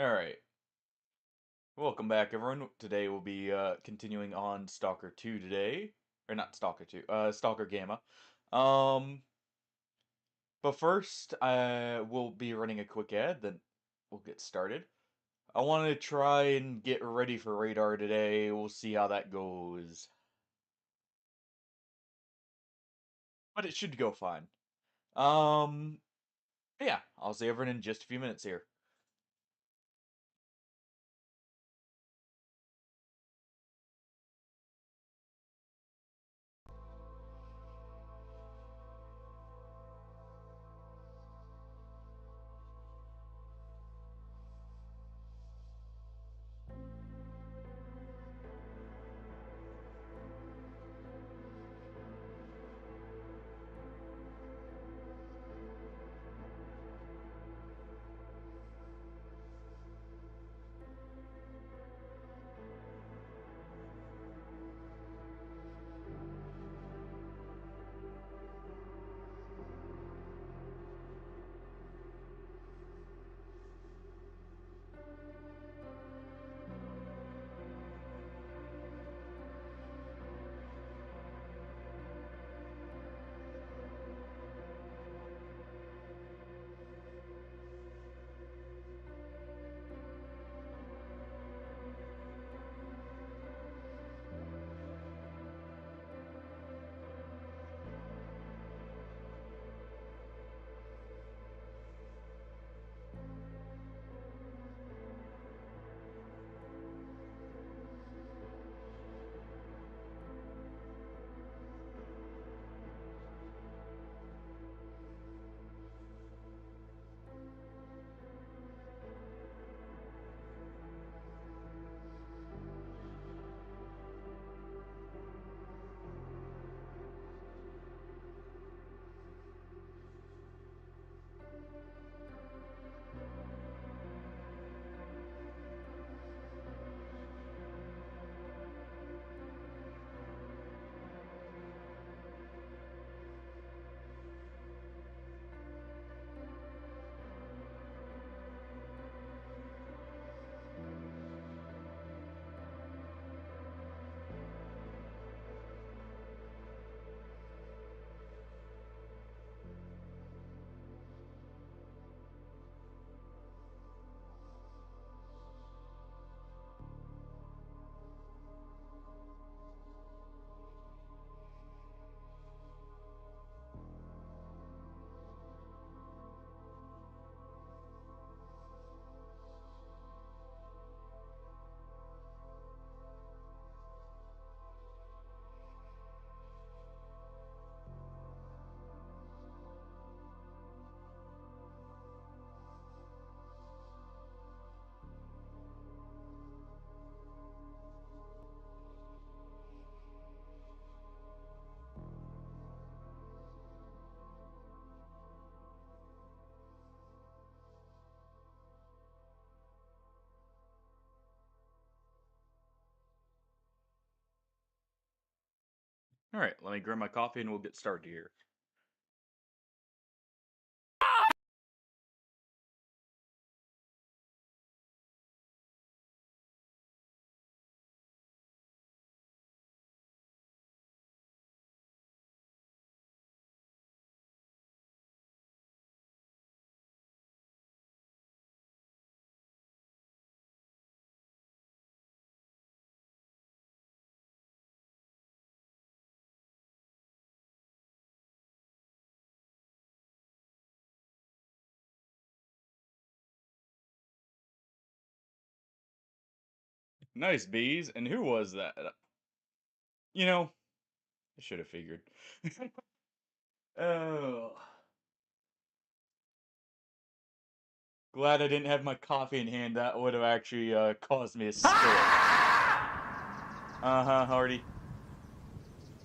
Alright, welcome back everyone. Today we'll be continuing on Stalker 2 today. Or not Stalker 2, Stalker Gamma. Um, but first, we'll be running a quick ad, then we'll get started. I want to try and get ready for radar today. We'll see how that goes. But it should go fine. Um, yeah, I'll see everyone in just a few minutes here. Alright, let me grab my coffee and we'll get started here. Nice bees, and who was that? You know, I should have figured. Oh. Glad I didn't have my coffee in hand. That would have actually caused me to spill it. Uh-huh, Hardy.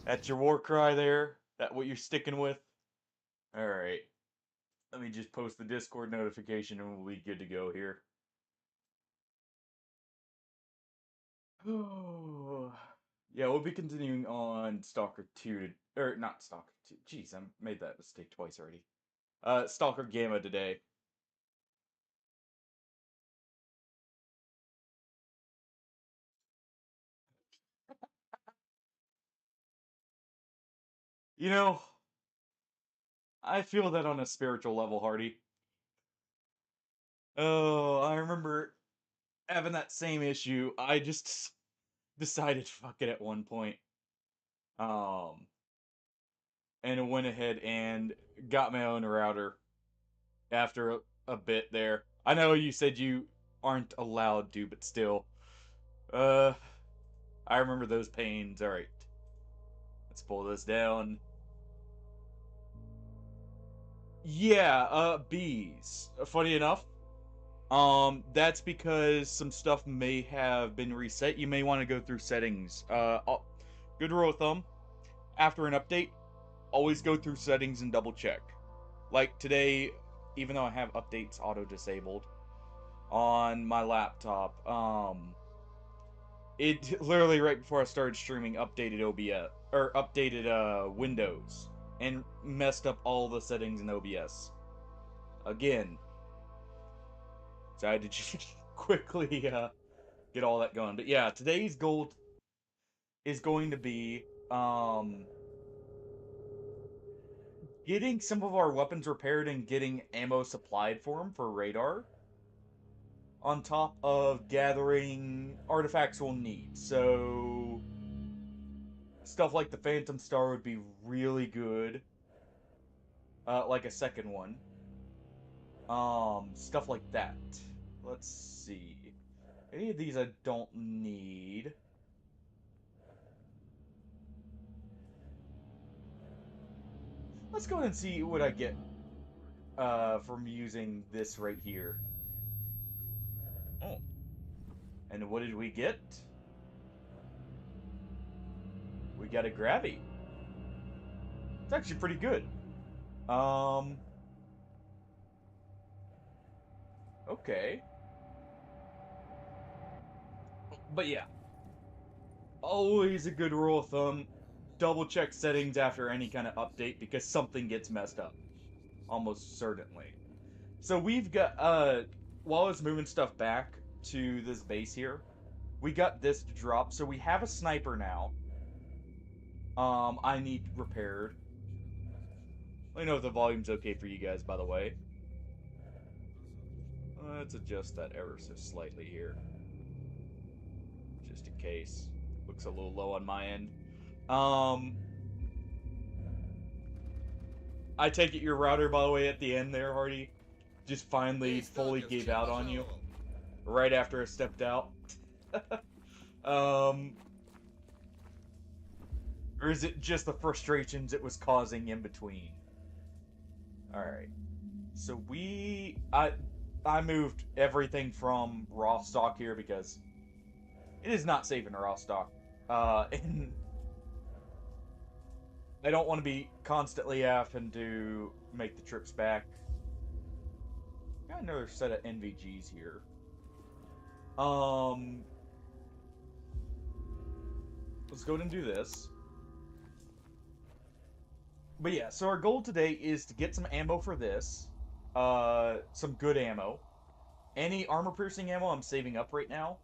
That's your war cry there? That what you're sticking with? Alright. Let me just post the Discord notification and we'll be good to go here. Yeah, we'll be continuing on Stalker 2 or not Stalker 2. Jeez, I made that mistake twice already. Stalker Gamma today. You know, I feel that on a spiritual level, Hardy. Oh, I remember having that same issue. I just decided fuck it at one point. Um, and went ahead and got my own router after a bit there. I know you said you aren't allowed to, but still. Uh, I remember those pains. All right, let's pull this down. Yeah, bees. Funny enough, that's because some stuff may have been reset. You may want to go through settings. Good rule of thumb: after an update, always go through settings and double check. Like today, even though I have updates auto disabled on my laptop, it literally right before I started streaming updated OBS or updated Windows and messed up all the settings in OBS again. So I had to just quickly get all that going. But yeah, today's goal is going to be getting some of our weapons repaired and getting ammo supplied for them for radar, on top of gathering artifacts we'll need. So stuff like the Phantom Star would be really good, like a second one. Stuff like that. Let's see. Any of these I don't need. Let's go ahead and see what I get from using this right here. Oh, and what did we get? We got a Gravity. It's actually pretty good. Um, okay. But yeah, always a good rule of thumb. Double check settings after any kind of update because something gets messed up. Almost certainly. So we've got, while I was moving stuff back to this base here, we got this to drop. So we have a sniper now. I need repaired. Let me know if the volume's okay for you guys, by the way. Let's adjust that ever so slightly here. Just in case. Looks a little low on my end. Um, I take it your router, by the way, at the end there, Hardy, just finally fully gave out on you right after I stepped out. um, or is it just the frustrations it was causing in between? All right. So I moved everything from raw stock here because it is not safe in raw stock. And I don't want to be constantly having to make the trips back. Got another set of NVGs here. Let's go ahead and do this. But yeah, so our goal today is to get some ammo for this. Some good ammo. Any armor-piercing ammo I'm saving up right now,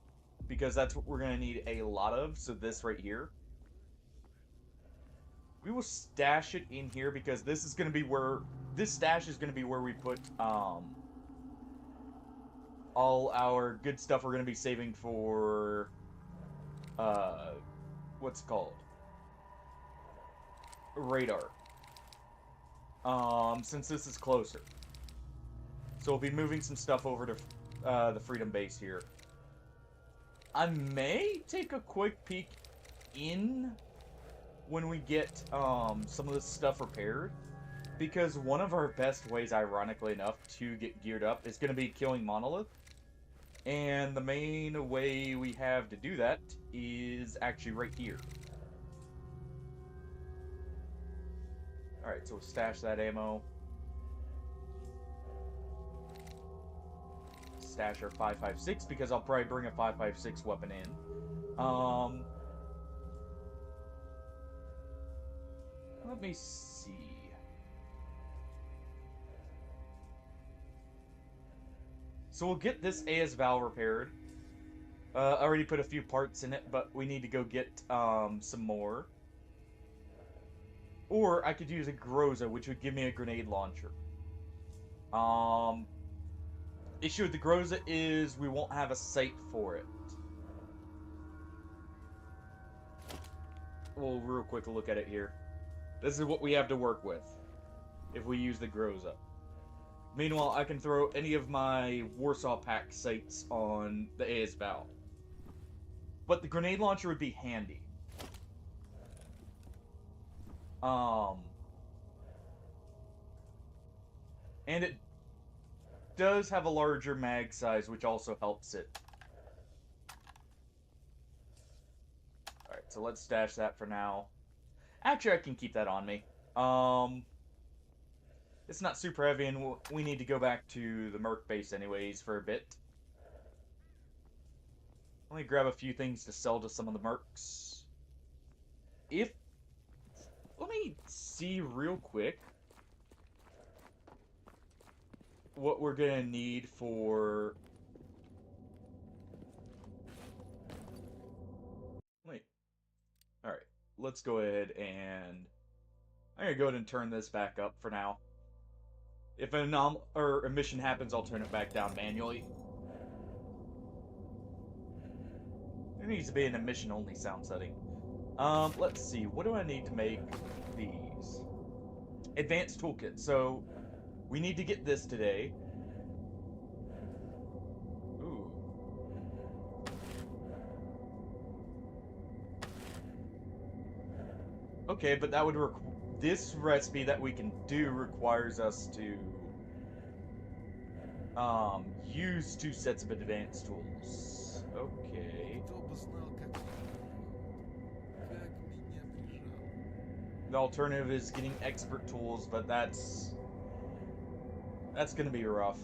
because that's what we're going to need a lot of, so this right here. We will stash it in here, because this is going to be where... This stash is going to be where we put, all our good stuff we're going to be saving for... What's it called? Radar. Since this is closer. So we'll be moving some stuff over to the Freedom Base here. I may take a quick peek in when we get some of this stuff repaired. Because one of our best ways, ironically enough, to get geared up is going to be killing Monolith. And the main way we have to do that is actually right here. Alright, so we'll stash that ammo. Stash our 5.56 because I'll probably bring a 5.56 weapon in. Let me see. So we'll get this AS valve repaired. I already put a few parts in it, but we need to go get some more. Or I could use a Groza, which would give me a grenade launcher. Issue with the Groza is we won't have a sight for it. We'll real quick look at it here. This is what we have to work with if we use the Groza. Meanwhile, I can throw any of my Warsaw Pack sights on the ASVAL. But the grenade launcher would be handy. And it does have a larger mag size, which also helps it. Alright, so let's stash that for now. Actually, I can keep that on me. It's not super heavy, and we need to go back to the Merc base anyways for a bit. Let me grab a few things to sell to some of the Mercs. Let me see real quick what we're gonna need for... Wait. Alright, let's go ahead and... I'm gonna go ahead and turn this back up for now. If a mission happens, I'll turn it back down manually. There needs to be an emission-only sound setting. Let's see. What do I need to make these? Advanced toolkit. So, we need to get this today. Ooh. Okay, but that would this recipe that we can do requires us to use 2 sets of advanced tools. Okay. The alternative is getting expert tools, but that's gonna be rough.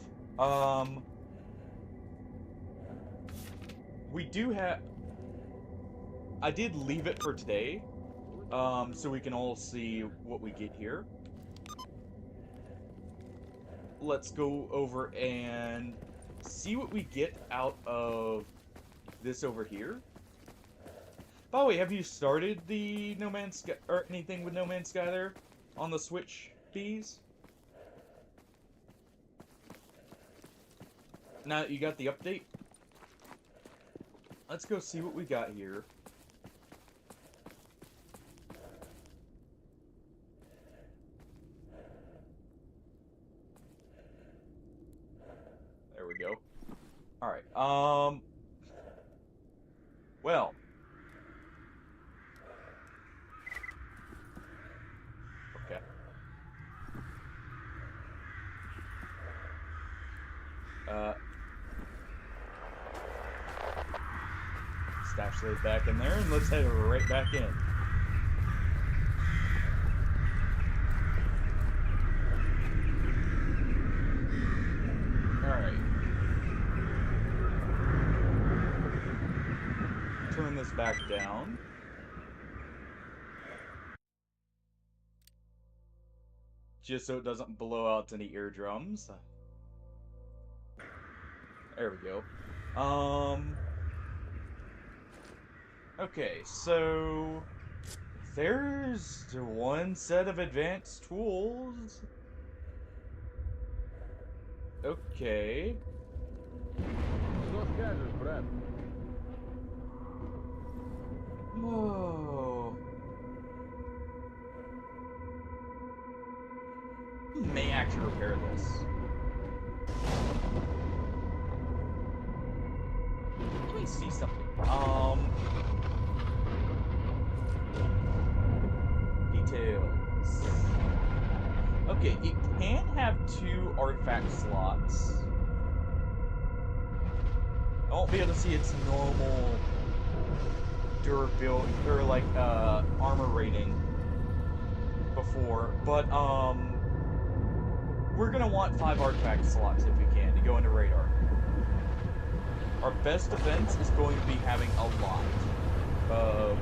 We do have... I did leave it for today, so we can all see what we get here. Let's go over and see what we get out of this over here. By the way, have you started the No Man's Sky, or anything with No Man's Sky there on the Switch, bees? Now that you got the update, let's go see what we got here. There we go. Alright, well. Okay. Stash those back in there, and let's head right back in. Alright. Turn this back down. Just so it doesn't blow out any eardrums. There we go. Okay, so there's 1 set of advanced tools. Okay. Whoa. May actually repair this. Let me see something. Details. Okay, it can have 2 artifact slots. I won't be able to see its normal durability, or like, armor rating before, but, we're gonna want 5 artifact slots if we can to go into radar. Our best defense is going to be having a lot of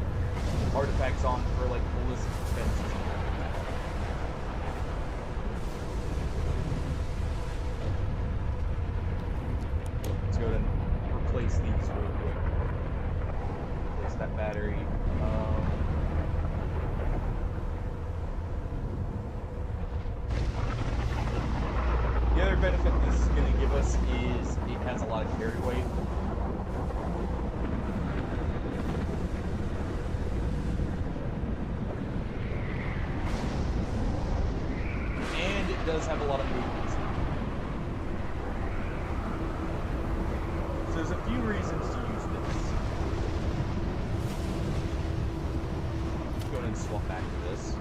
artifacts on for like ballistic defenses and everything. Let's go ahead and replace these real quick. Replace that battery. benefit this is going to give us is it has a lot of carry weight. And it does have a lot of movement. So there's a few reasons to use this. Go ahead and swap back to this.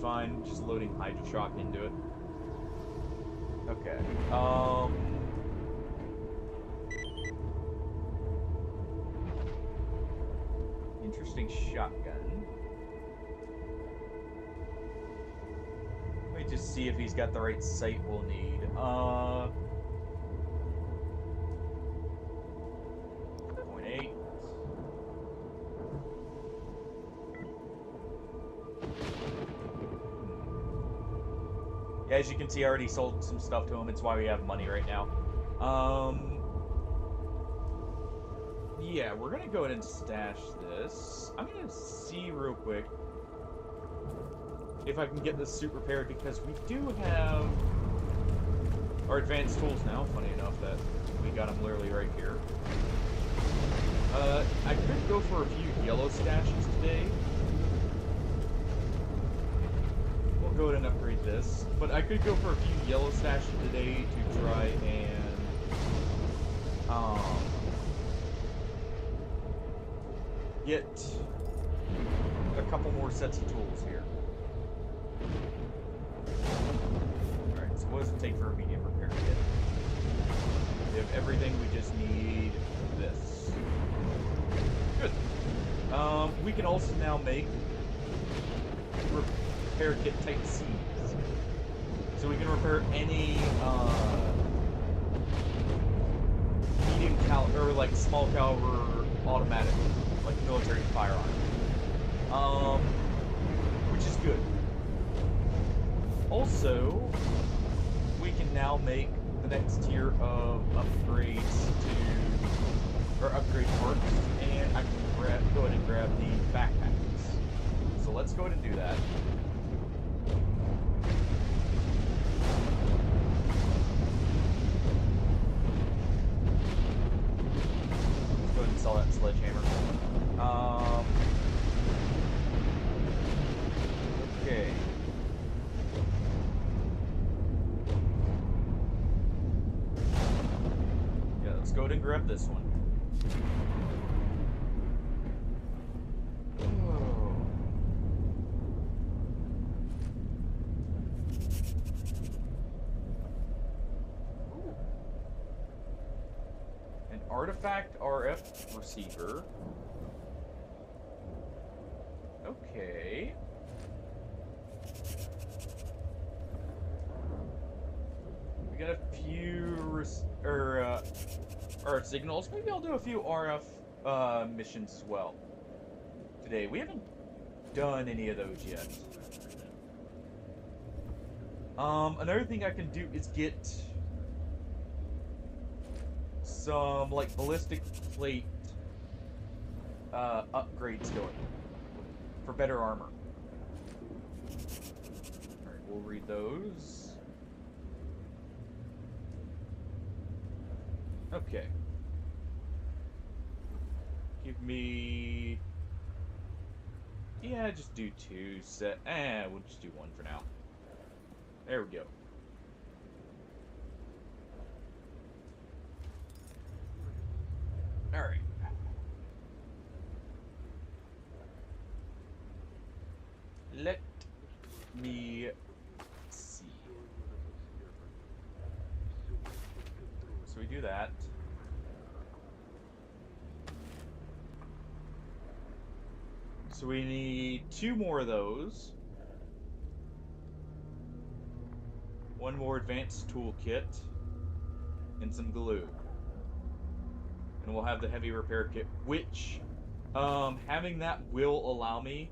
Fine, just loading Hydro Shock into it. Okay. Interesting shotgun. Let me just see if he's got the right sight we'll need. 0.8. Yeah, as you can see, I already sold some stuff to him. It's why we have money right now. Yeah, we're gonna go ahead and stash this. I'm gonna see real quick if I can get this suit repaired, because we do have our advanced tools now. Funny enough that we got them literally right here. I could go for a few yellow stashes today. Go ahead and upgrade this, but I could go for a few yellow stashes today to try and get a couple more sets of tools here. Alright, so what does it take for a medium repair kit? We have everything, we just need this. Good. We can also now make repair kit type C's. So we can repair any medium caliber or like small caliber automatic, like military firearm. Which is good. Also, we can now make the next tier of upgrades to, or upgrade parts, and I can go ahead and grab the backpacks. So let's go ahead and do that. Let's go ahead and sell that sledgehammer. Okay. Yeah, let's go ahead and grab this one. Artifact RF receiver. Okay. We got a few RF signals. Maybe I'll do a few RF missions as well today. We haven't done any of those yet. Another thing I can do is get some like ballistic plate upgrades going for better armor. Alright, we'll read those. Okay. Give me... Yeah, just do two set. We'll just do one for now. There we go. Alright. Let me see. So we do that. So we need 2 more of those. 1 more advanced toolkit. And some glue. And we'll have the heavy repair kit, which having that will allow me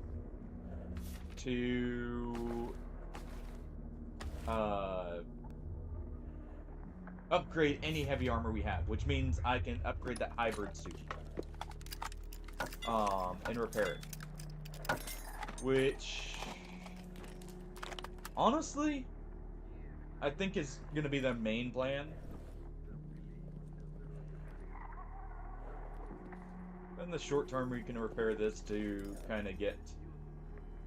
to upgrade any heavy armor we have, which means I can upgrade that hybrid suit and repair it, which Honestly, I think is going to be their main plan. In the short term, we can repair this to kind of get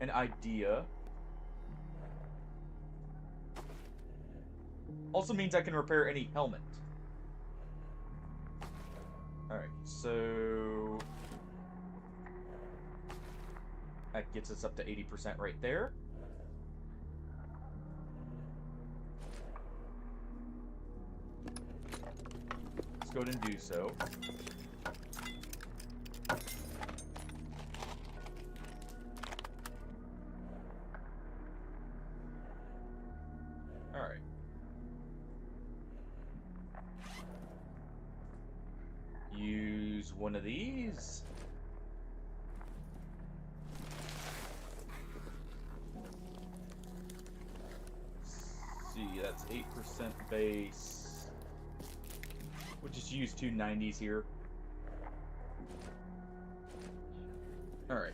an idea. Also means I can repair any helmet. Alright, so... that gets us up to 80% right there. Let's go ahead and do so. Alright. Use one of these. See, that's 8% base. We'll just use 290s here. Alright.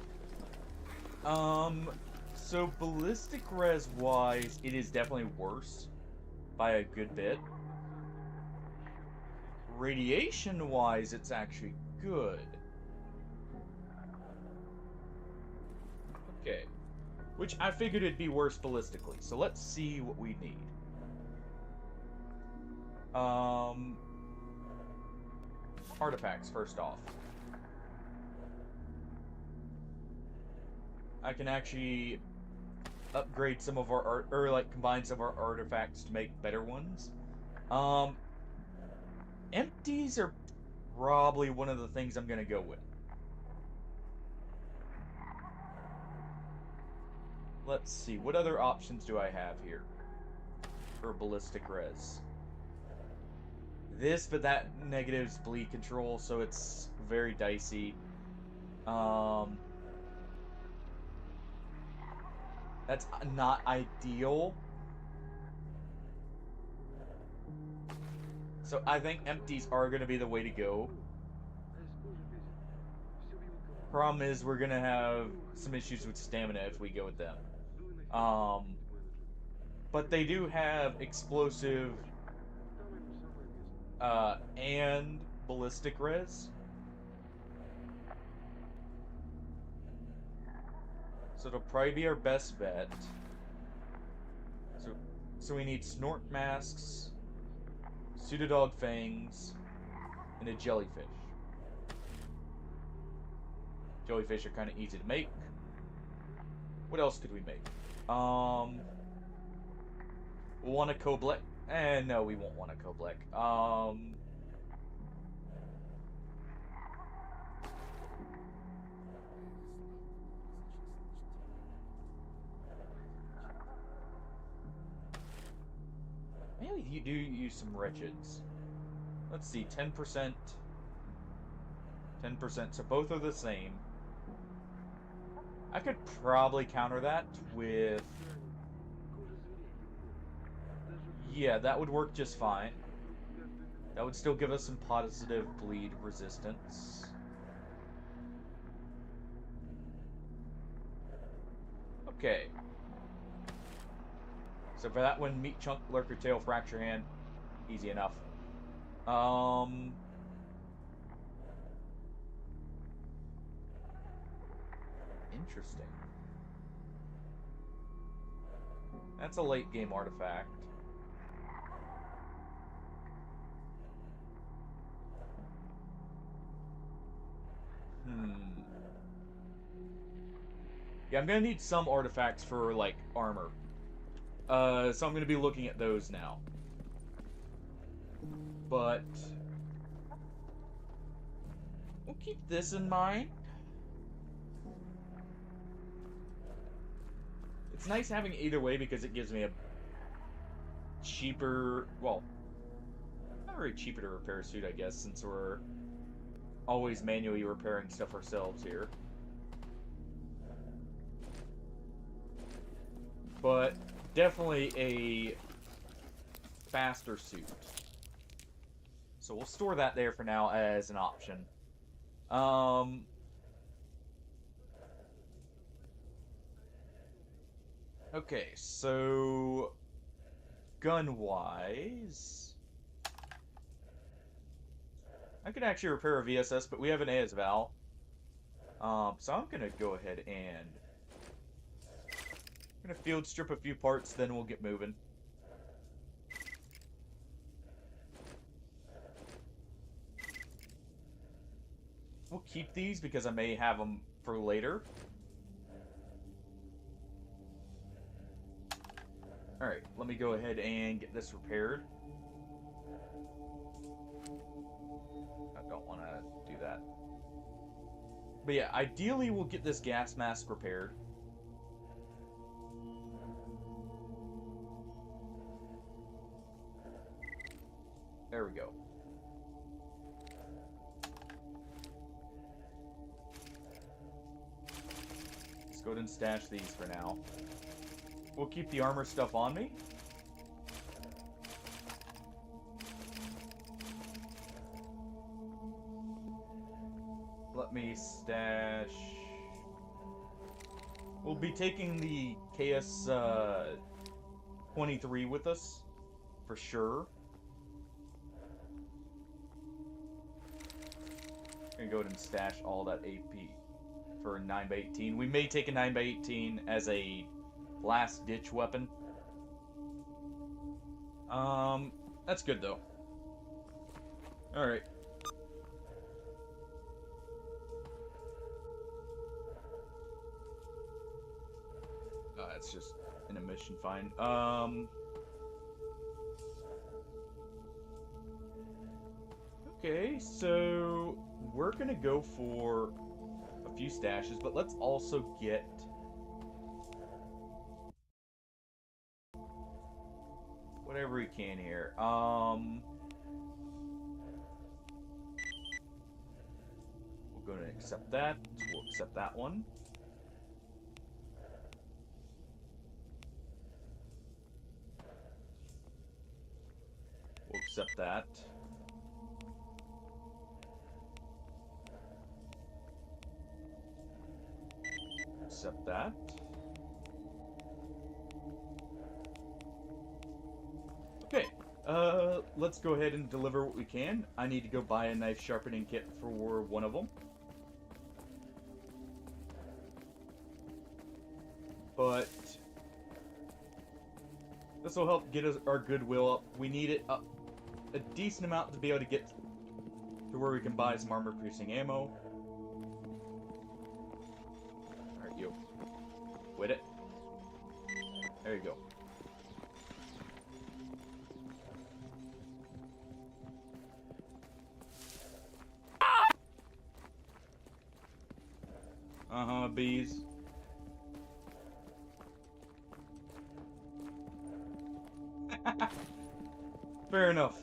So ballistic res wise, it is definitely worse by a good bit. Radiation wise, it's actually good. Okay. Which I figured it'd be worse ballistically. So let's see what we need. Artifacts first off. I can actually upgrade some of our art, or like combine some of our artifacts to make better ones. Empties are probably one of the things I'm gonna go with. Let's see, what other options do I have here for ballistic res? This, but that negatives bleed control, so it's very dicey. That's not ideal. So I think empties are going to be the way to go. Problem is, we're going to have some issues with stamina if we go with them. But they do have explosive and ballistic res. So it'll probably be our best bet. So we need snort masks, pseudodog fangs, and a jellyfish. Jellyfish are kind of easy to make. What else could we make? We'll want a Koblek. No, we won't want a Koblek. Maybe you do use some wretches. Let's see, 10%. 10%, so both are the same. I could probably counter that with... yeah, that would work just fine. That would still give us some positive bleed resistance. Okay. So for that one, meat chunk, lurker tail, fracture hand, easy enough. Interesting. That's a late game artifact. Yeah, I'm gonna need some artifacts for, like, armor. So I'm gonna be looking at those now. But... we'll keep this in mind. It's nice having it either way because it gives me a cheaper... well, not very cheaper to repair a suit, I guess, since we're always manually repairing stuff ourselves here. But definitely a faster suit. So we'll store that there for now as an option. Okay, so gun-wise, I can actually repair a VSS, but we have an AS-Val. So I'm gonna go ahead and gonna field strip a few parts, then we'll get moving. We'll keep these because I may have them for later. Alright, let me go ahead and get this repaired. I don't want to do that. But yeah, ideally we'll get this gas mask repaired. There we go. Let's go ahead and stash these for now. We'll keep the armor stuff on me. Let me stash... We'll be taking the KS 23 with us, for sure. Gonna go ahead and stash all that AP for a 9x18. We may take a 9x18 as a last-ditch weapon. That's good, though. Alright. It's just an emission fine. Okay, so we're gonna go for a few stashes, but let's also get whatever we can here. We'll go and accept that. We'll accept that one. We'll accept that. Accept that. Okay, let's go ahead and deliver what we can. I need to go buy a knife sharpening kit for one of them. But this will help get us our goodwill up. We need it up a decent amount to be able to get to where we can buy some armor-piercing ammo. Alright, you. Quit it. There you go. Uh-huh, bees. Fair enough.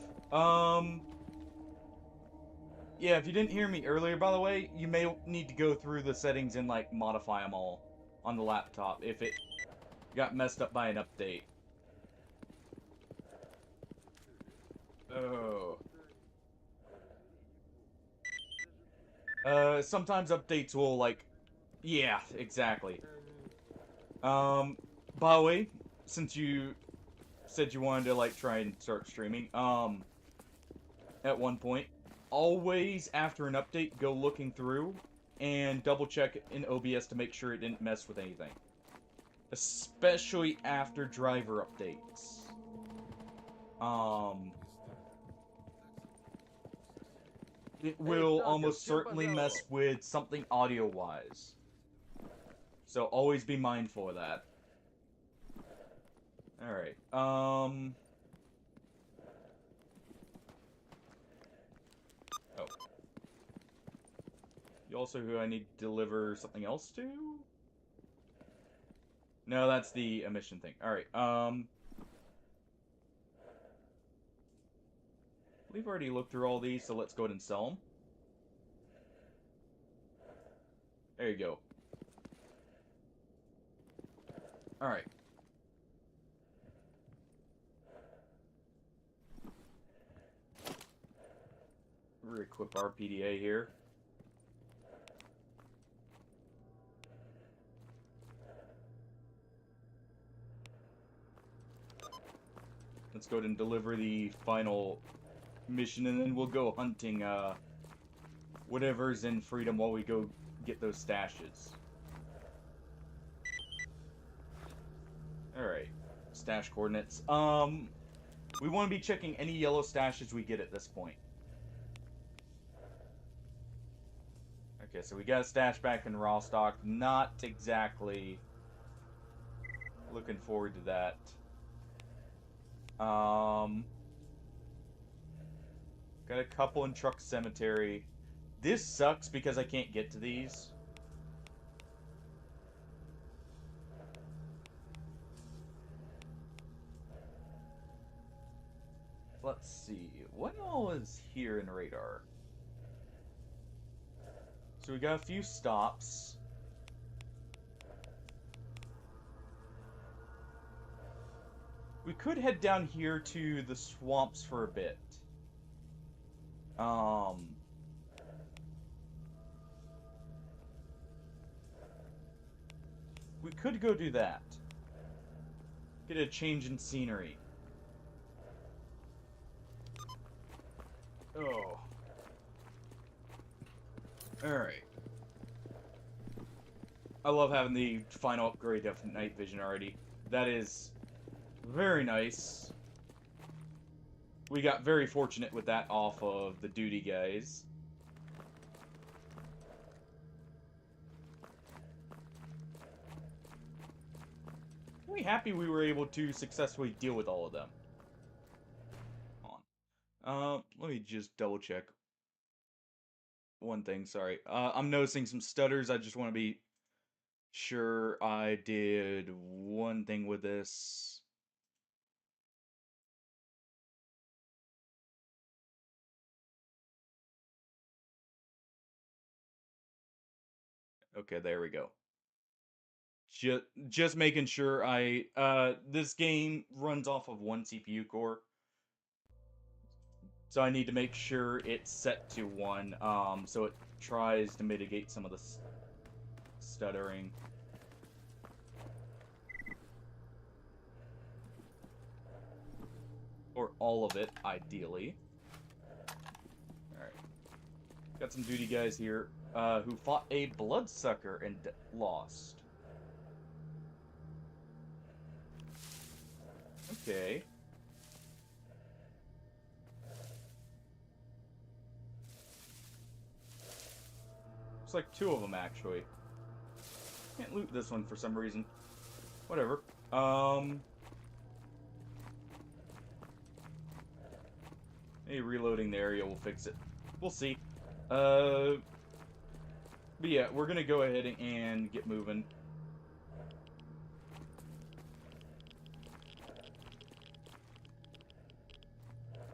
Yeah, if you didn't hear me earlier, by the way, you may need to go through the settings and, like, modify them all on the laptop if it got messed up by an update. Oh. Sometimes updates will, like... Yeah, exactly. By the way, since you said you wanted to, like, try and start streaming, at one point, always after an update, go looking through and double check in OBS to make sure it didn't mess with anything. Especially after driver updates. It will almost certainly mess with something audio-wise. So always be mindful of that. Alright, Oh. You also who I need to deliver something else to? No, that's the emission thing. Alright, we've already looked through all these, so let's go ahead and sell them. There you go. Alright. Re-equip our PDA here. Let's go ahead and deliver the final mission, and then we'll go hunting whatever's in Freedom while we go get those stashes. Alright. Stash coordinates. We want to be checking any yellow stashes we get at this point. Okay, so we got a stash back in Rostock. Not exactly looking forward to that. Got a couple in Truck Cemetery. This sucks because I can't get to these. Let's see. What all is here in radar? So we got a few stops. We could head down here to the swamps for a bit. We could go do that. Get a change in scenery. Oh. Alright. I love having the final upgrade of night vision already. That is very nice. We got very fortunate with that off of the duty guys. Really happy we were able to successfully deal with all of them. Hold on. Let me just double check one thing, sorry. I'm noticing some stutters. I just want to be sure I did one thing with this. Okay, there we go. Just making sure this game runs off of one CPU core. So I need to make sure it's set to one, so it tries to mitigate some of the stuttering. Or all of it, ideally. Alright. Got some duty guys here, who fought a bloodsucker and lost. Okay. Looks like two of them, actually. Can't loot this one for some reason. Whatever. Maybe reloading the area will fix it. We'll see. But yeah, we're gonna go ahead and get moving.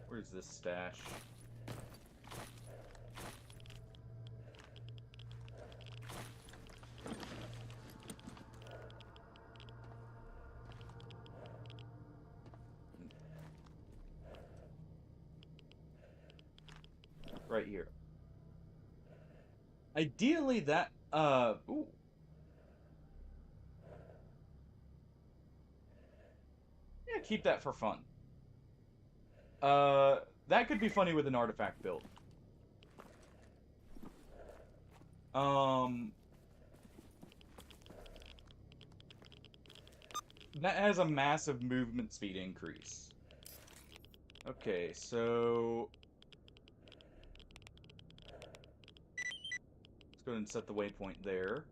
Where's this stash? Right here. Ideally that, ooh. Yeah, keep that for fun. That could be funny with an artifact build. That has a massive movement speed increase. Okay, so let's go ahead and set the waypoint there.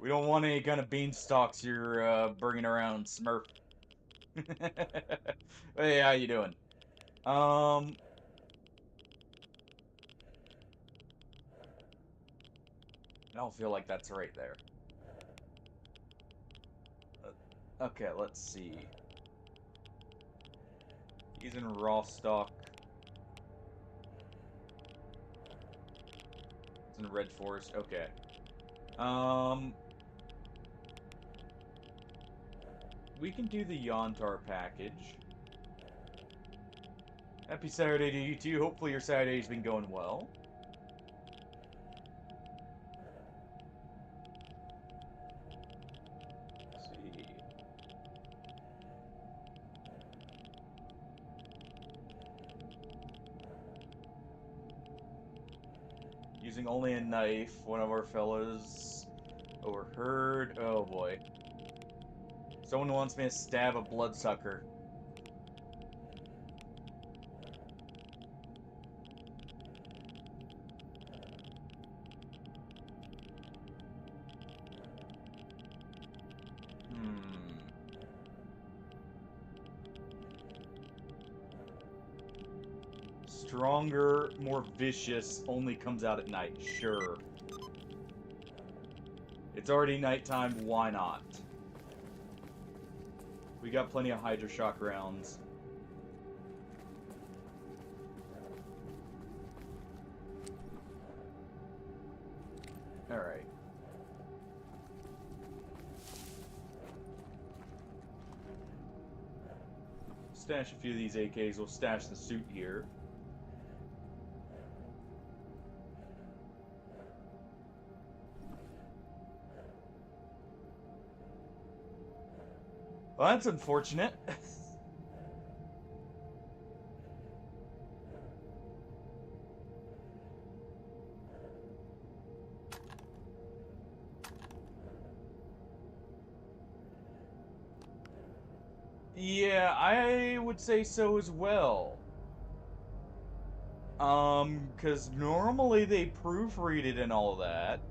We don't want any kind of beanstalks you're bringing around, Smurf. Hey, how you doing? I don't feel like that's right there. Okay, let's see. He's in Rostock. It's in Red Forest. Okay. We can do the Yontar package. Happy Saturday to you too. Hopefully your Saturday's been going well. Using only a knife. One of our fellows overheard. Oh boy. Someone wants me to stab a bloodsucker. Stronger, more vicious, only comes out at night. Sure. It's already nighttime, why not? We got plenty of Hydra Shock rounds. Alright. Stash a few of these AKs, we'll stash the suit here. Well, that's unfortunate. Yeah, I would say so as well. Because normally they proofread it and all that.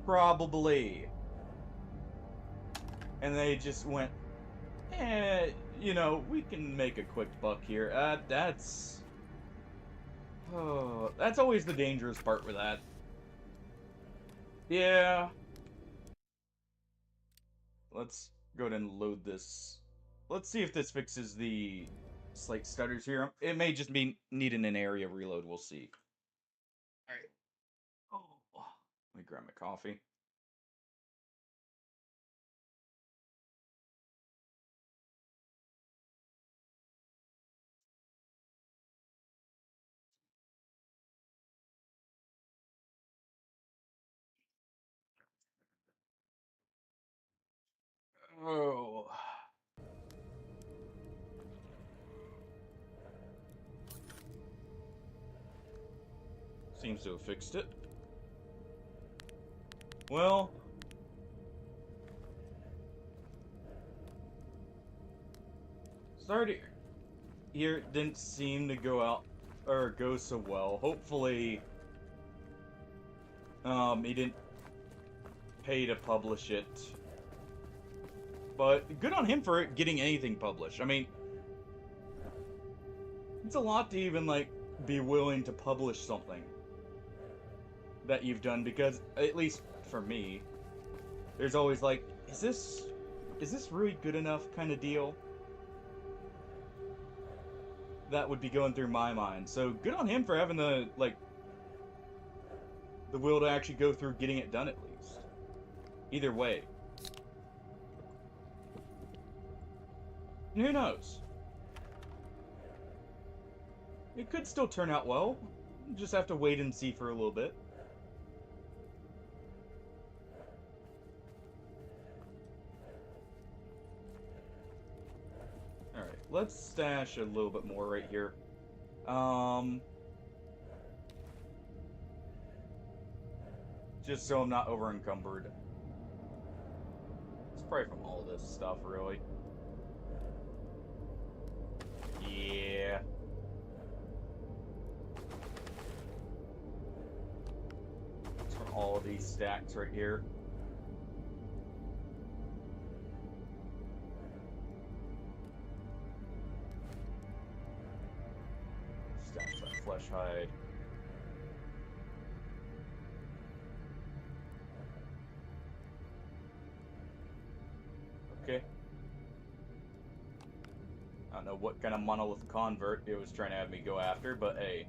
Probably. And they just went, you know, we can make a quick buck here. Oh, that's always the dangerous part with that. Yeah. Let's go ahead and load this. Let's see if this fixes the slight stutters here. It may just be needing an area reload. We'll see. Alright. Oh. Let me grab my coffee. Oh. Seems to have fixed it. Well. Sorry here didn't seem to go out or go so well. Hopefully he didn't pay to publish it. But good on him for getting anything published. I mean, it's a lot to even like be willing to publish something that you've done, because at least for me, there's always like, is this really good enough kind of deal? That would be going through my mind. So good on him for having the will to actually go through getting it done at least. Either way. Who knows? It could still turn out well. Just have to wait and see for a little bit. Alright, let's stash a little bit more right here. Just so I'm not over encumbered. It's probably from all this stuff, really. Yeah. It's from all of these stacks right here. Stash that flesh hide. Okay. I don't know what kind of monolith convert it was trying to have me go after, but hey.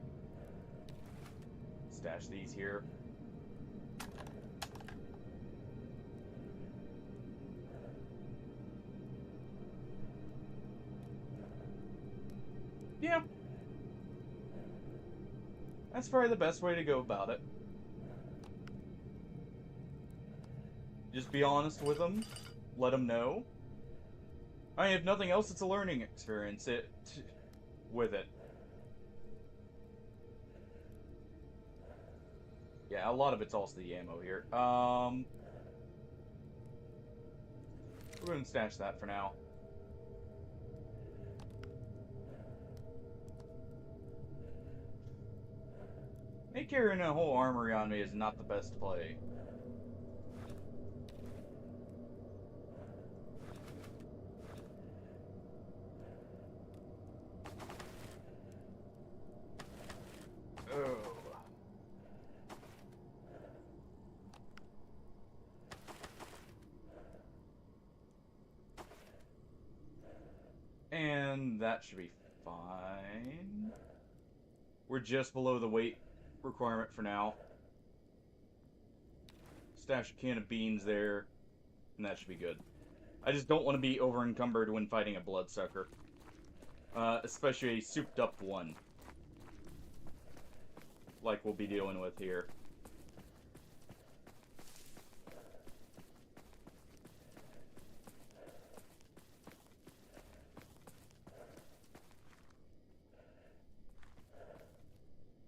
Stash these here. Yeah. That's probably the best way to go about it. Just be honest with them. Let them know. I mean, if nothing else, it's a learning experience. With it. Yeah, a lot of it's also the ammo here. We're gonna stash that for now. Me carrying a whole armory on me is not the best play. Oh. And that should be fine. We're just below the weight requirement for now. Stash a can of beans there, and that should be good. I just don't want to be over-encumbered when fighting a bloodsucker. Especially a souped-up one. Like we'll be dealing with here.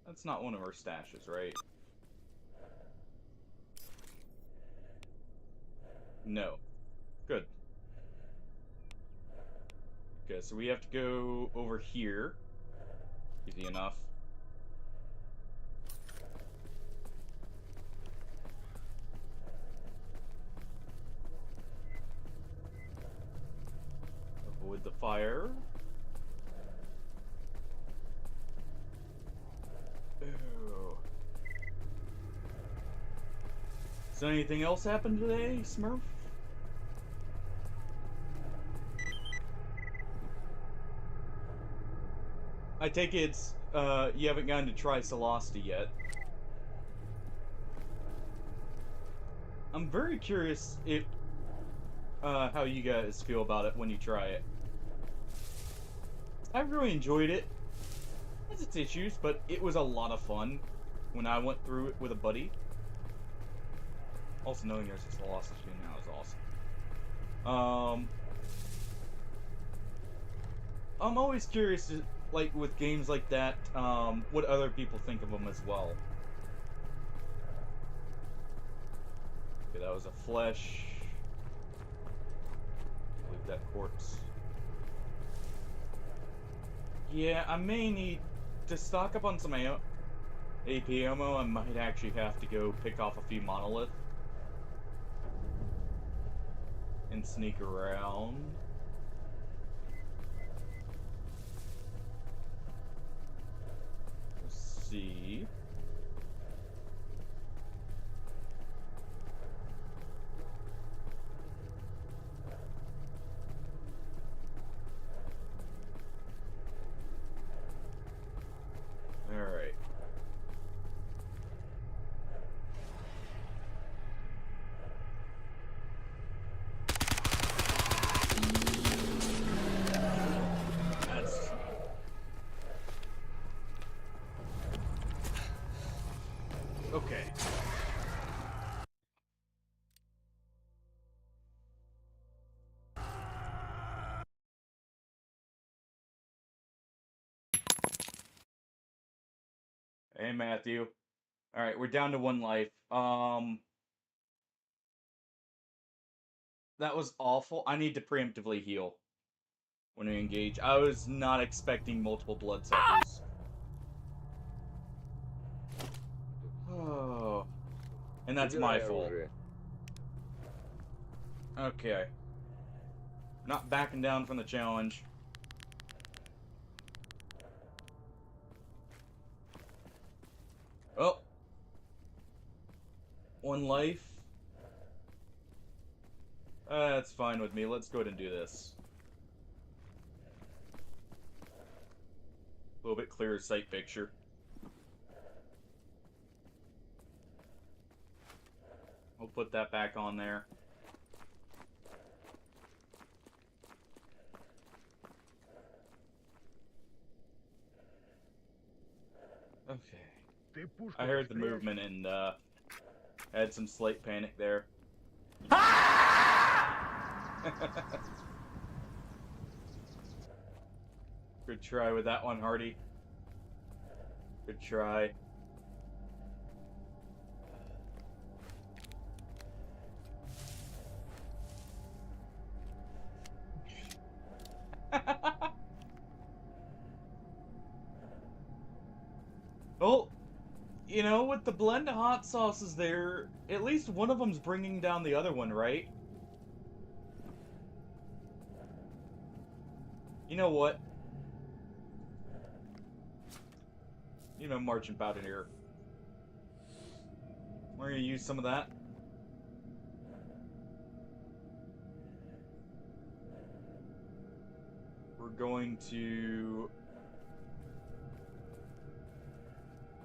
That's not one of our stashes, right? No. Good. Okay, so we have to go over here. Easy enough. Avoid the fire. Oh. So anything else happened today, Smurf? I take it it's, you haven't gotten to try Celosty yet. I'm very curious if, how you guys feel about it when you try it. I really enjoyed it. It has its issues, but it was a lot of fun when I went through it with a buddy. Also knowing there's a Celosty now is awesome. I'm always curious to, like, with games like that, what other people think of them as well. Okay, that was a flesh. Leave that corpse. Yeah, I may need to stock up on some AP ammo. I might actually have to go pick off a few monolith and sneak around. See. All right. That's okay. Hey, Matthew. All right, we're down to 1 life. That was awful. I need to preemptively heal when we engage. I was not expecting multiple bloodsuckers. Oh. And that's my fault. Okay. Not backing down from the challenge. Oh. 1 life. That's fine with me. Let's go ahead and do this. A little bit clearer sight picture. We'll put that back on there. Okay. I heard the movement and had some slight panic there. Good try with that one, Hardy. Good try. Well, you know, with the blend of hot sauces there, at least one of them's bringing down the other one, right? You know what? You know, marching powder here. We're gonna use some of that. We're going to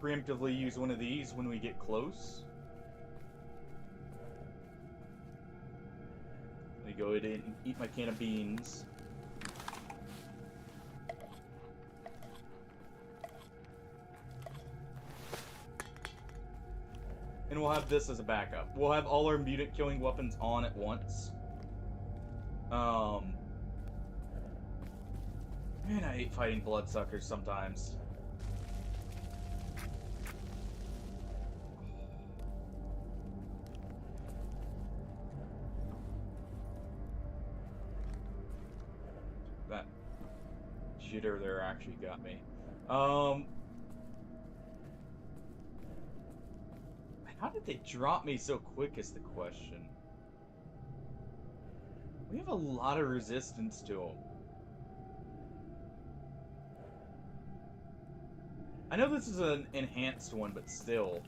preemptively use one of these when we get close. Let me go ahead and eat my can of beans. And we'll have this as a backup. We'll have all our mutant killing weapons on at once. Man, I hate fighting bloodsuckers sometimes. That jitter there actually got me. How did they drop me so quick is the question. We have a lot of resistance to them. I know this is an enhanced one, but still.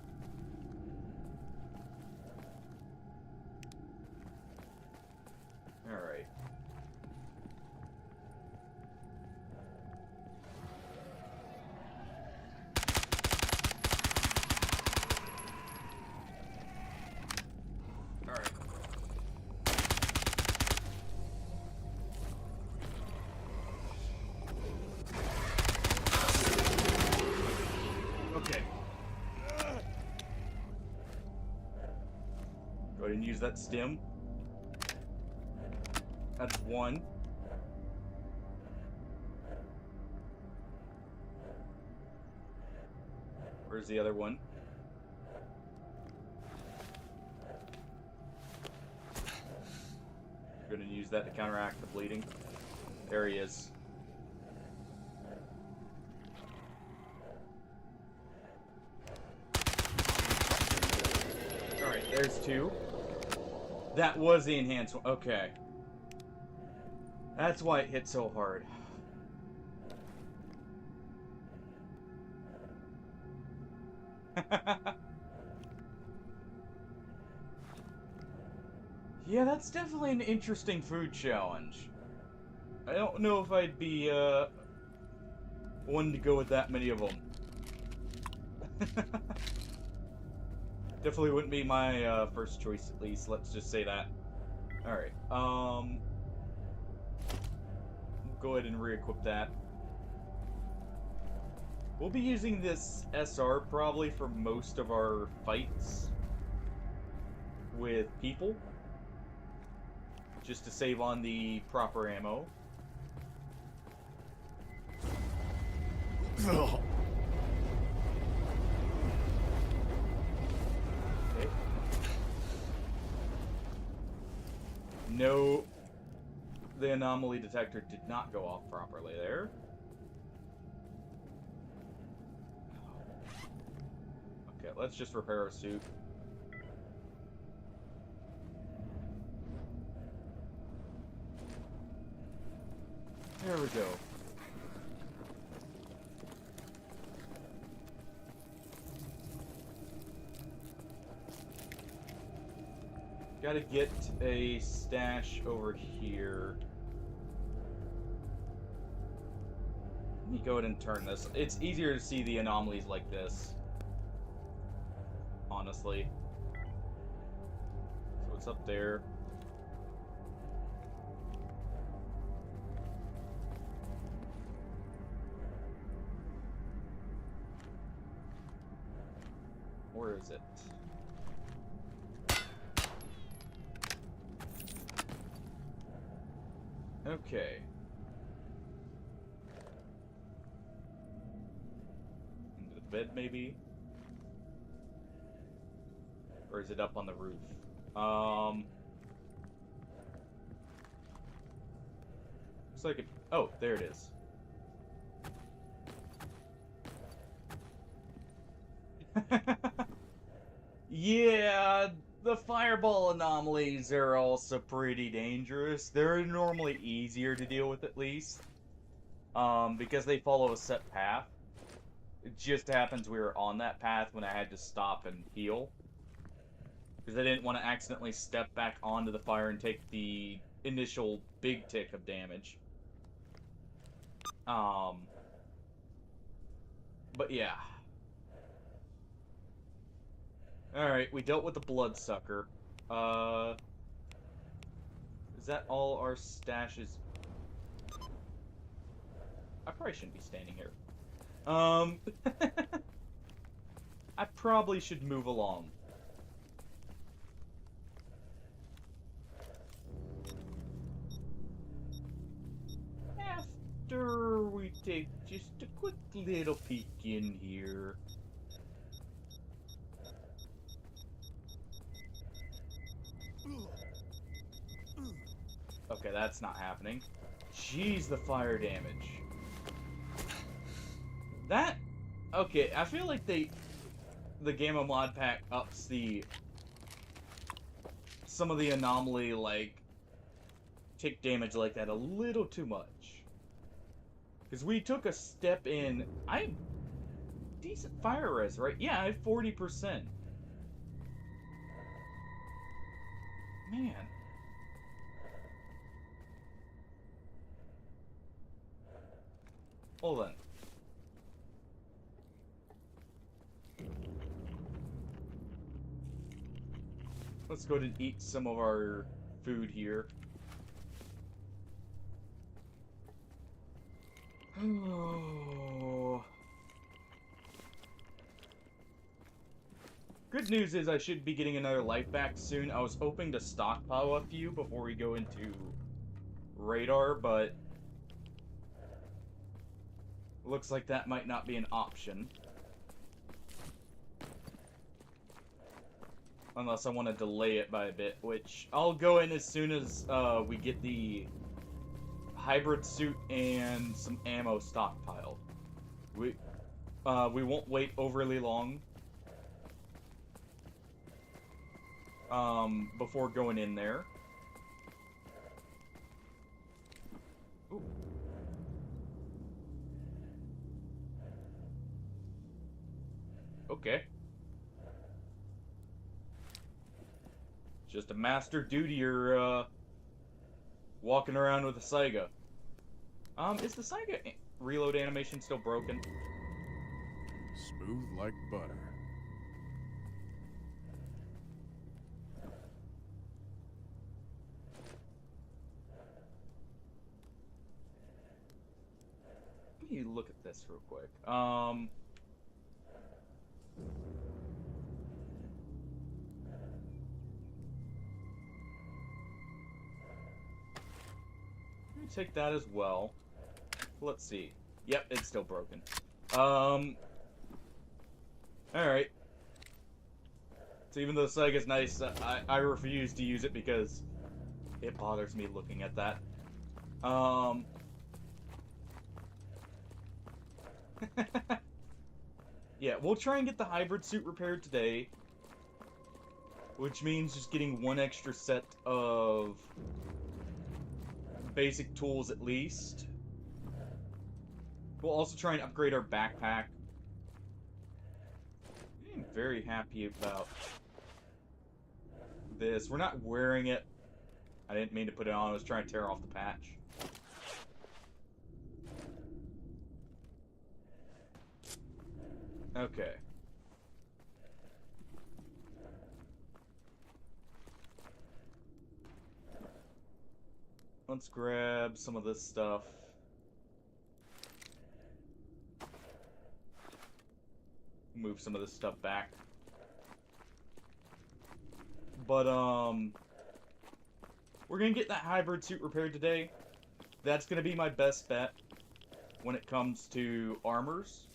Alright. Alright. Okay. Go ahead and use that stim. That's one. Where's the other one? I'm gonna use that to counteract the bleeding. There he is. Alright, there's two. That was the enhanced one. Okay. That's why it hit so hard. Yeah, that's definitely an interesting food challenge. I don't know if I'd be, one to go with that many of them. Definitely wouldn't be my, first choice, at least. Let's just say that. Alright, go ahead and re-equip that. We'll be using this SR probably for most of our fights with people, just to save on the proper ammo. Okay. No, the anomaly detector did not go off properly there. Okay, let's just repair our suit. There we go. Gotta get a stash over here. Let me go ahead and turn this. It's easier to see the anomalies like this, honestly. So it's up there. Where is it? Okay. bed, maybe? Or is it up on the roof? Looks like it... Oh, there it is. Yeah, the fireball anomalies are also pretty dangerous. They're normally easier to deal with, at least. Because they follow a set path. It just happens we were on that path when I had to stop and heal. Because I didn't want to accidentally step back onto the fire and take the initial big tick of damage. But yeah. Alright, we dealt with the bloodsucker. Is that all our stashes? I probably shouldn't be standing here. I probably should move along. After we take just a quick little peek in here. Okay, that's not happening. Jeez, the fire damage. That... Okay, I feel like the Gamma mod pack ups some of the anomaly, like, tick damage like that a little too much. Because we took a step in... I have decent fire res, right? Yeah, I have 40%. Man. Hold on. Let's go ahead and eat some of our food here. Oh. Good news is I should be getting another life back soon. I was hoping to stockpile a few before we go into radar, but looks like that might not be an option. Unless I want to delay it by a bit, which I'll go in as soon as we get the hybrid suit and some ammo stockpiled. We won't wait overly long before going in there. Ooh. Okay. Just a master duty or walking around with a Saiga. Is the Saiga reload animation still broken? Smooth like butter. Let me look at this real quick. Let me take that as well. Let's see. Yep, it's still broken. Alright. So even though the Saiga's nice, I refuse to use it because it bothers me looking at that. Yeah, we'll try and get the hybrid suit repaired today. Which means just getting one extra set of basic tools at least. We'll also try and upgrade our backpack. I'm very happy about this. We're not wearing it. I didn't mean to put it on. I was trying to tear off the patch. Okay. Let's grab some of this stuff. Move some of this stuff back. But, we're gonna get that hybrid suit repaired today. That's gonna be my best bet when it comes to armors.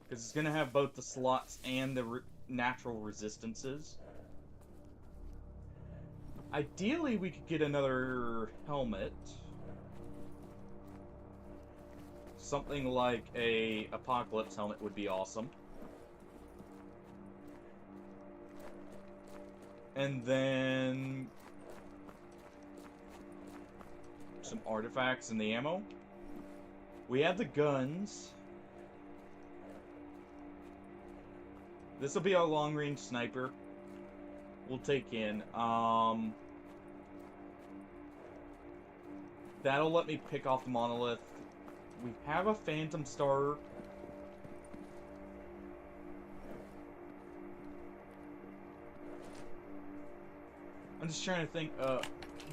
Because it's going to have both the slots and the natural resistances. Ideally, we could get another helmet. Something like a Apocalypse helmet would be awesome. And then some artifacts and the ammo. We have the guns. This will be our long-range sniper. We'll take in. That'll let me pick off the monolith. We have a Phantom Star. I'm just trying to think,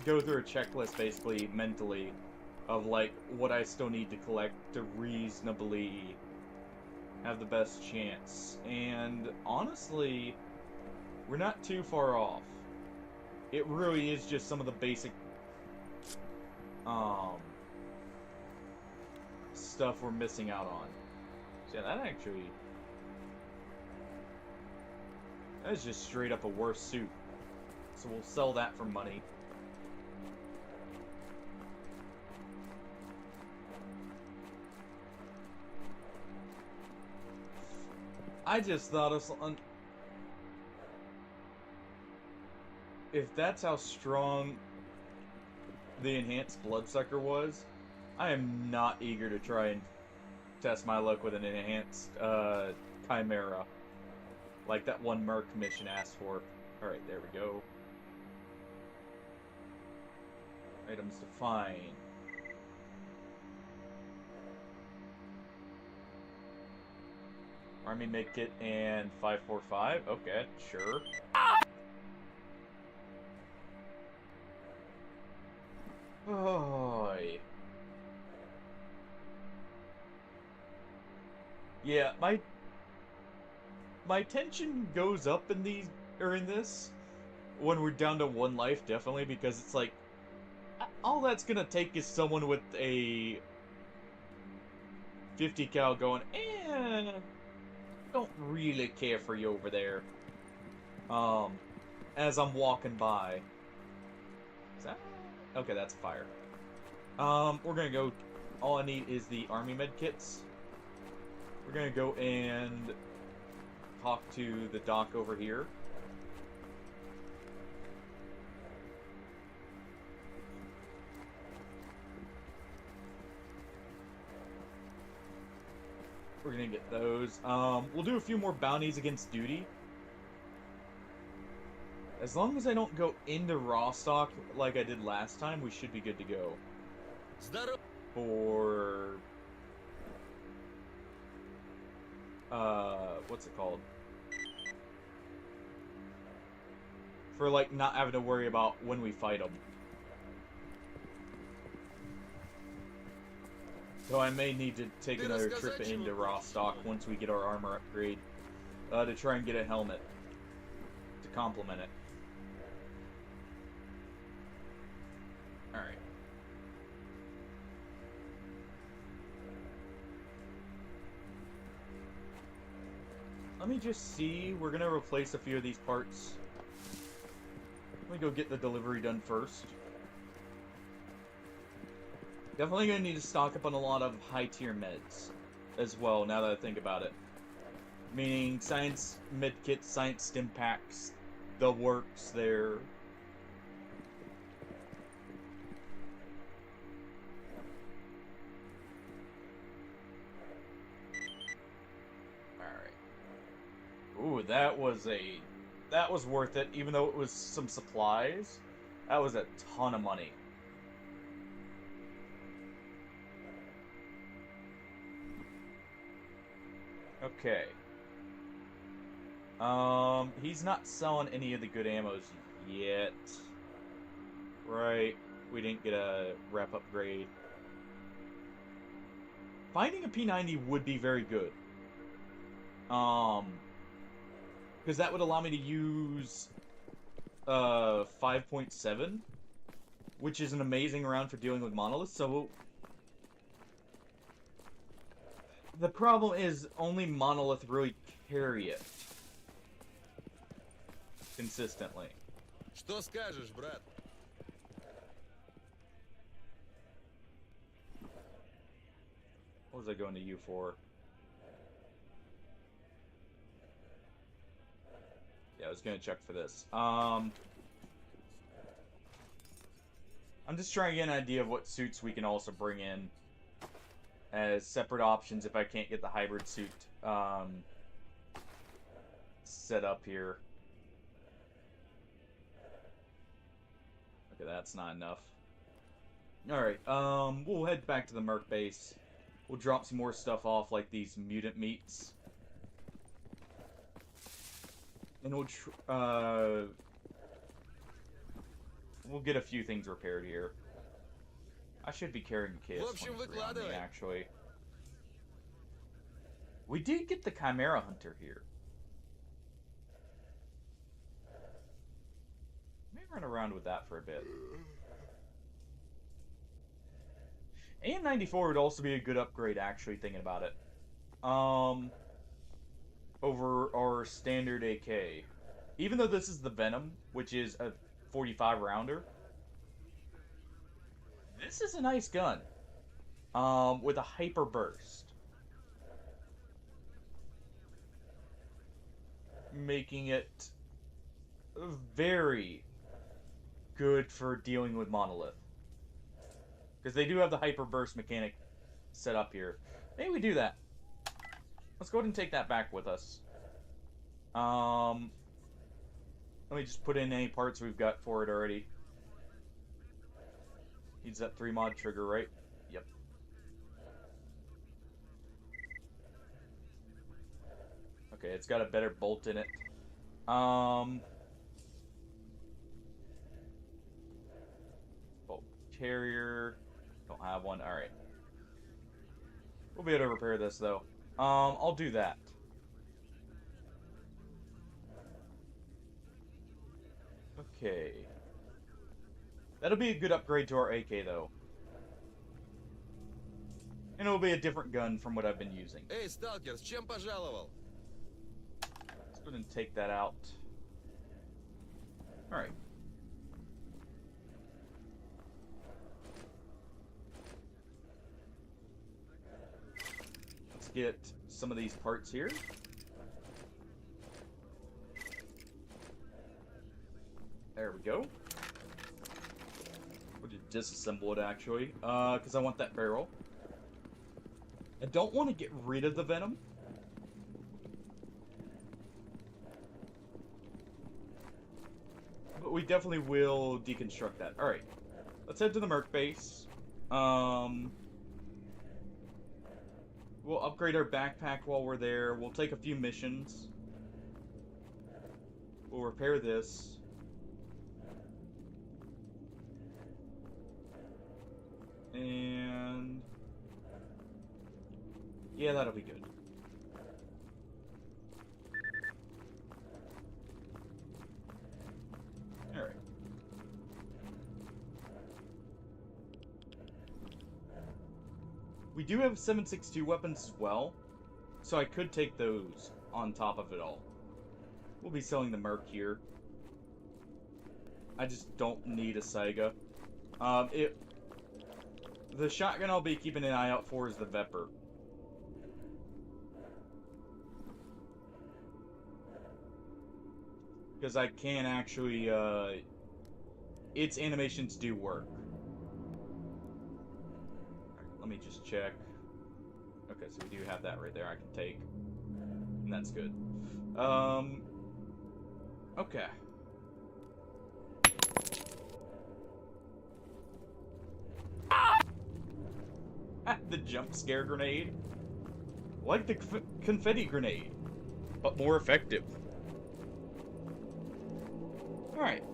go through a checklist basically mentally of like what I still need to collect to reasonably have the best chance. And honestly, we're not too far off. It really is just some of the basic stuff we're missing out on. So yeah, that is just straight up a worse suit. So we'll sell that for money. I just thought of something. If that's how strong the enhanced bloodsucker was, I am not eager to try and test my luck with an enhanced chimera, like that one Merc mission asked for. Alright, there we go. Items to find. Army medkit and 545. Okay, sure. Oh. Yeah, my tension goes up in these in this when we're down to one life, definitely, because it's like all that's gonna take is someone with a 50 cal going, don't really care for you over there. As I'm walking by. Is that? Okay, that's a fire. We're gonna go. All I need is the army med kits. We're gonna go and talk to the doc over here. We're gonna get those. We'll do a few more bounties against duty. As long as I don't go into raw stock like I did last time, we should be good to go. For... what's it called? For, like, not having to worry about when we fight them. So I may need to take another trip into raw stock once we get our armor upgrade. To try and get a helmet. To complement it. Alright. Let me just see. We're gonna replace a few of these parts. Let me go get the delivery done first. Definitely gonna need to stock up on a lot of high-tier meds as well, now that I think about it. Meaning science medkits, science stim packs, the works there. Alright. Ooh, that was worth it, even though it was some supplies. That was a ton of money. Okay. He's not selling any of the good ammos yet. Right. We didn't get a rep upgrade. Finding a P90 would be very good. Because that would allow me to use 5.7, which is an amazing round for dealing with monoliths. So The problem is only Monolith really carry it consistently. Что скажешь, брат? What was I going to you for? Yeah, I was gonna check for this. I'm just trying to get an idea of what suits we can also bring in as separate options if I can't get the hybrid suit set up here. Okay, that's not enough. Alright, we'll head back to the Merc base. We'll drop some more stuff off, like these mutant meats. And we'll get a few things repaired here. I should be carrying В общем, KS-23 on me, выкладывай. actually. We did get the Chimera Hunter here. May run around with that for a bit. AN-94 would also be a good upgrade, actually, thinking about it. Over our standard AK. Even though this is the Venom, which is a 45 rounder, this is a nice gun. With a hyper burst. Making it very good for dealing with Monolith. Because they do have the hyper burst mechanic set up here. Maybe we do that. Let's go ahead and take that back with us. Let me just put in any parts we've got for it already. Needs that 3 mod trigger, right? Yep. Okay, it's got a better bolt in it. Bolt carrier. Don't have one. Alright. We'll be able to repair this, though. I'll do that. Okay. That'll be a good upgrade to our AK, though. And it'll be a different gun from what I've been using. Эй, Сталкер, с чем пожаловал? Let's go ahead and take that out. Alright. Let's get some of these parts here. There we go. We'll just disassemble it, actually. Because I want that barrel. I don't want to get rid of the Venom. But we definitely will deconstruct that. Alright. Let's head to the Merc base. We'll upgrade our backpack while we're there. We'll take a few missions. We'll repair this. And yeah, that'll be good. Alright. We do have 7.62 weapons as well, so I could take those on top of it all. We'll be selling the Merc here. I just don't need a Saiga. The shotgun I'll be keeping an eye out for is the Vepr. Because I can actually, its animations do work. Alright, let me just check. Okay, so we do have that right there I can take. And that's good. Okay. The jump scare grenade. Like the confetti grenade, but more effective. Alright.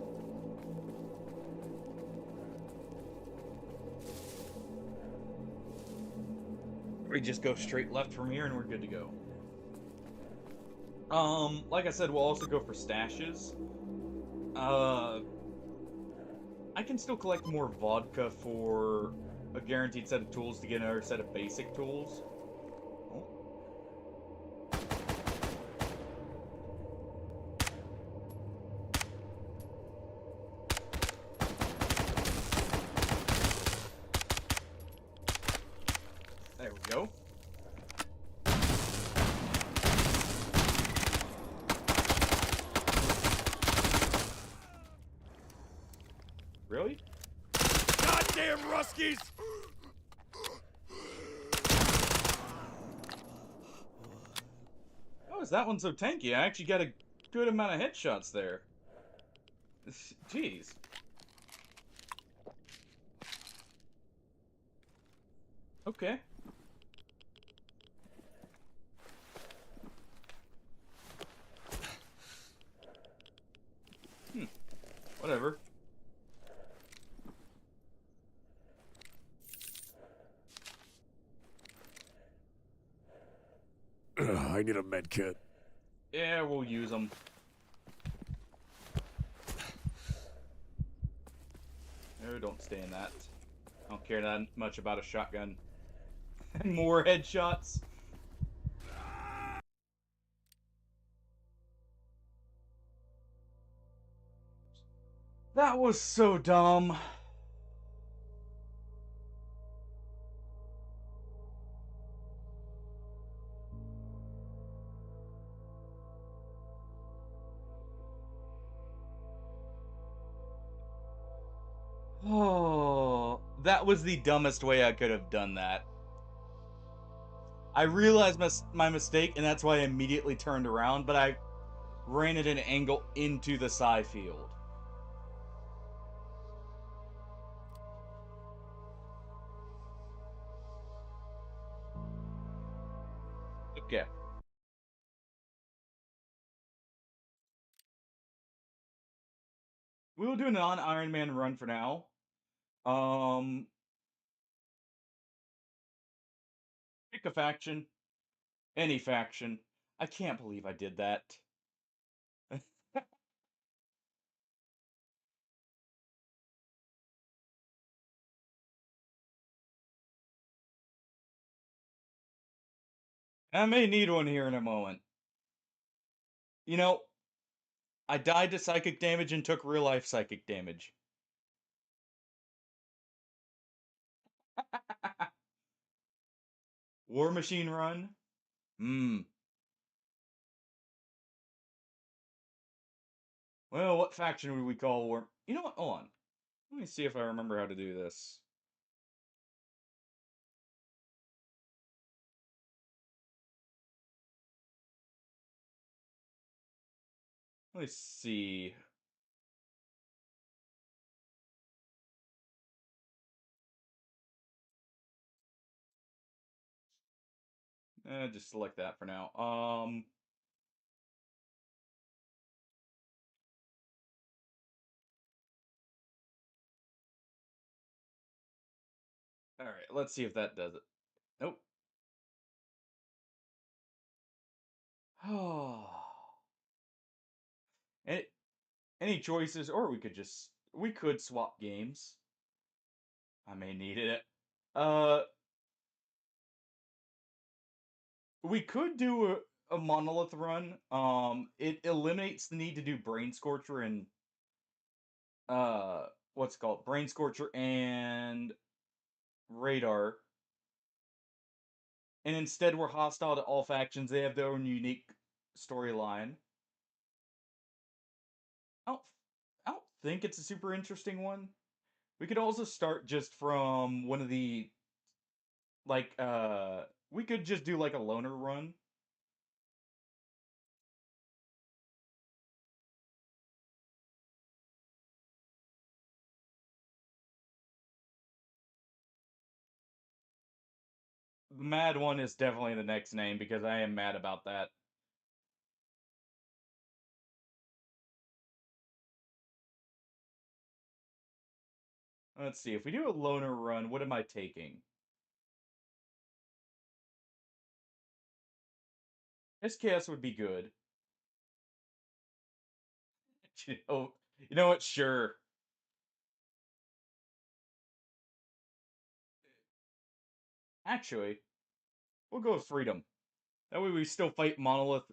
We just go straight left from here and we're good to go. Like I said, we'll also go for stashes. I can still collect more vodka for a guaranteed set of tools to get another set of basic tools. Oh. Go. Really? Goddamn Ruskies! How is that one so tanky? I actually got a good amount of headshots there. Jeez. Okay. Whatever. I need a med kit. Yeah, we'll use them. No, don't stay in that. I don't care that much about a shotgun. More headshots. That was so dumb. Oh, that was the dumbest way I could have done that. I realized my mistake, and that's why I immediately turned around, but I ran at an angle into the psi field. Okay. We'll do a non-Ironman run for now. Um, Pick a faction. Any faction. I can't believe I did that. I may need one here in a moment. You know, I died to psychic damage and took real life psychic damage. War Machine run? Hmm. Well, what faction would we call War? You know what? Hold on. Let me see if I remember how to do this. Let me see. Just select that for now. All right. Let's see if that does it. Nope. Oh. Any, any choices, or we could swap games. I may need it. Uh, we could do a monolith run. It eliminates the need to do brain scorcher and uh, what's it called brain scorcher and radar. And instead, we're hostile to all factions. They have their own unique storyline. I don't, I don't think it's a super interesting one. We could also start just from one of the like we could just do like a loner run. The mad one is definitely the next name because I am mad about that. Let's see. If we do a loner run, what am I taking? SKS would be good. Oh, you know what? Sure. Actually, we'll go with freedom. That way we still fight monolith,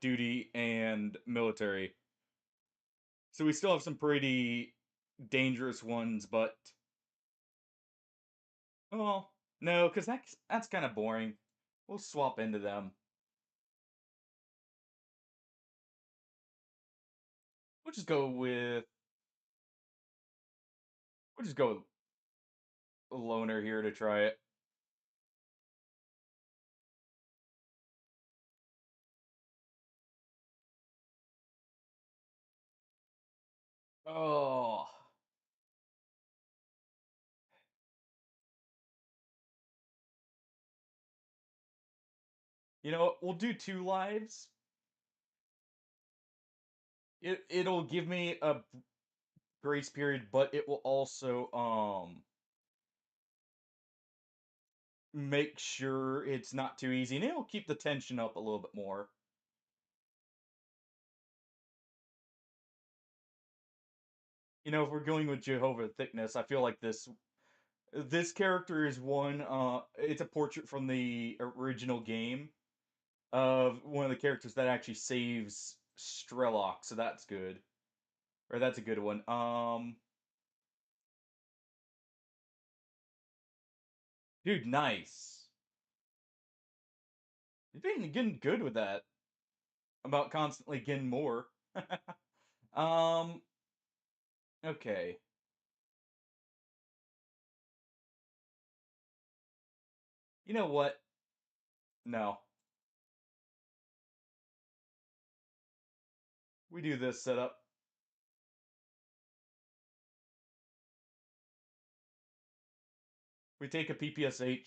duty, and military. So we still have some pretty dangerous ones, but well, No, because that's kind of boring. We'll swap into them. We'll just go with we'll just go with a loner here to try it. Oh, you know what? We'll do 2 lives. It'll give me a grace period, but it will also make sure it's not too easy, and it'll keep the tension up a little bit more. You know, if we're going with Jehovah Thickness, I feel like this character is one. It's a portrait from the original game of one of the characters that actually saves Strelok, so that's good. Or that's a good one. Dude, nice. You've been getting good with that. About constantly getting more. um. Okay. You know what? No. We do this setup. We take a PPSH.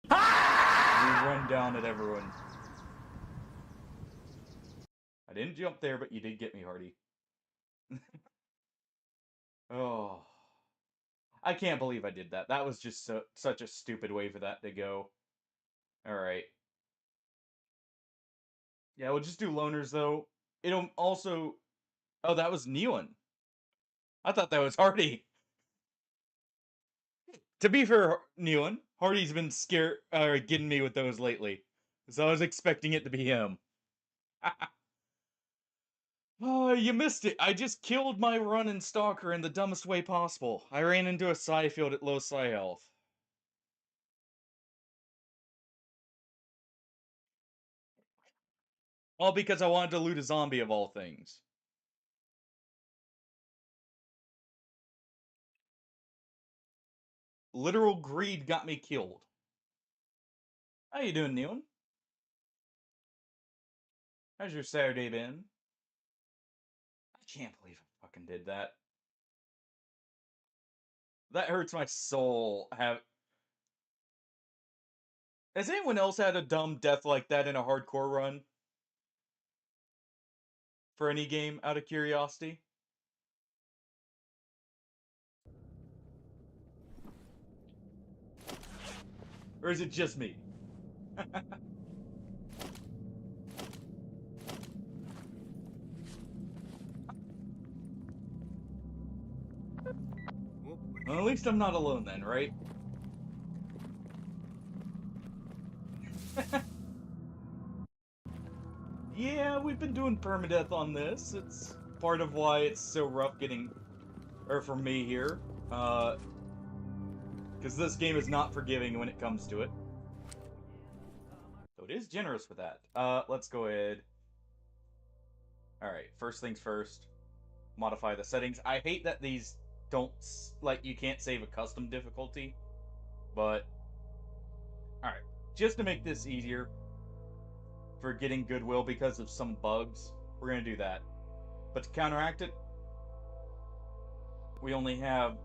We run down at everyone. I didn't jump there, but you did get me, Hardy. Oh. I can't believe I did that. That was just such a stupid way for that to go. Alright. Yeah, we'll just do loners, though. It'll also... Oh, that was Neon. I thought that was Hardy. To be fair, Neon, Hardy's been getting me with those lately. So I was expecting it to be him. Oh, you missed it. I just killed my run in Stalker in the dumbest way possible. I ran into a psi field at low psi health. All because I wanted to loot a zombie of all things. Literal greed got me killed. How you doing, Neon? How's your Saturday been? I can't believe I fucking did that. That hurts my soul. Has anyone else had a dumb death like that in a hardcore run? For any game, out of curiosity? Or is it just me? Well, at least I'm not alone then, right? Yeah, we've been doing permadeath on this. It's part of why it's so rough getting... Or for me here. Because this game is not forgiving when it comes to it. So it is generous with that. Let's go ahead. Alright, first things first. Modify the settings. I hate that these don't... Like, you can't save a custom difficulty. But... Alright, just to make this easier for getting goodwill because of some bugs, we're going to do that. But to counteract it, we only have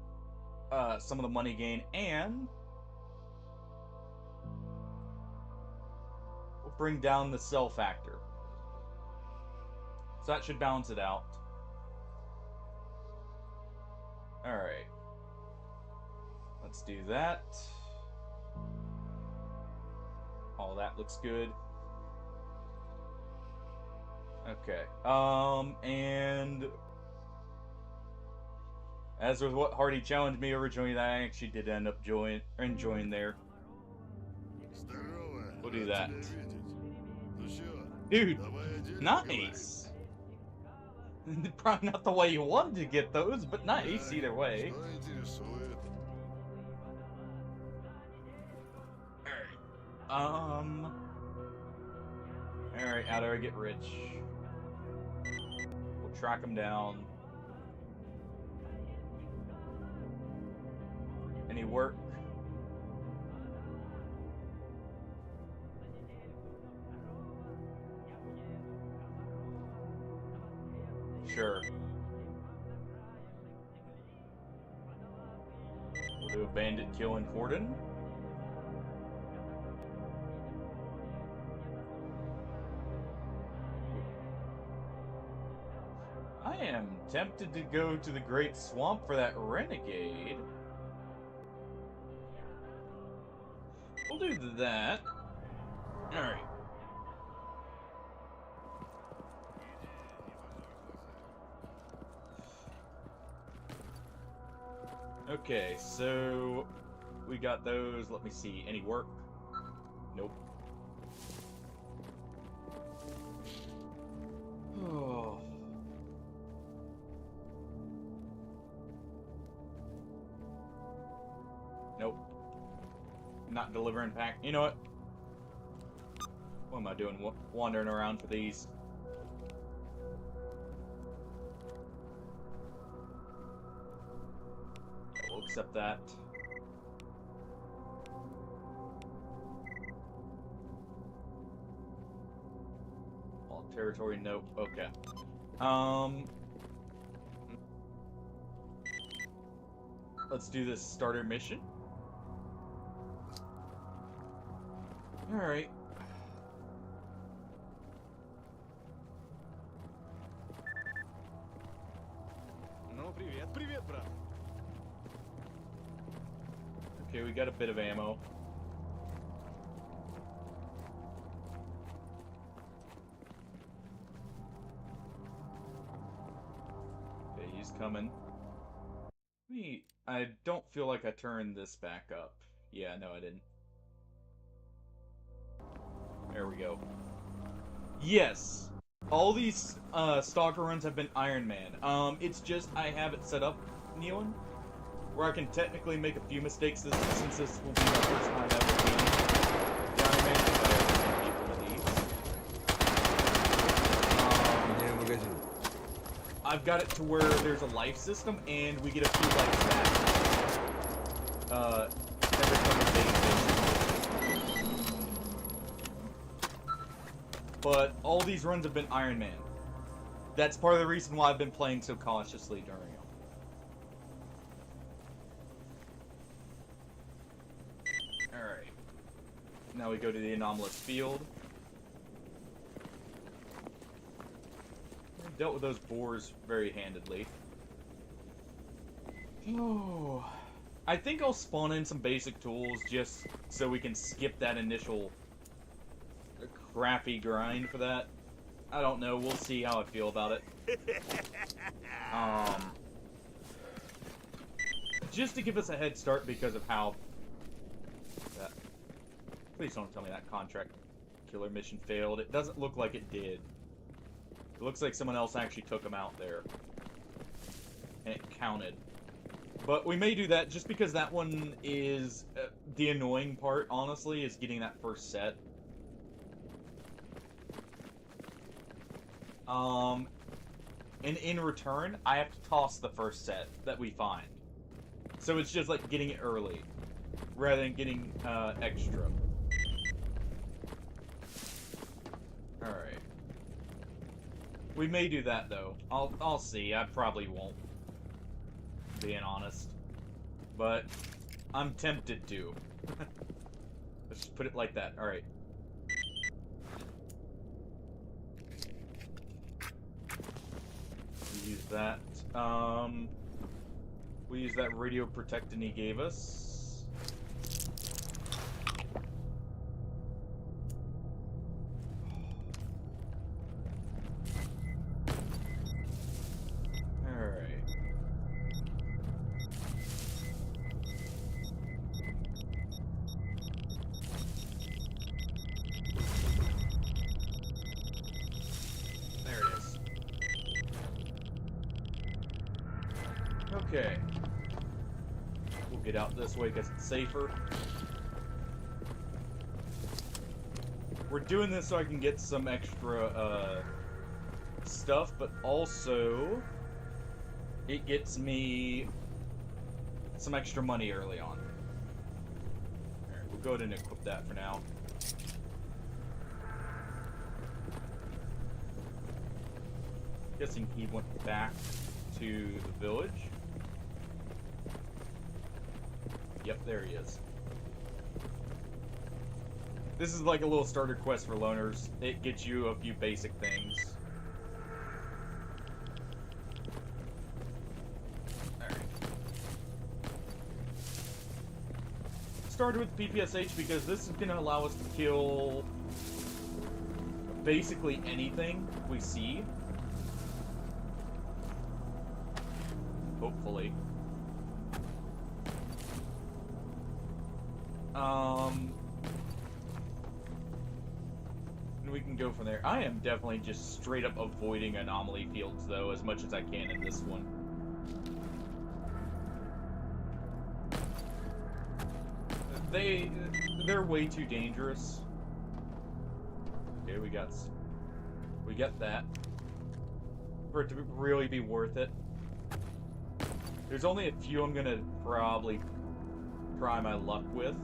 some of the money gain, and we'll bring down the sell factor. So that should balance it out. Alright. Let's do that. All that looks good. Okay. And as with what Hardy challenged me originally, that I actually did end up enjoying there. We'll do that. Dude, nice! Probably not the way you wanted to get those, but nice either way. Alright, how do I get rich? We'll track him down. Any work? Sure. We'll do a bandit kill in Corden. I am tempted to go to the Great Swamp for that renegade. We'll do that. Alright. Okay, so we got those. Let me see. Any work? Nope. Oh. Nope. Not delivering pack. You know what? What am I doing? Wandering around for these? We'll accept that. All territory, nope. Okay. Let's do this starter mission. Alright. Ну, привет, привет, брат. Okay, we got a bit of ammo. Okay, he's coming. I don't feel like I turned this back up. Yeah, no, I didn't. There we go. Yes! All these Stalker runs have been Ironman. It's just I have it set up, Nealon, where I can technically make a few mistakes since this will be my first time ever being the Ironman, if I ever make one of these. I've got it to where there's a life system, and we get a few lives back. Every couple days, basically. But all these runs have been Ironman. That's part of the reason why I've been playing so cautiously during them. Alright. Now we go to the anomalous field. I dealt with those boars very handedly. Oh, I think I'll spawn in some basic tools just so we can skip that initial crappy grind for that. I don't know. We'll see how I feel about it. Just to give us a head start because of how that. Please don't tell me that contract killer mission failed. It doesn't look like it did. It looks like someone else actually took him out there. And it counted. But we may do that just because that one is... the annoying part, honestly, is getting that first set. And in return, I have to toss the first set that we find. So it's just like getting it early, rather than getting extra. Alright. We may do that, though. I'll see. I probably won't, being honest. But I'm tempted to. Let's just put it like that. Alright. We use that. We use that radio protectant he gave us. Alright. There it is. Okay. We'll get out this way because it's safer. we're doing this so I can get some extra stuff, but also it gets me some extra money early on. Alright, we'll go ahead and equip that for now. Guessing he went back to the village. Yep, there he is. This is like a little starter quest for loners. It gets you a few basic things. Alright. Started with PPSH because this is going to allow us to kill basically anything we see. Hopefully. And we can go from there. I am definitely just straight up avoiding anomaly fields, though, as much as I can in this one. They're way too dangerous. Okay, we got that. For it to really be worth it. There's only a few I'm gonna probably try my luck with.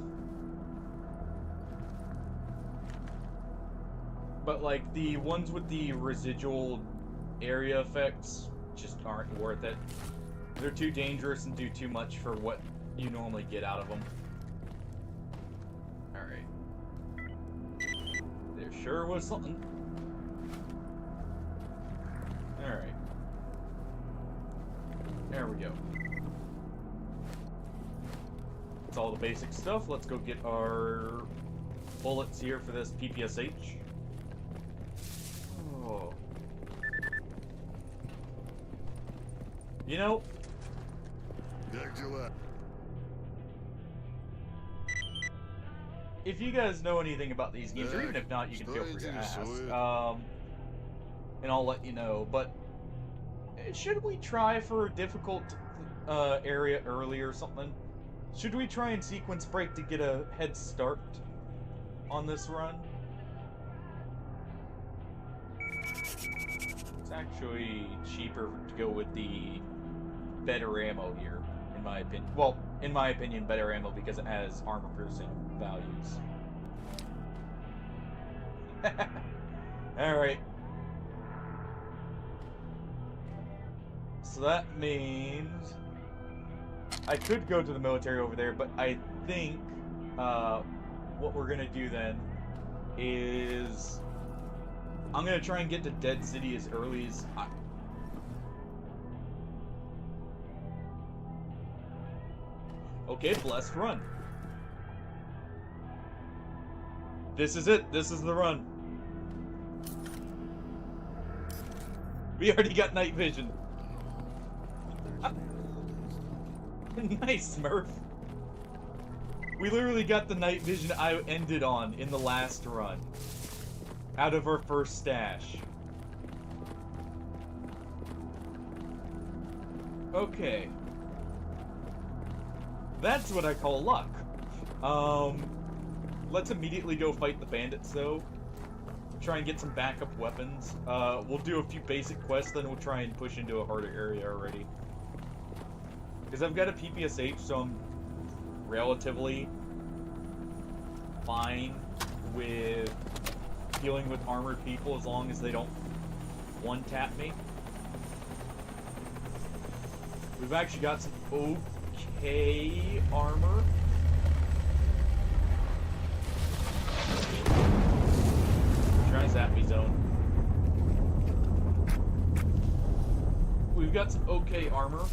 But, like, the ones with the residual area effects just aren't worth it. They're too dangerous and do too much for what you normally get out of them. Alright. There sure was something. Alright. There we go. That's all the basic stuff. Let's go get our bullets here for this PPSH. Oh. You know, if you guys know anything about these games, or even if not, you can feel free to ask. And I'll let you know. But should we try for a difficult area early or something? Should we try and sequence break to get a head start on this run? It's actually cheaper to go with the better ammo here, in my opinion. Well, in my opinion, better ammo because it has armor-piercing values. Alright. So that means I could go to the military over there, but I think what we're gonna do then is I'm gonna try and get to Dead City as early as Okay, blessed run. This is it. This is the run. We already got night vision. Nice, Smurf. We literally got the night vision I ended on in the last run. Out of our first stash. Okay. That's what I call luck. Let's immediately go fight the bandits, though. Try and get some backup weapons. We'll do a few basic quests, then we'll try and push into a harder area already. Because I've got a PPSH, so I'm relatively fine with dealing with armored people as long as they don't one-tap me. We've actually got some okay armor. Try Zappy Zone. We've got some okay armor.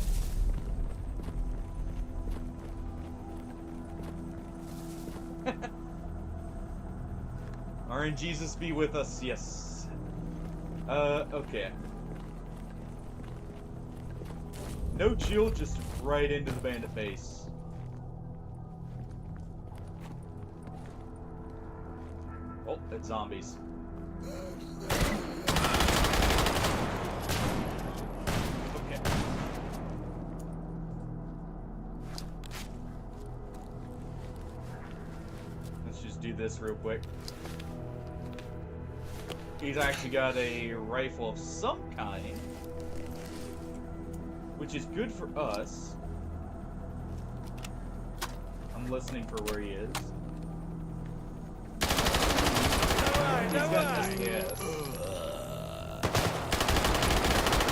RNGesus be with us, yes. Okay. No chill, just right into the bandit base. Oh, it's zombies. Okay. Let's just do this real quick. he's actually got a rifle of some kind, which is good for us. I'm listening for where he is. Давай, He's got давай! yes.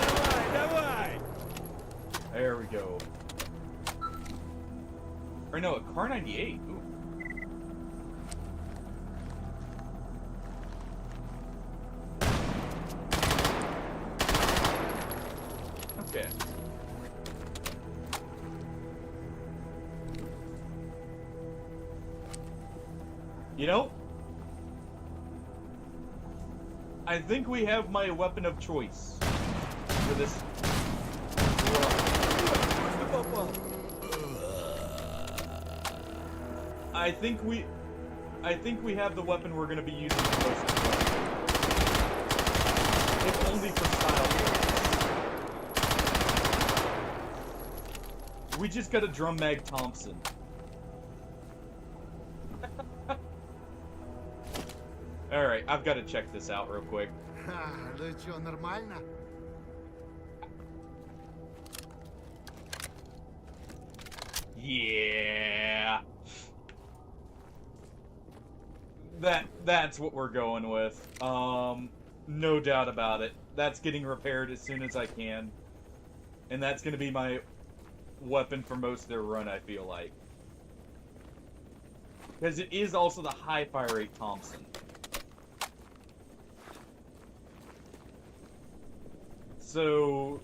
Давай, давай! There we go. Or no, a Car 98. Ooh. Okay. You know, I think we have my weapon of choice for this run. I think we have the weapon we're going to be using the most. If only for style points. We just got a drum mag Thompson. Alright, I've got to check this out real quick. Ха, ну чё, нормально? Yeah. That's what we're going with. No doubt about it. That's getting repaired as soon as I can. And that's going to be my weapon for most of their run, I feel like. Because it is also the high fire rate Thompson. So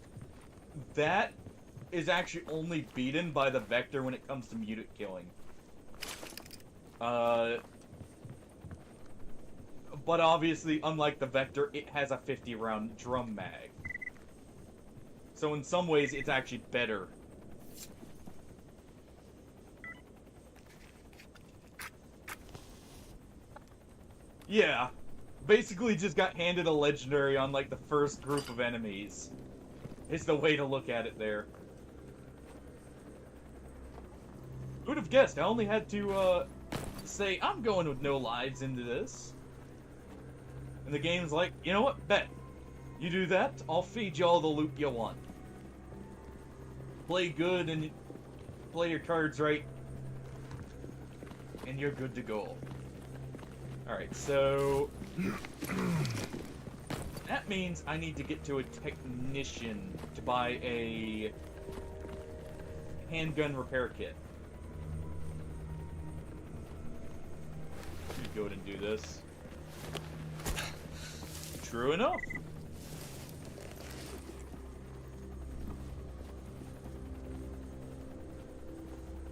that is actually only beaten by the Vector when it comes to mutant killing. But obviously, unlike the Vector, it has a 50-round drum mag. So in some ways, it's actually better. Yeah. Basically just got handed a legendary on, like, the first group of enemies. Is the way to look at it there. Who'd have guessed? I only had to, say, I'm going with no lives into this. And the game's like, you know what? Bet. You do that, I'll feed you all the loot you want. Play good and play your cards right. And you're good to go. Alright, so... that means I need to get to a technician to buy a handgun repair kit. Let me go ahead and do this. True enough.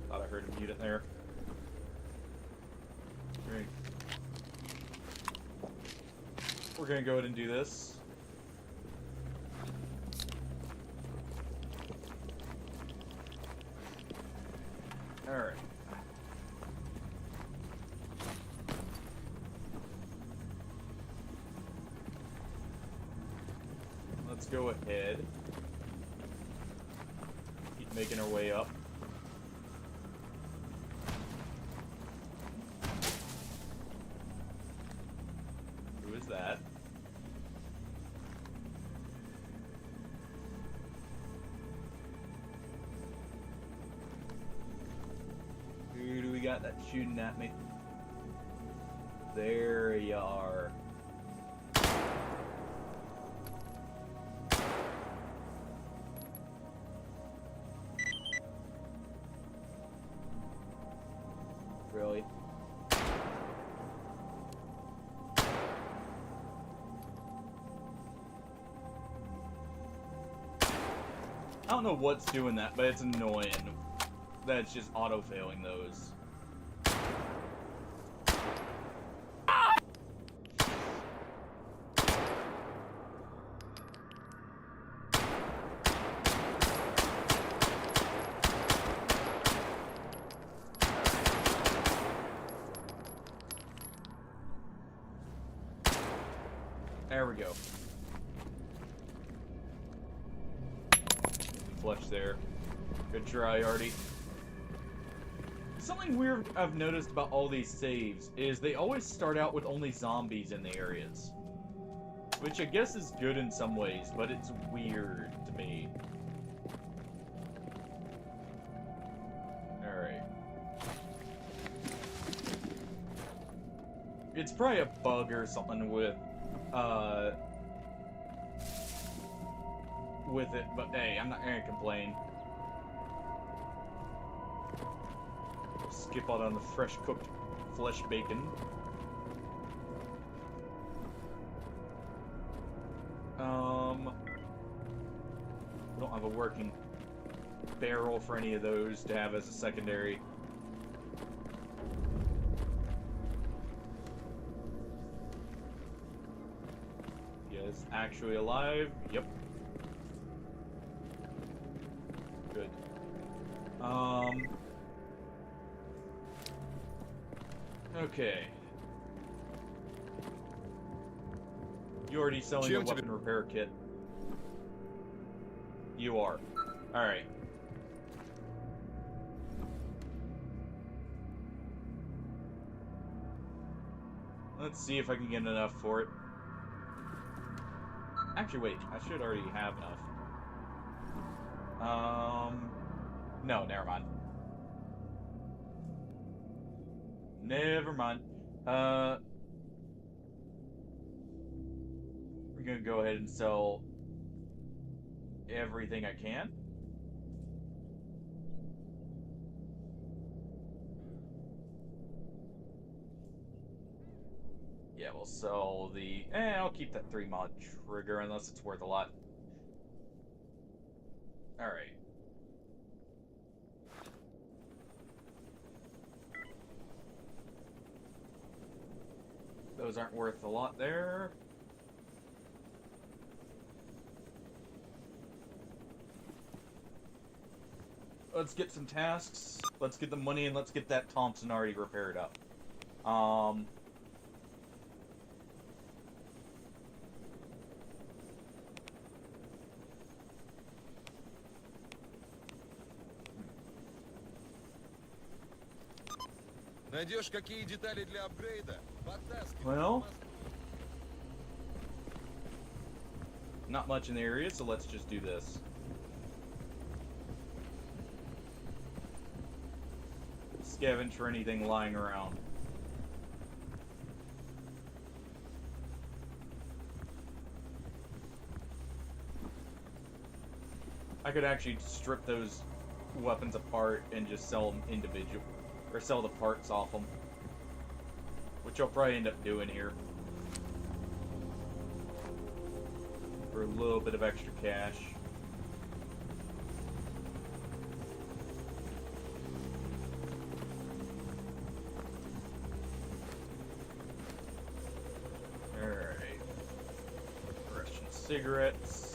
Thought I heard a mutant there. Great. We're gonna go ahead and do this. Alright. Let's go ahead. Keep making our way up. Who is that? Who do we got that's shooting at me? There you are. Really? I don't know what's doing that, but it's annoying. That's just auto-failing those. There we go. Flush there. Good try, Artie. Something weird I've noticed about all these saves is they always start out with only zombies in the areas. Which I guess is good in some ways, but it's weird to me. Alright. It's probably a bug or something with it, but hey, I'm not gonna complain. Skip out on the fresh cooked flesh bacon. We don't have a working barrel for any of those to have as a secondary. Yes, actually alive. Yep. Good. Okay. You already selling a weapon repair kit? You are. Alright. Let's see if I can get enough for it. Actually, wait. I should already have enough. No, never mind. Never mind. We're gonna go ahead and sell everything I can. Yeah, we'll sell the... I'll keep that 3-mod trigger unless it's worth a lot. Alright. Those aren't worth a lot there. Let's get some tasks. Let's get the money and let's get that Thompson already repaired up. Найдешь какие детали для апгрейда? Подтаскивай. Well, not much in the area, so let's just do this. Scavenge for anything lying around. I could actually strip those weapons apart and just sell them individual, or sell the parts off them, which I'll probably end up doing here for a little bit of extra cash. Alright. Russian cigarettes.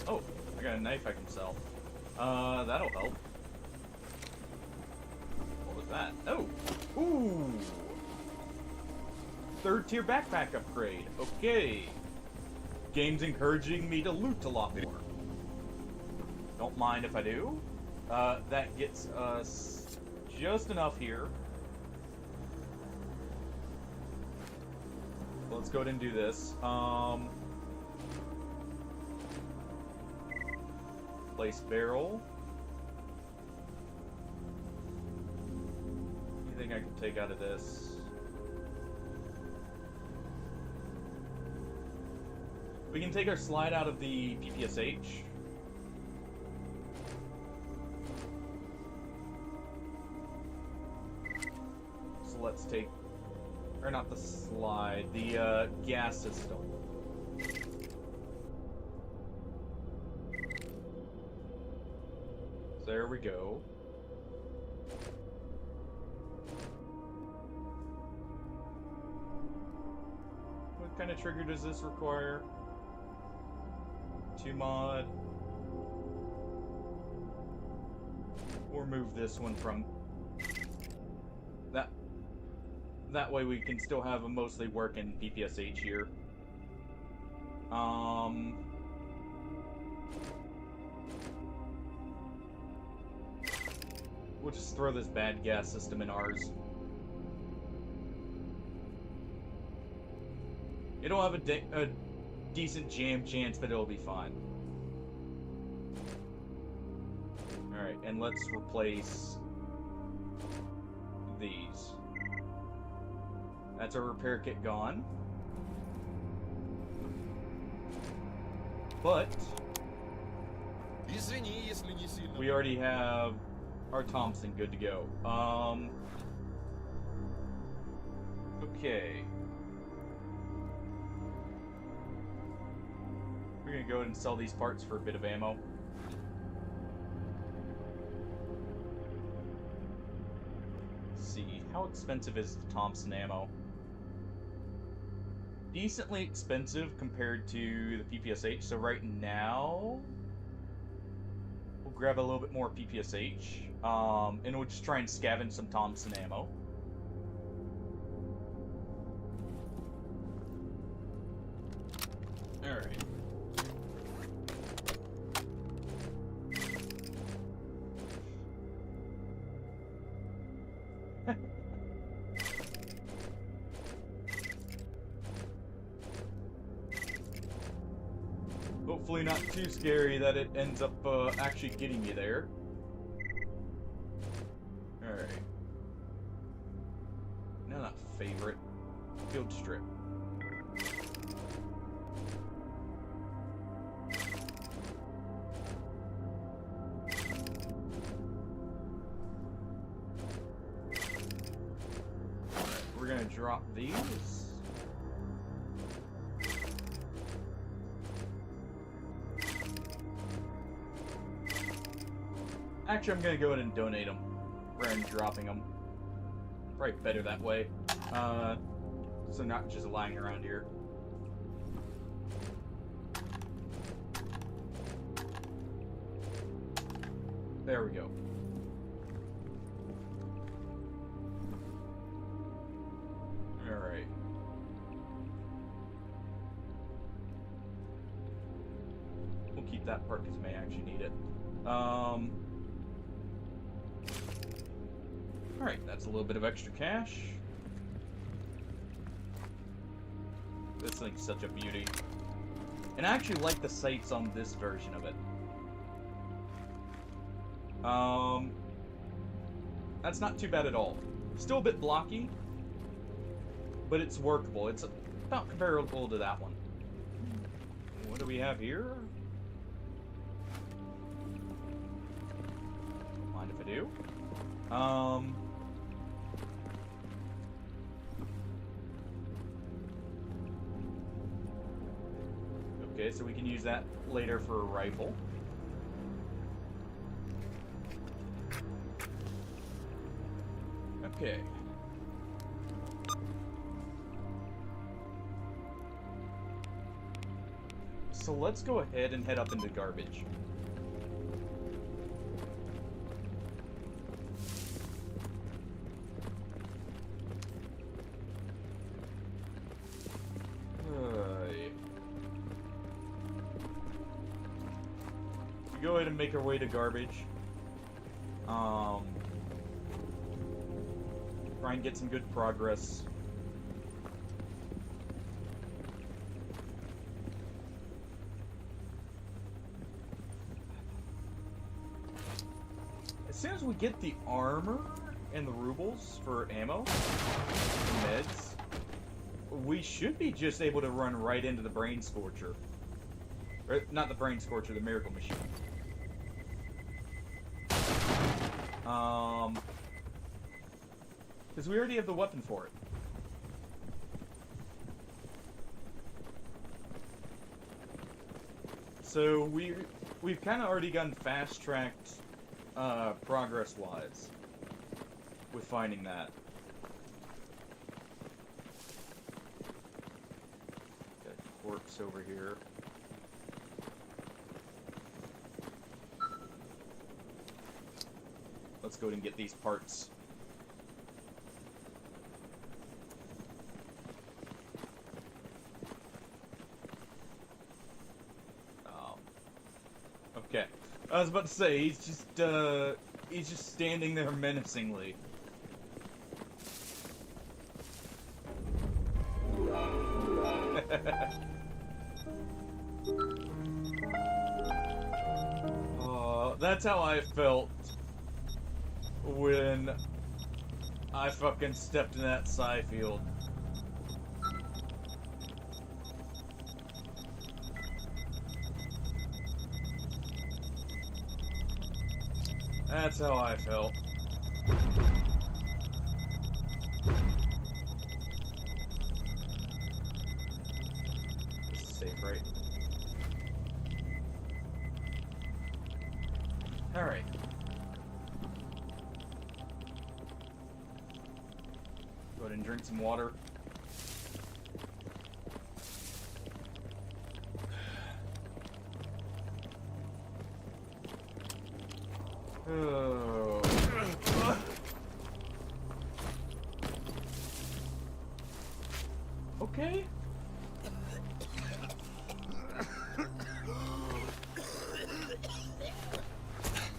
Oh, I got a knife I can sell. That'll help. What was that? Oh! Ooh! 3rd tier backpack upgrade. Okay. Game's encouraging me to loot a lot more. Don't mind if I do. That gets us just enough here. Let's go ahead and do this. Place barrel. Anything I can take out of this? We can take our slide out of the PPSH. So let's take, or not the slide, the gas system. There we go. What kind of trigger does this require? 2 mod. Or move this one from that. That way we can still have a mostly working PPSH here. We'll just throw this bad gas system in ours. It'll have a decent jam chance, but it'll be fine. Alright, and let's replace these. That's our repair kit gone. But Извини, если не сильно. we already have our Thompson good to go. Okay. We're gonna go ahead and sell these parts for a bit of ammo. Let's see, how expensive is the Thompson ammo? Decently expensive compared to the PPSH, so right now we'll grab a little bit more PPSH, and we'll just try and scavenge some Thompson ammo. Alright. Hopefully not too scary that it ends up actually getting you there. Alright. Now not favorite. Field strip. We're gonna drop these. Actually, I'm gonna go ahead and donate them rather than dropping them. Probably better that way. So not just lying around here. There we go. Alright. We'll keep that part because we may actually need it. Alright, that's a little bit of extra cash. This thing's such a beauty. And I actually like the sights on this version of it. That's not too bad at all. Still a bit blocky, but it's workable. It's about comparable to that one. What do we have here? Don't mind if I do. Okay, so we can use that later for a rifle. Okay. So let's go ahead and head up into garbage. Go ahead and make our way to garbage. Try and get some good progress. As soon as we get the armor and the rubles for ammo and meds, we should be just able to run right into the Brain Scorcher. Or, not the Brain Scorcher, the Miracle Machine. Because we already have the weapon for it. So we've kind of already gotten fast-tracked progress-wise with finding that. Got a corpse over here. Let's go ahead and get these parts. Okay. I was about to say, he's just He's just standing there menacingly. That's how I felt when I fucking stepped in that sci field. That's how I felt. This is safe, right? Alright. Go ahead and drink some water. Oh. Okay.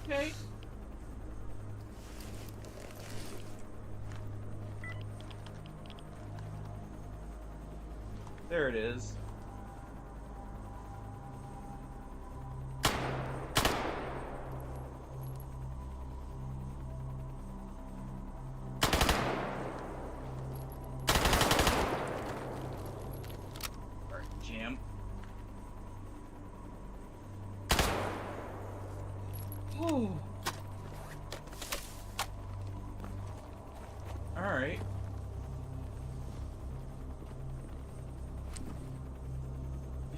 Okay. There it is. Alright, jam. Oh. Alright.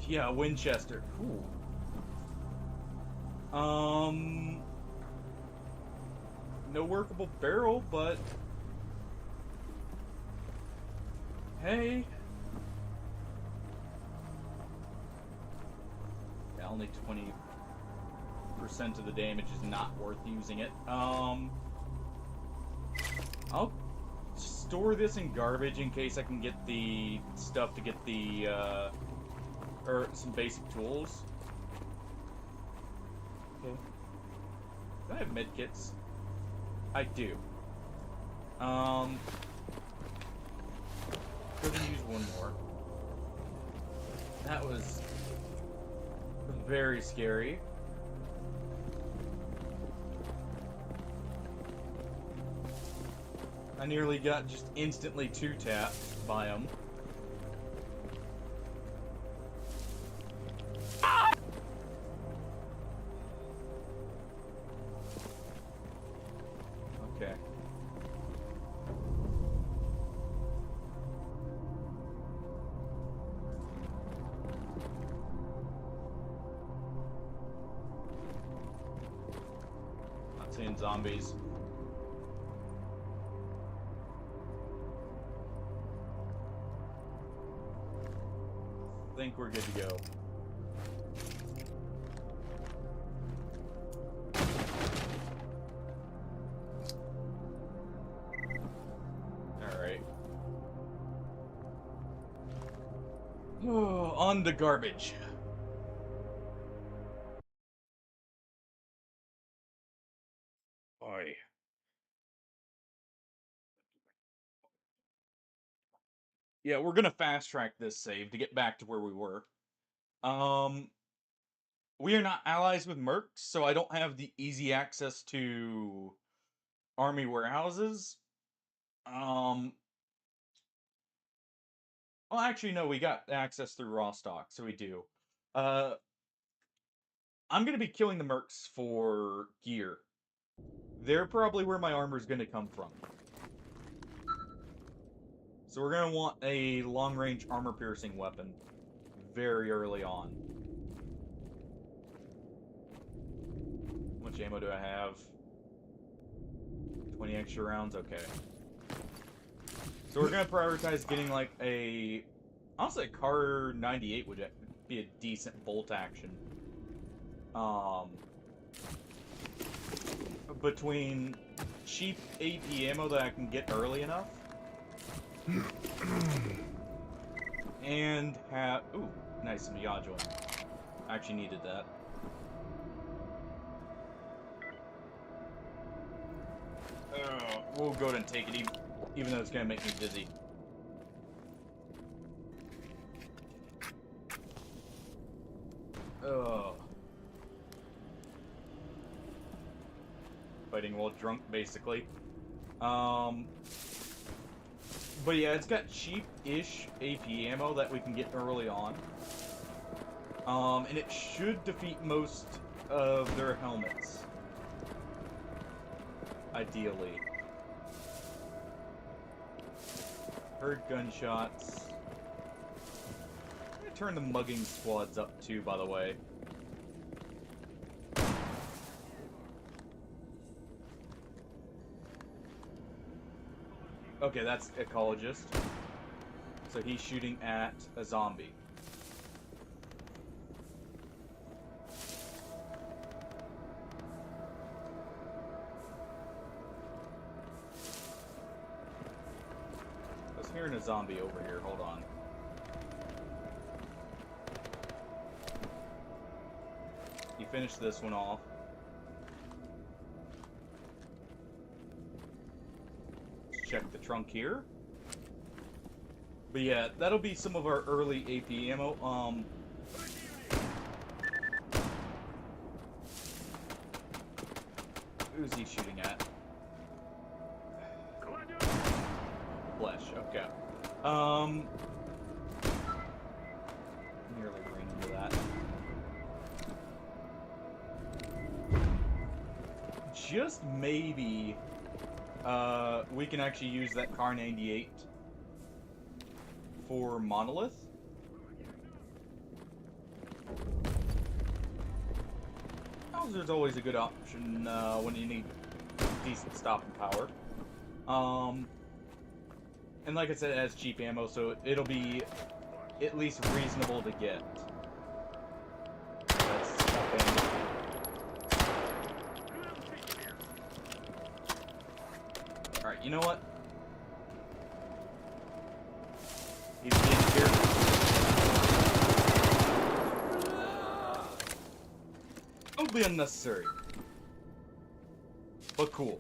Yeah, Winchester. Ooh. No workable barrel, but hey. Yeah, only 20% of the damage is not worth using it. I'll store this in garbage in case I can get the stuff to get the or some basic tools. Okay. Do I have medkits? I do. Couldn't use one more. That was very scary. I nearly got just instantly two-tapped by him. Okay. Not seeing zombies. I think we're good to go. Alright. On the garbage. Oi. Yeah, we're gonna fast track this save to get back to where we were. Um, we are not allies with mercs, so I don't have the easy access to army warehouses. Well, actually, no, we got access through raw stock, so we do. Uh, I'm gonna be killing the mercs for gear. They're probably where my armor's gonna come from. So we're gonna want a long-range armor-piercing weapon very early on. How much ammo do I have? 20 extra rounds? Okay. So we're gonna prioritize getting like a... Honestly, a Car 98 would be a decent bolt action. Between cheap AP ammo that I can get early enough, and have... Ooh, nice, some yaw joint. I actually needed that. We'll go ahead and take it, even though it's gonna make me dizzy. Fighting while drunk, basically. But yeah, it's got cheap-ish AP ammo that we can get early on. And it should defeat most of their helmets. Ideally. Heard gunshots. I'm gonna turn the mugging squads up too, by the way. Okay, that's ecologist. So he's shooting at a zombie. I was hearing a zombie over here. Hold on. You finished this one off. Check the trunk here. But yeah, that'll be some of our early AP ammo. Who's he shooting at? Flesh, okay. Nearly ran into that. Just maybe we can actually use that Car 98 for Monolith. There's always a good option when you need decent stopping power. And like I said, it has cheap ammo, so it'll be at least reasonable to get. Alright, you know what? He's being careful. Totally unnecessary. But cool.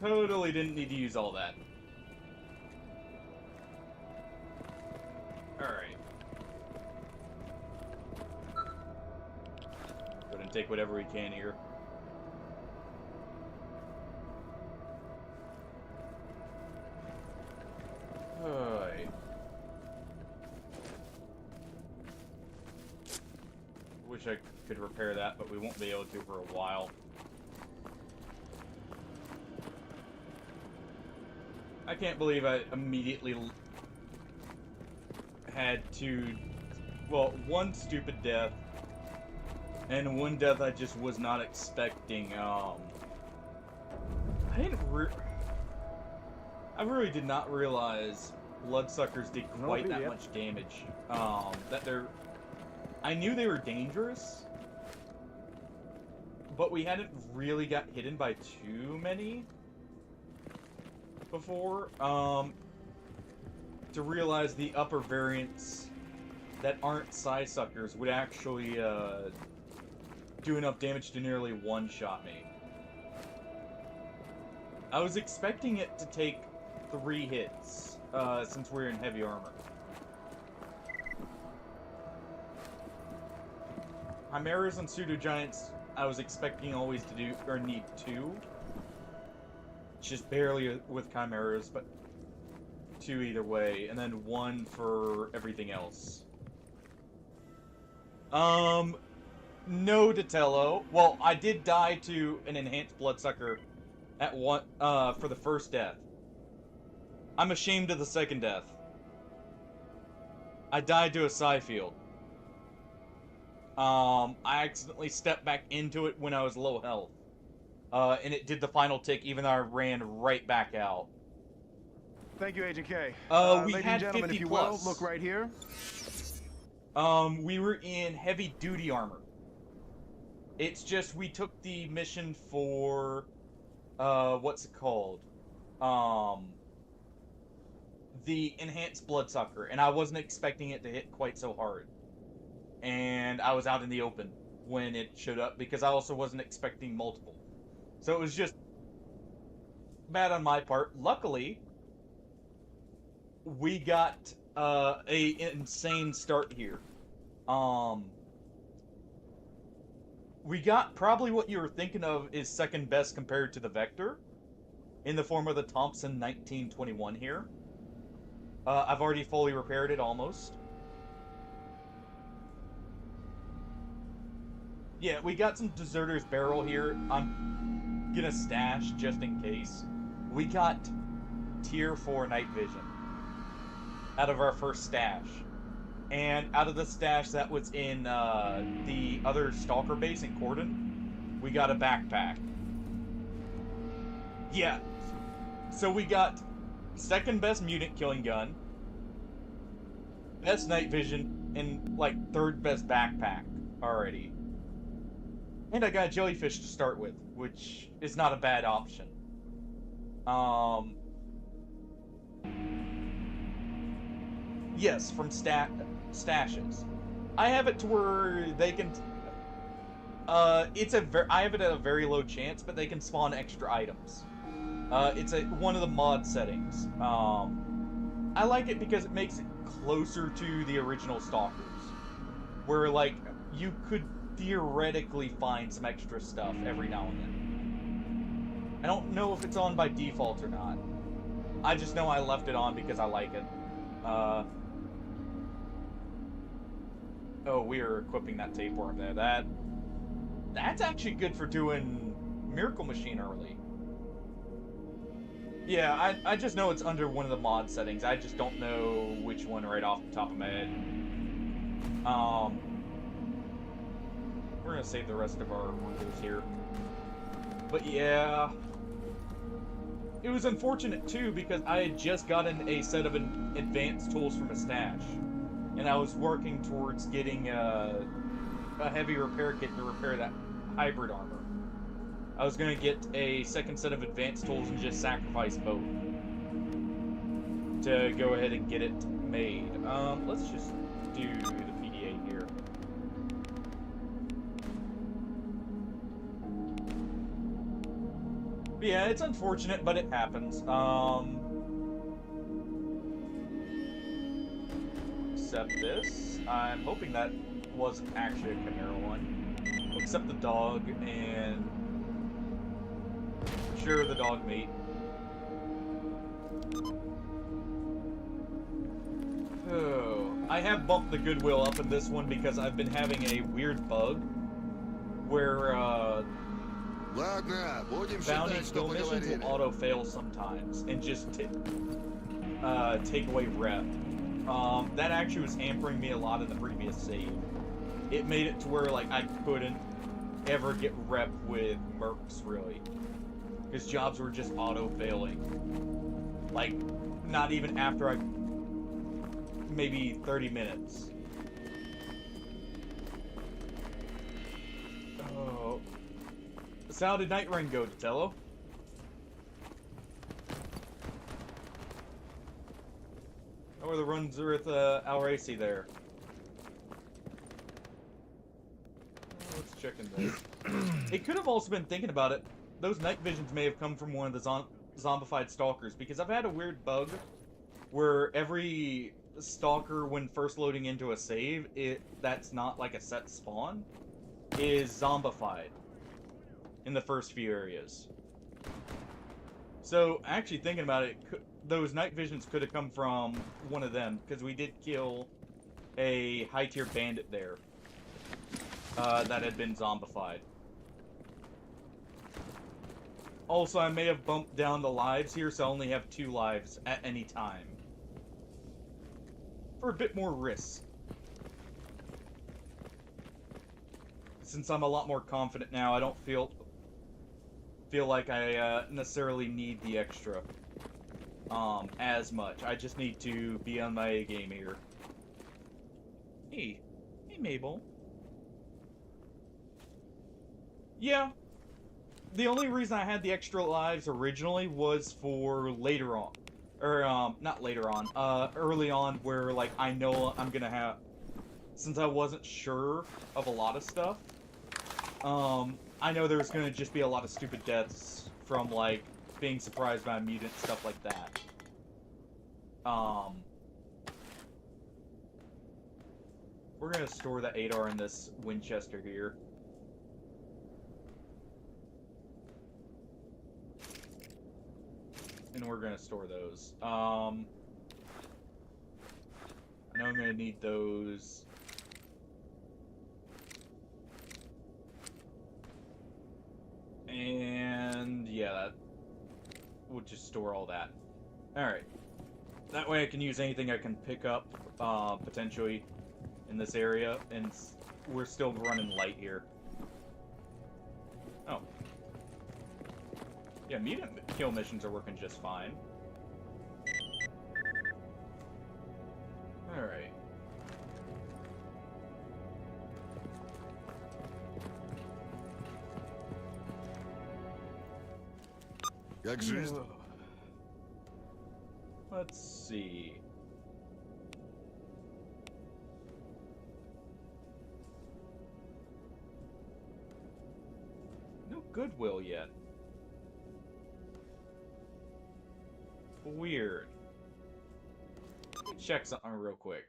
Totally didn't need to use all that. Alright. Go ahead and take whatever we can here. Alright. Wish I could repair that, but we won't be able to for a while. I can't believe I immediately had one stupid death, and one death I just was not expecting. I really did not realize bloodsuckers did quite that much damage. I knew they were dangerous, but we hadn't really got hidden by too many before, to realize the upper variants that aren't Psysuckers would actually, do enough damage to nearly one-shot me. I was expecting it to take 3 hits, since we're in heavy armor. Chimeras and pseudo-giants, I was expecting always to do, or need 2. Just barely with chimeras, but 2 either way, and then 1 for everything else. No Detello. Well, I did die to an enhanced bloodsucker at one for the first death. I'm ashamed of the second death. I died to a Psyfield. I accidentally stepped back into it when I was low health. And it did the final tick even though I ran right back out. Thank you, Agent K. We ladies had and gentlemen, 50 if you plus. will, look right here. We were in heavy duty armor. It's just we took the mission for, what's it called? The enhanced bloodsucker, and I wasn't expecting it to hit quite so hard. and I was out in the open when it showed up because I also wasn't expecting multiple. So it was just bad on my part. Luckily, we got a insane start here. We got probably what you were thinking of is second best compared to the Vector in the form of the Thompson 1921 here. I've already fully repaired it almost. Yeah, we got some Deserter's Barrel here. I'm gonna stash just in case. We got tier 4 night vision out of our first stash. And out of the stash that was in the other Stalker base in Cordon, we got a backpack. Yeah. So we got second best mutant killing gun, best night vision, and like third best backpack already. And I got jellyfish to start with, which is not a bad option. Yes, from stashes. I have it to where they can. I have it at a very low chance, but they can spawn extra items. It's one of the mod settings. I like it because it makes it closer to the original Stalkers, where like you could theoretically find some extra stuff every now and then. I don't know if it's on by default or not. I just know I left it on because I like it. Oh, we are equipping that tapeworm there. That's actually good for doing Miracle Machine early. Yeah, I just know it's under one of the mod settings. I just don't know which one right off the top of my head. We're gonna save the rest of our workers here. But yeah, it was unfortunate too because I had just gotten a set of advanced tools from a stash, and I was working towards getting a heavy repair kit to repair that hybrid armor. I was gonna get a second set of advanced tools and just sacrifice both to go ahead and get it made. Let's just do the PDA here. But yeah, it's unfortunate, but it happens. Except this. I'm hoping that wasn't actually a Chimera one. Except the dog and... Sure, the dog mate. Oh, I have bumped the goodwill up in this one because I've been having a weird bug where bounty kill missions will auto-fail sometimes and just take away rep. That actually was hampering me a lot in the previous save. It made it to where like I couldn't ever get rep with mercs really. Because jobs were just auto-failing. Like, not even after maybe 30 minutes. Oh. So how did Night Run go, Tatello? How are the runs with Alraci there? Let's check in there. It could have also been thinking about it. Those night visions may have come from one of the zombified stalkers, because I've had a weird bug where every stalker, when first loading into a save, that's not like a set spawn, is zombified in the first few areas. So, actually thinking about it, those night visions could have come from one of them, because we did kill a high-tier bandit there that had been zombified. Also, I may have bumped down the lives here, so I only have 2 lives at any time. For a bit more risk. Since I'm a lot more confident now, I don't feel like I necessarily need the extra as much. I just need to be on my A game here. Hey Mabel. Yeah. The only reason I had the extra lives originally was for later on. Or, not later on, early on, where, like, I know I'm gonna have... since I wasn't sure of a lot of stuff. I know there's gonna just be a lot of stupid deaths from, like, being surprised by a mutant, stuff like that. We're gonna store the 8R in this Winchester here. And we're gonna store those. I know I'm gonna need those. And yeah, that we'll just store all that. Alright. That way I can use anything I can pick up, potentially, in this area, and we're still running light here. Oh. Yeah, mutant kill missions are working just fine. Alright. Как жизнь? Let's see. No goodwill yet. Weird. Let me check something real quick.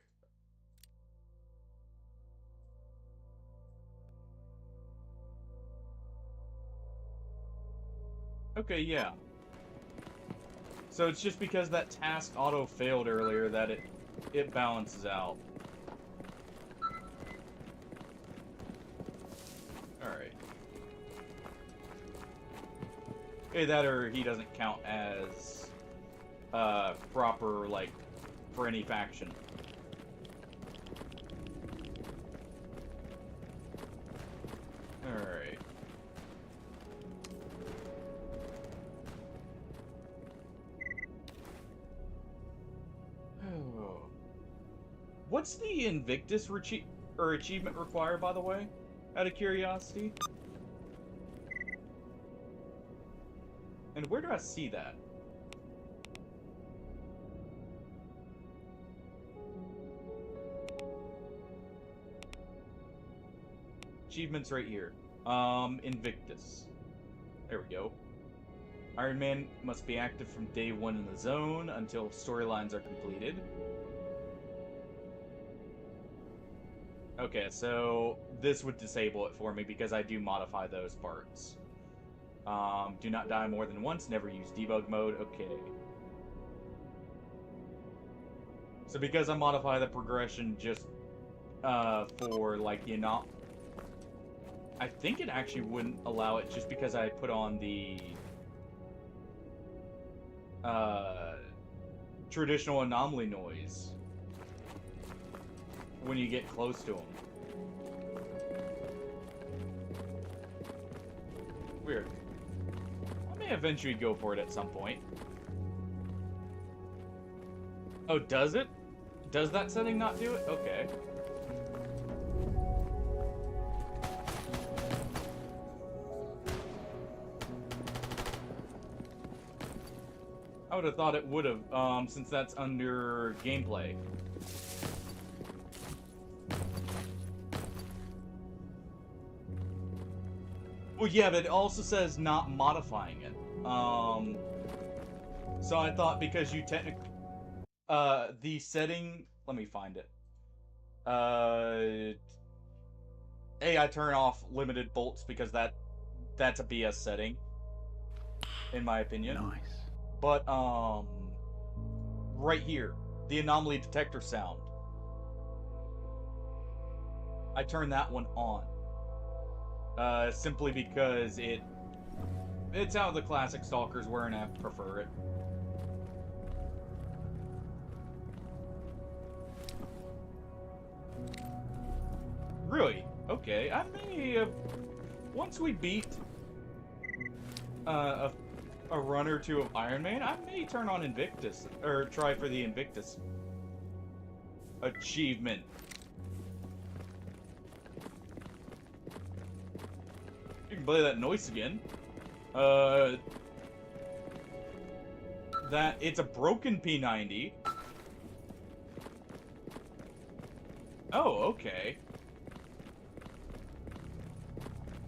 Okay, yeah. So it's just because that task auto failed earlier that it balances out. Alright. Okay, that or he doesn't count as proper, like, for any faction. Alright. What's the Invictus achievement required, by the way? Out of curiosity? And where do I see that? Achievements right here. Invictus. There we go. Iron Man must be active from day 1 in the zone until storylines are completed. Okay, so this would disable it for me because I do modify those parts. Do not die more than once, never use debug mode, okay. So because I modify the progression just for, like, the I think it actually wouldn't allow it just because I put on the traditional anomaly noise when you get close to them. Weird. I may eventually go for it at some point. Oh, does it? Does that setting not do it? Okay. I would have thought it would have, since that's under gameplay. Well, yeah, but it also says not modifying it. So I thought because you technically, the setting, let me find it. I turn off limited bolts because that's a BS setting, in my opinion. Nice. But, right here, the anomaly detector sound. I turn that one on. Simply because it's how the classic Stalkers were, and I prefer it. Really? Okay, I may, once we beat, a run or two of Iron Man, I may turn on Invictus, or try for the Invictus achievement. You can play that noise again. That it's a broken P90. Oh, okay.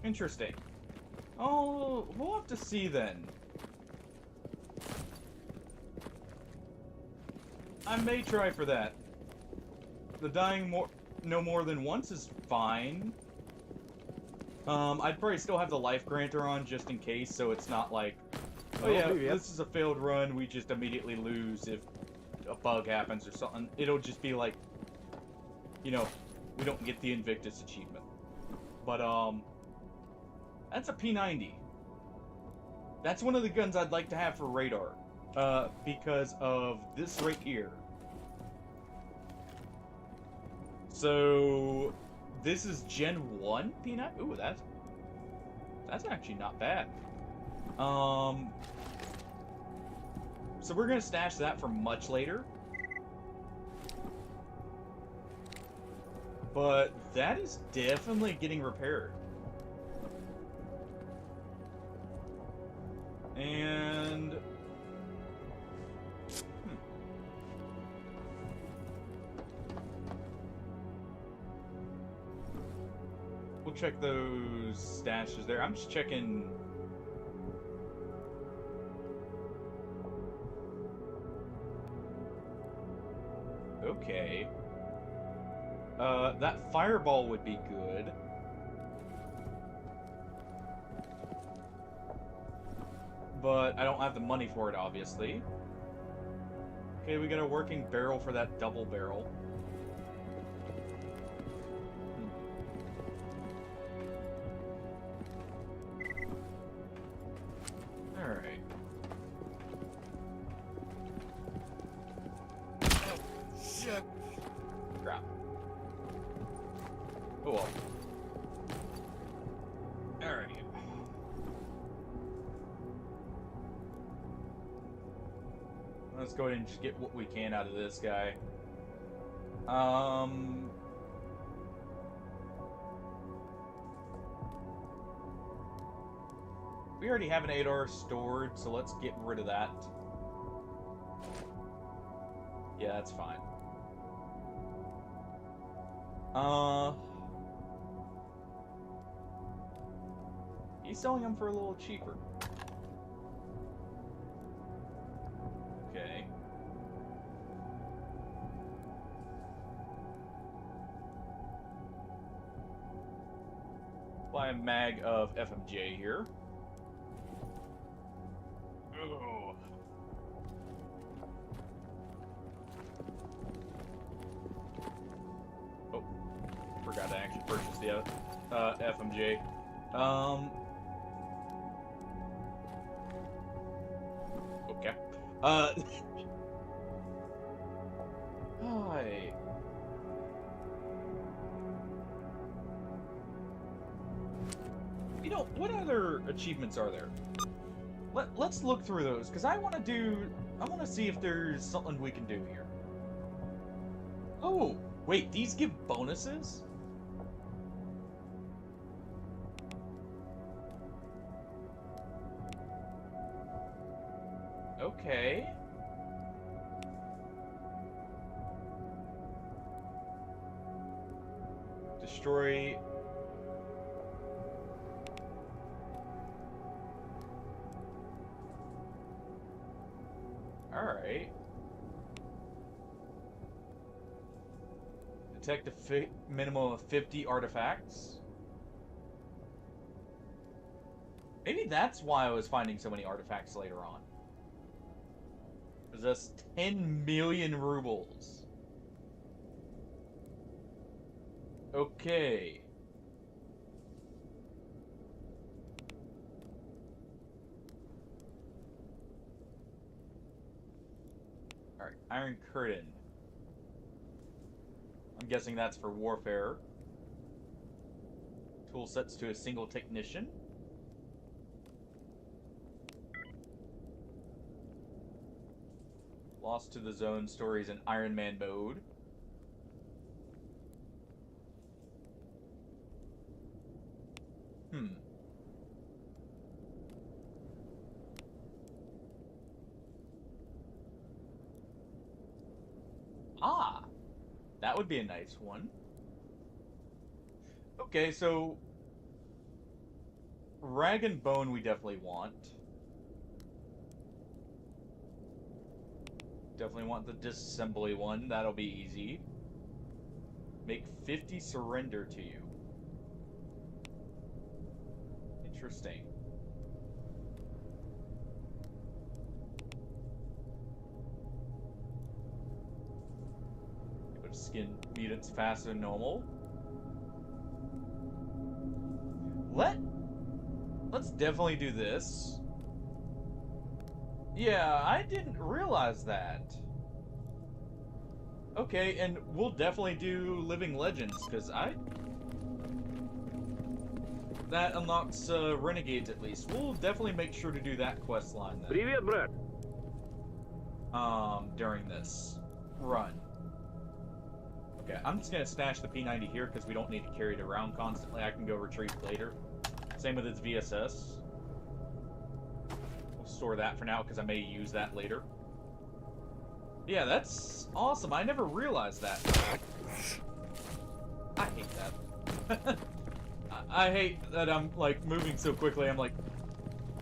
Interesting. Oh, we'll have to see then. I may try for that. The dying no more than once is fine. I'd probably still have the life granter on just in case, so it's not like, oh yeah, this is a failed run, we just immediately lose if a bug happens or something. It'll just be like, you know, we don't get the Invictus achievement. But, that's a P90. That's one of the guns I'd like to have for radar. Because of this right here. So, this is Gen 1 P90? Ooh, that's actually not bad. So we're gonna stash that for much later. But that is definitely getting repaired. And... We'll check those stashes there. I'm just checking... Okay. That fireball would be good. But I don't have the money for it, obviously. Okay, we got a working barrel for that double barrel. Alright. Shit! Crap. Oh well. Alright. Let's go ahead and just get what we can out of this guy. We already have an 8R stored, so let's get rid of that. Yeah, that's fine. He's selling them for a little cheaper. Okay. Buy a mag of FMJ here. Oh. Oh, forgot to actually purchase the FMJ. Okay. Hi. You know, what other achievements are there? Let's look through those, because I want to see if there's something we can do here. Oh, wait, these give bonuses? Okay. Destroy... Alright. Detect a minimum of 50 artifacts. Maybe that's why I was finding so many artifacts later on. Possess 10 million rubles. Okay. Alright, Iron Curtain. I'm guessing that's for warfare. Tool sets to a single technician. Lost to the Zone stories in Ironman mode. Ah! That would be a nice one. Okay, so Rag and Bone we definitely want. Definitely want the disassembly one. That'll be easy. Make 50 surrender to you. Interesting. Able to skin mutants faster than normal. Let's definitely do this. Yeah, I didn't realize that. Okay, and we'll definitely do Living Legends, because that unlocks Renegades at least. We'll definitely make sure to do that quest line then. Привет, брат. During this run. Okay, I'm just gonna stash the P90 here because we don't need to carry it around constantly. I can go retrieve later. Same with its VSS. We'll store that for now because I may use that later. Yeah, that's awesome. I never realized that. I hate that. I hate that I'm, like, moving so quickly. I'm, like,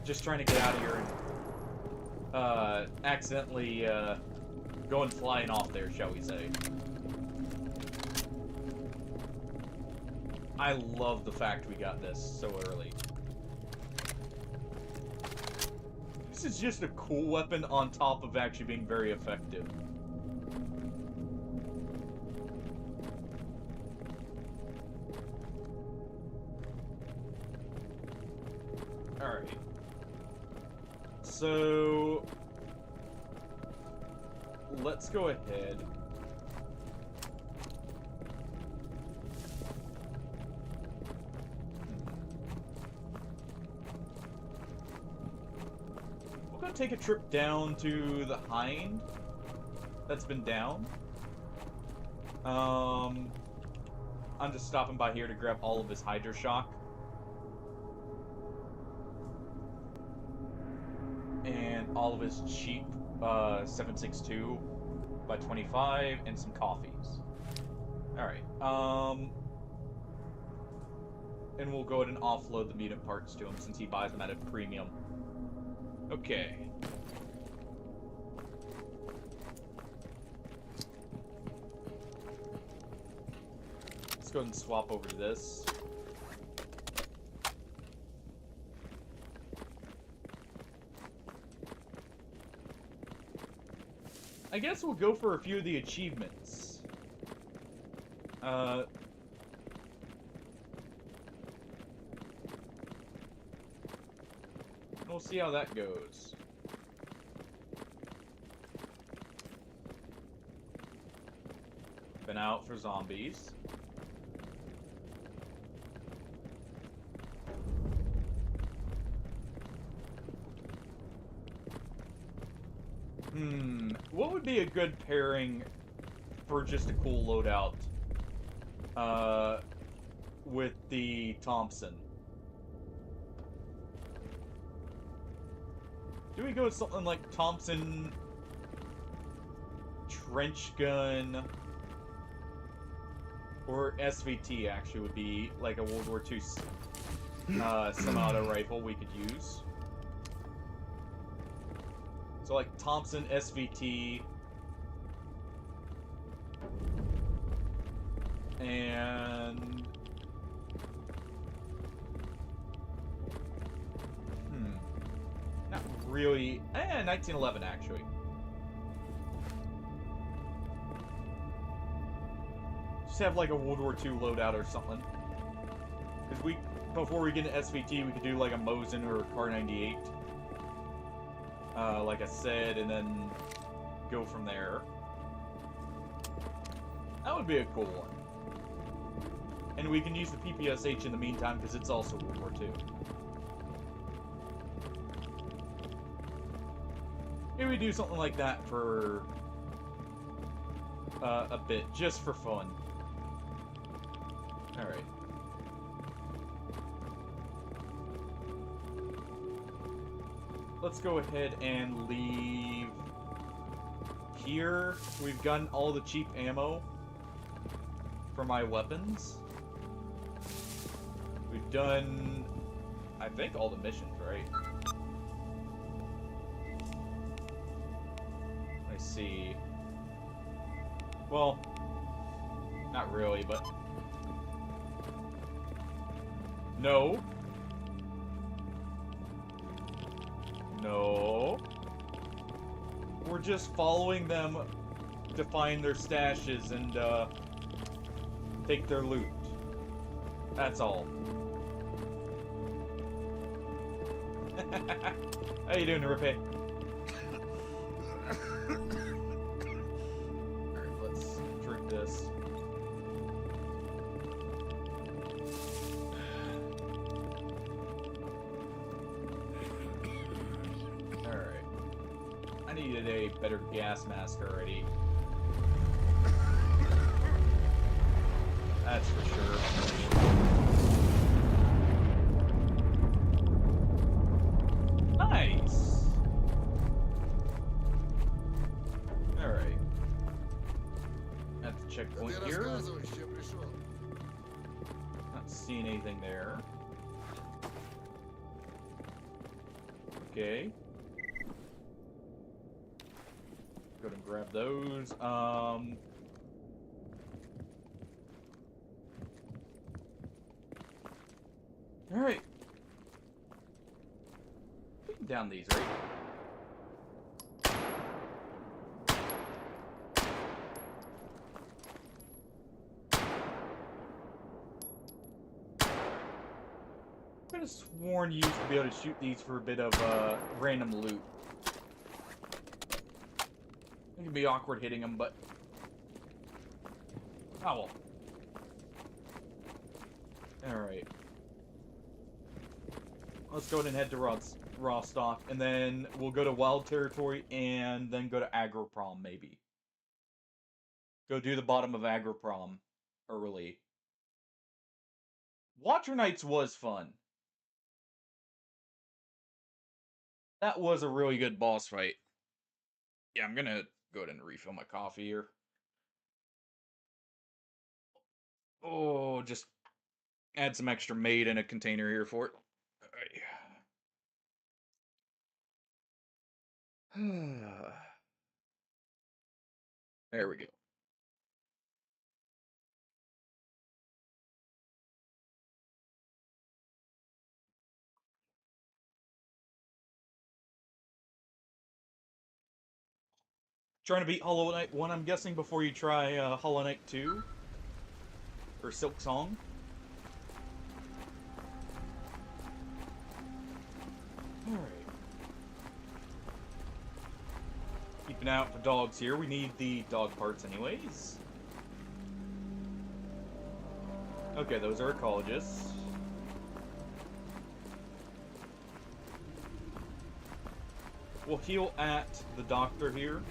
just trying to get out of here and, accidentally, going flying off there, shall we say. I love the fact we got this so early. This is just a cool weapon on top of actually being very effective. Alright. So... let's go ahead. We're gonna take a trip down to the Hind that's been down. I'm just stopping by here to grab all of his Hydra Shock. And all of his cheap 7.62 by 25 and some coffees. Alright, and we'll go ahead and offload the mutant parts to him since he buys them at a premium. Okay. Let's go ahead and swap over to this. I guess we'll go for a few of the achievements. We'll see how that goes. Been out for zombies. What would be a good pairing for just a cool loadout with the Thompson? Do we go with something like Thompson trench gun, or SVT actually would be like a World War II semi-auto rifle we could use. So like Thompson, SVT, and not really. 1911 actually. Just have like a World War II loadout or something. Because before we get into SVT, we could do like a Mosin or a Car 98. Like I said, and then go from there. That would be a cool one. And we can use the PPSH in the meantime because it's also World War II. Maybe we do something like that for a bit, just for fun. Alright. Let's go ahead and leave here. We've gotten all the cheap ammo for my weapons. We've done, I think, all the missions, right? I see. Well, not really, but... No. No. We're just following them to find their stashes and, take their loot. That's all. How you doing, Rippe? Alright, let's drink this. Alright. I needed a better gas mask already. That's for sure. Nice! Alright. At the checkpoint Ты here. рассказывай, с чем пришел. Not seeing anything there. Okay. Go and grab those. Alright. Down these, right? I could have sworn you used to be able to shoot these for a bit of random loot. It can be awkward hitting them, but... Oh well. Alright. Let's go ahead and head to Rostock, and then we'll go to Wild Territory, and then go to Agroprom, maybe. Go do the bottom of Agroprom early. Watcher Knights was fun. That was a really good boss fight. Yeah, I'm gonna go ahead and refill my coffee here. Oh, just add some extra made in a container here for it. Alright. There we go. Trying to beat Hollow Knight 1, I'm guessing, before you try Hollow Knight 2? Or Silk Song? Alright. Keeping out for dogs here. We need the dog parts anyways. Okay, those are ecologists. We'll heal at the doctor here.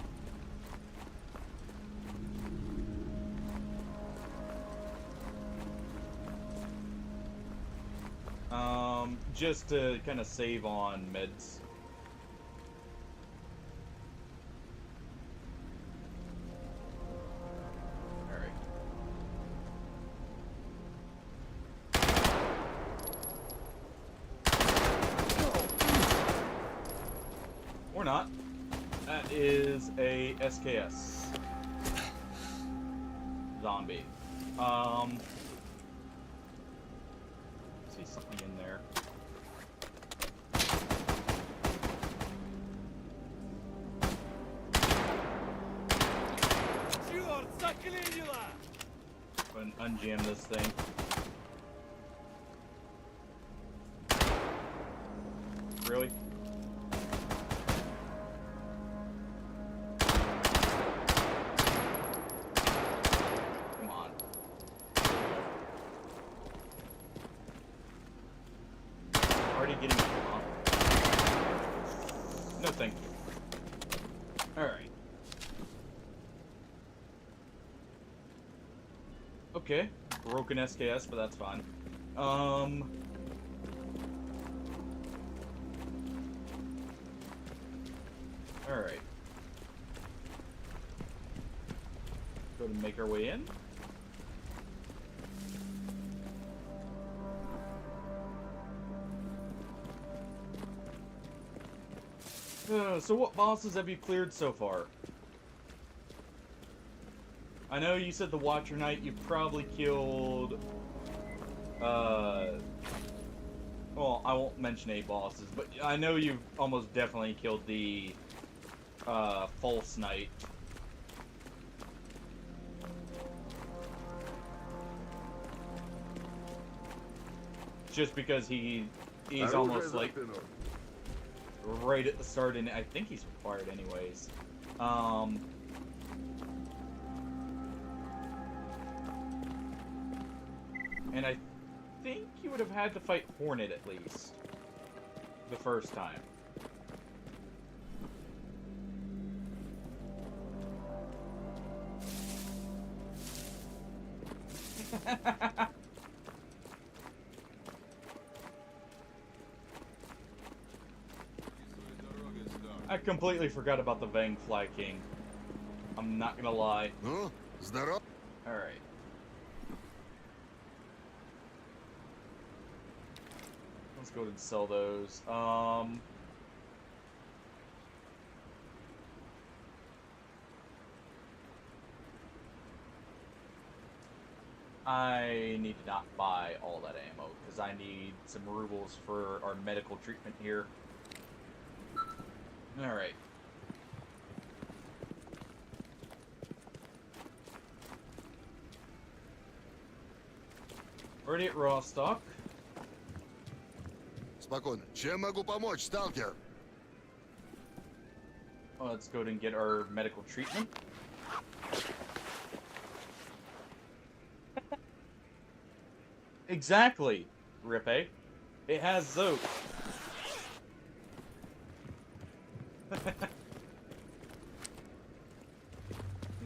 Just to kind of save on meds. Alright. Or not. That is a SKS. Zombie. See something in there. Go and unjam this thing. Really? Come on. Already getting it off. No thank you. Alright. Okay. Broken SKS, but that's fine. Alright. Go ahead and make our way in. So what bosses have you cleared so far? I know you said the Watcher Knight, you probably killed, well, I won't mention any bosses, but I know you've almost definitely killed the, False Knight. Just because he's almost, like, right at the start, and I think he's required anyways. And I think you would have had to fight Hornet at least. The first time. I completely forgot about the Vangfly King. I'm not gonna lie. Ну, здоров. Alright. Let's go ahead and sell those. I need to not buy all that ammo, because I need some rubles for our medical treatment here. Alright. Already at Rostock. Спокойно. Чем могу помочь, сталкер? Well, let's go ahead and get our medical treatment. Exactly, Rippe. It has Zote.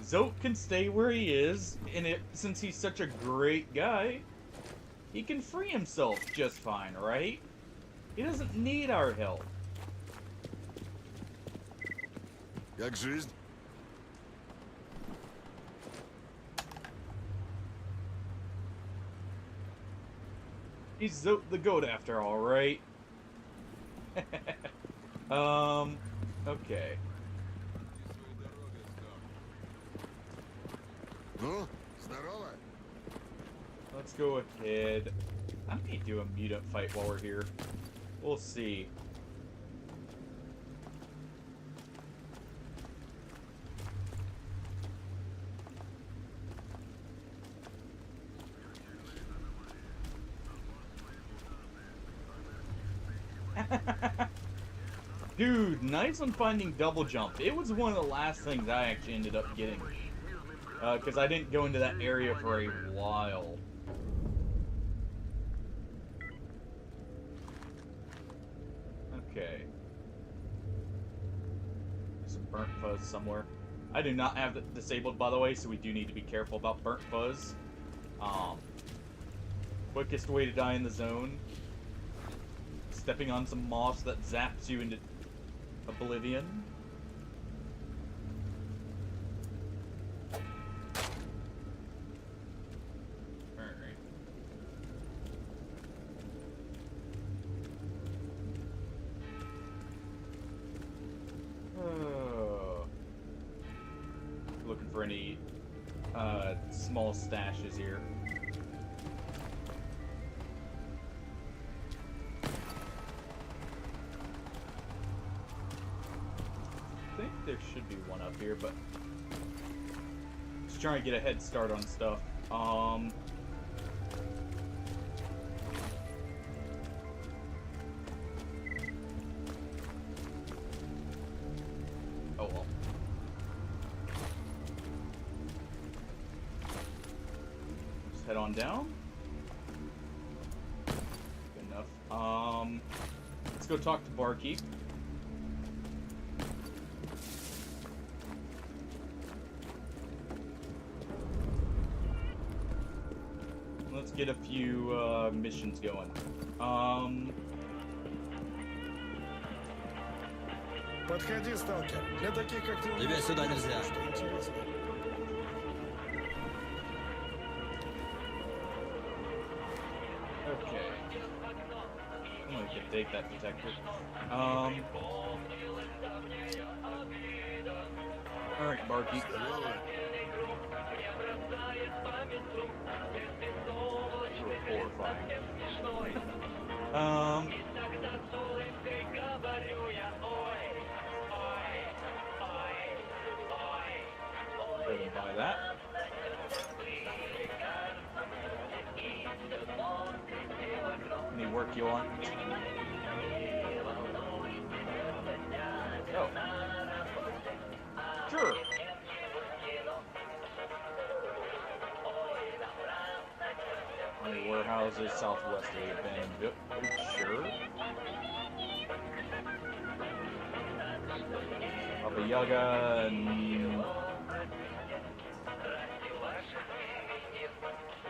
Zote can stay where he is, and since he's such a great guy, he can free himself just fine, right? He doesn't need our help. Как жизнь? He's Zote the goat after all, right? Okay. Ну, здорово. Let's go ahead. I may do a meet-up fight while we're here. We'll see. Dude, nice on finding double jump. It was one of the last things I actually ended up getting. Because I didn't go into that area for a while. Okay. There's some burnt fuzz somewhere. I do not have it disabled, by the way, so we do need to be careful about burnt fuzz. Quickest way to die in the zone. Stepping on some moss that zaps you into oblivion. Alright. Looking for any small stashes here. I think there should be one up here, but just trying to get a head start on stuff. Oh well. Just head on down. Good enough. Let's go talk to Barkeep. Let's get a few missions going. Подходи, сталкер. Для таких, как ты, Тебе сюда нельзя. что интересно. Okay. I'm gonna take that detector. Alright, barkeep. Horrifying. Go ahead and buy that. Any work you want? Oh. Sure. Any warehouses southwest of the abandoned village? Sure. Baba Yaga.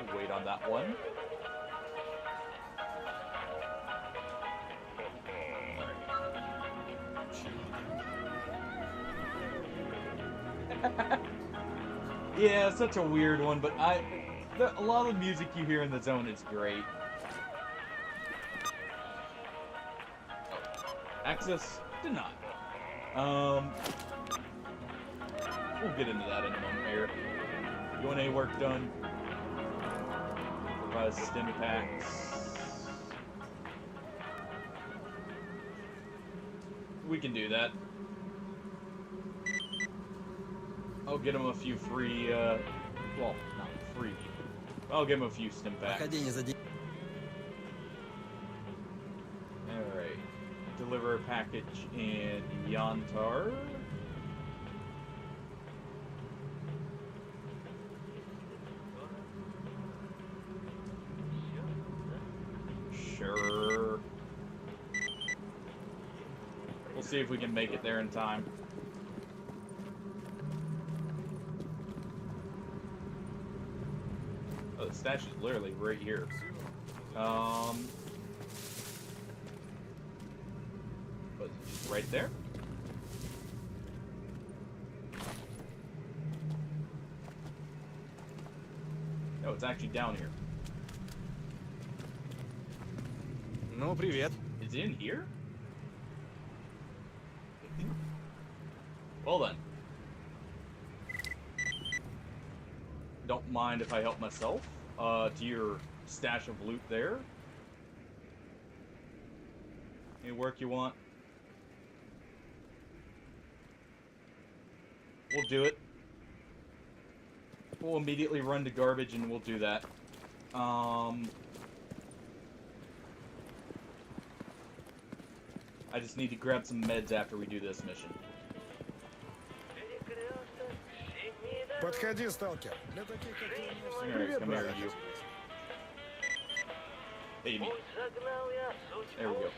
We'll wait on that one. Yeah, such a weird one, but a lot of the music you hear in the zone is great. Access denied. We'll get into that in a moment here. You want any work done? Provide stim packs. We can do that. I'll get him a few free, well, not free. I'll give him a few stim packs. Alright. Deliver a package in Yantar. Sure. We'll see if we can make it there in time. Oh, the stash is literally right here. But just right there. No, it's actually down here. Ну, привет. Is it in here? Well then. Don't mind if I help myself to your stash of loot there. Any work you want? We'll do it. We'll immediately run to garbage and we'll do that. I just need to grab some meds after we do this mission. Подходи, сталкер. Для таких, как ты, у меня Alright, всё. come here, you. Hey, me. There we go.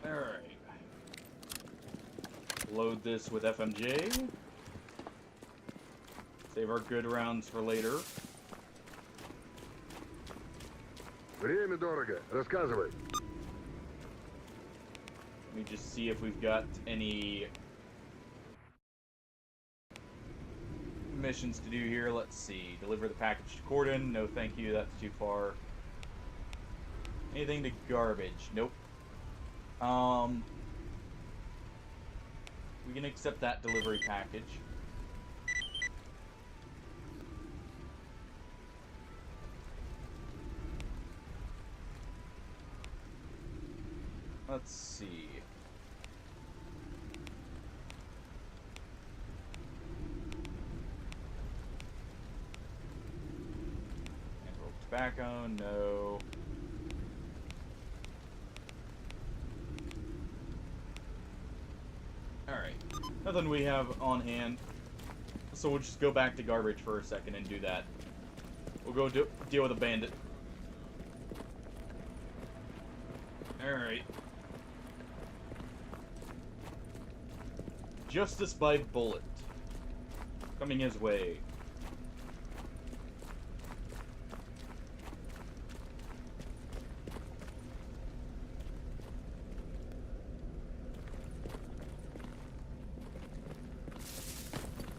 Alright. Load this with FMJ. Save our good rounds for later. Время дорого. Рассказывай. Let me just see if we've got any missions to do here. Let's see. Deliver the package to Corden. No, thank you. That's too far. Anything to garbage? Nope. We can accept that delivery package. Let's see. Roll tobacco, no. Alright. Nothing we have on hand. So we'll just go back to garbage for a second and do that. We'll go deal with a bandit. Alright. Justice by bullet. Coming his way.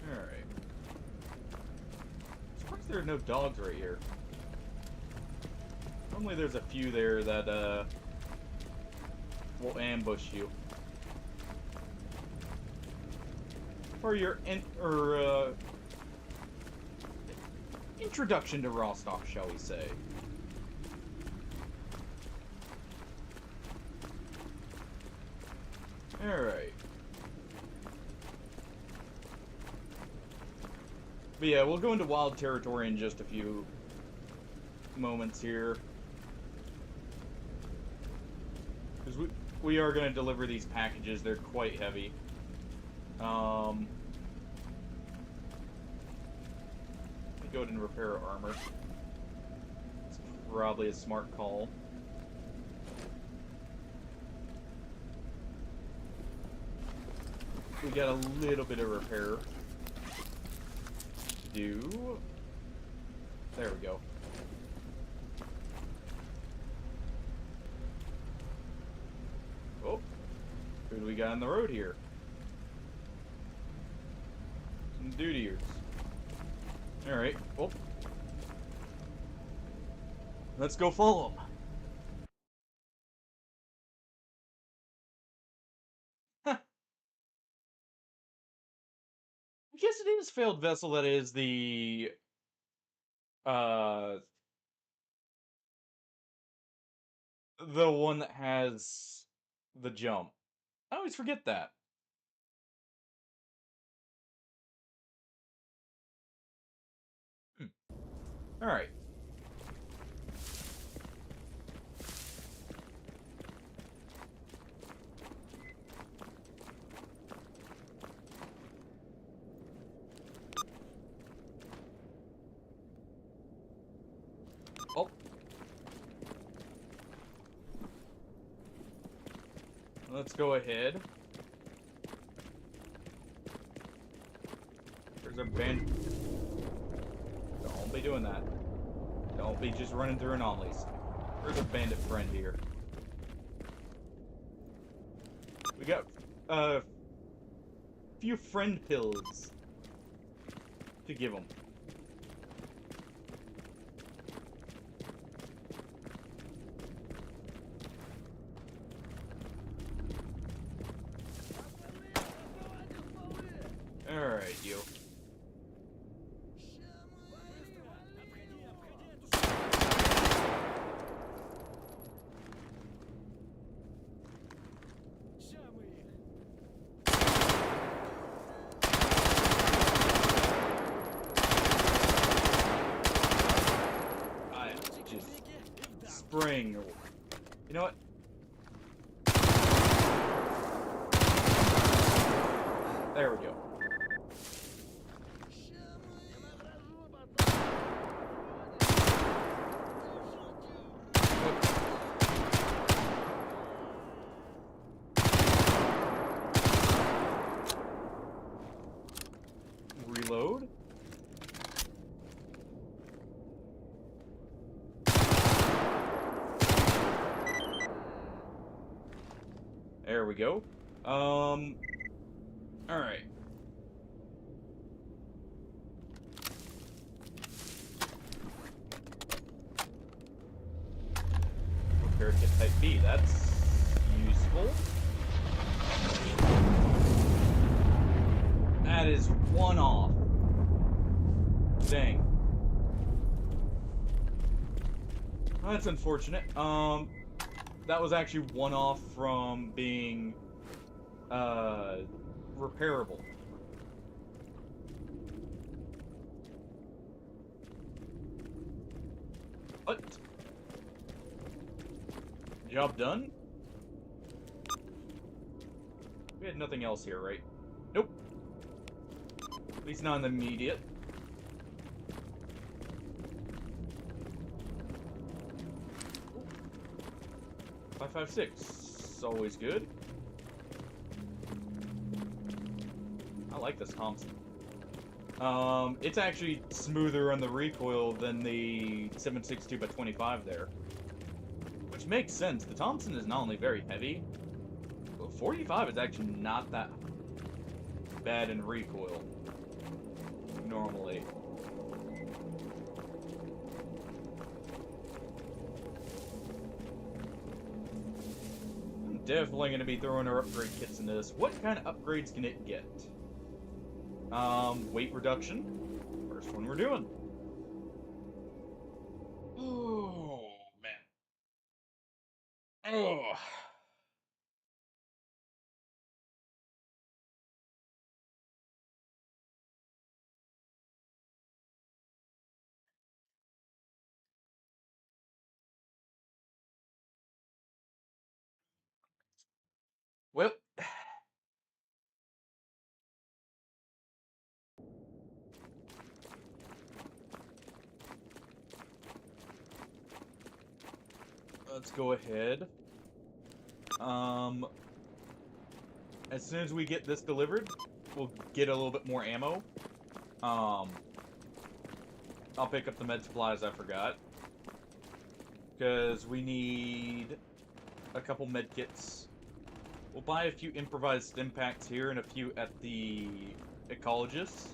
Alright. Surprised there are no dogs right here. Normally there's a few there that, We'll ambush you. For your introduction to Rostov, shall we say. Alright. But yeah, we'll go into wild territory in just a few moments here. Because we are going to deliver these packages. They're quite heavy. Let me go ahead and repair our armor. It's probably a smart call. We got a little bit of repair to do. There we go. Oh, who do we got on the road here? Some dutiers. Alright, well. Let's go follow them. Huh. I guess it is failed vessel that is the one that has the jump. I always forget that. Alright. Oh. Let's go ahead. There's a band. Don't be doing that. Don't be just running through anomalies. There's a bandit friend here. We got a few friend pills to give them. Alright, you. Spring. You know what? There we go. Reload. There we go. Alright. Repair kit type B, that's useful. That is one off. Dang. That's unfortunate. That was actually one off from being, repairable. What? Job done? We had nothing else here, right? Nope. At least not in the immediate. 5.56. Always good. I like this Thompson. It's actually smoother on the recoil than the 7.62x25 there. Which makes sense. The Thompson is not only very heavy, but 45 is actually not that bad in recoil. Normally. definitely going to be throwing our upgrade kits into this. What kind of upgrades can it get? Weight reduction. First one we're doing. Oh, man. Oh. Well, let's go ahead. As soon as we get this delivered, we'll get a little bit more ammo. I'll pick up the med supplies I forgot. Because we need a couple med kits. We'll buy a few improvised stim packs here and a few at the ecologist.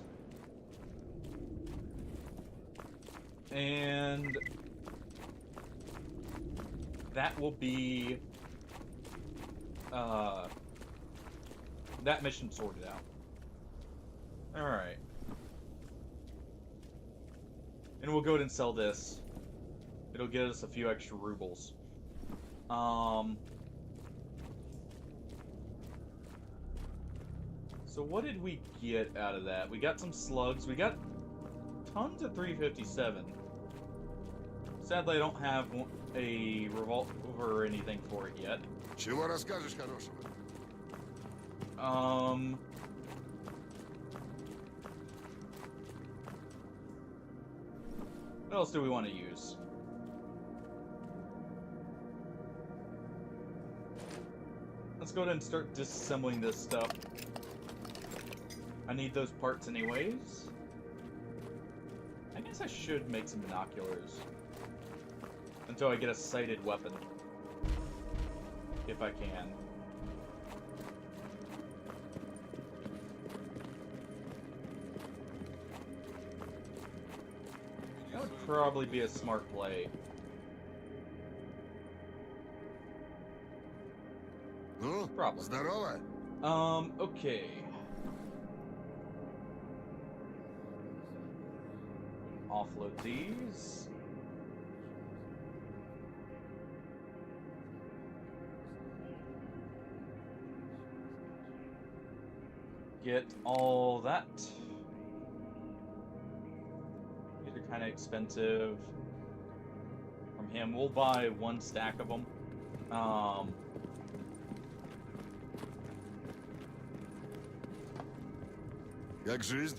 And that will be that mission sorted out. Alright. And we'll go ahead and sell this. It'll get us a few extra rubles. So what did we get out of that? We got some slugs. We got tons of 357. Sadly, I don't have a revolver or anything for it yet. Чего расскажешь хорошего? What else do we want to use? Let's go ahead and start disassembling this stuff. I need those parts anyways. I guess I should make some binoculars. Until I get a sighted weapon. If I can. That would probably be a smart play. Ну, Probably. здорово. Okay. Offload these. Get all that. These are kind of expensive. From him, we'll buy one stack of them. Как жизнь?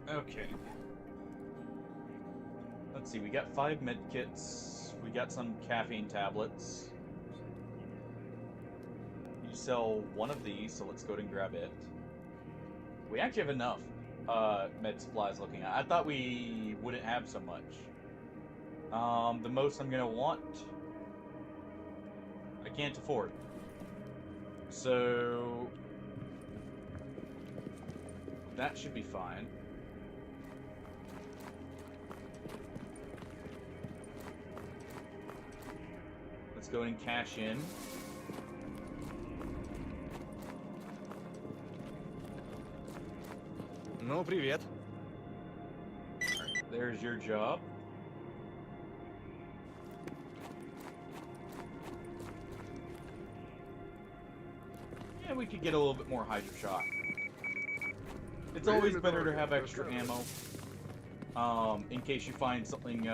Okay. Let's see, we got 5 med kits. We got some caffeine tablets. You sell one of these, so let's go ahead and grab it. We actually have enough med supplies looking at. I thought we wouldn't have so much. The most I'm gonna want, I can't afford. So that should be fine. Let's go and cash in. Ну, привет. There's your job. Yeah, we could get a little bit more hydro shot. It's always better to have extra ammo. In case you find something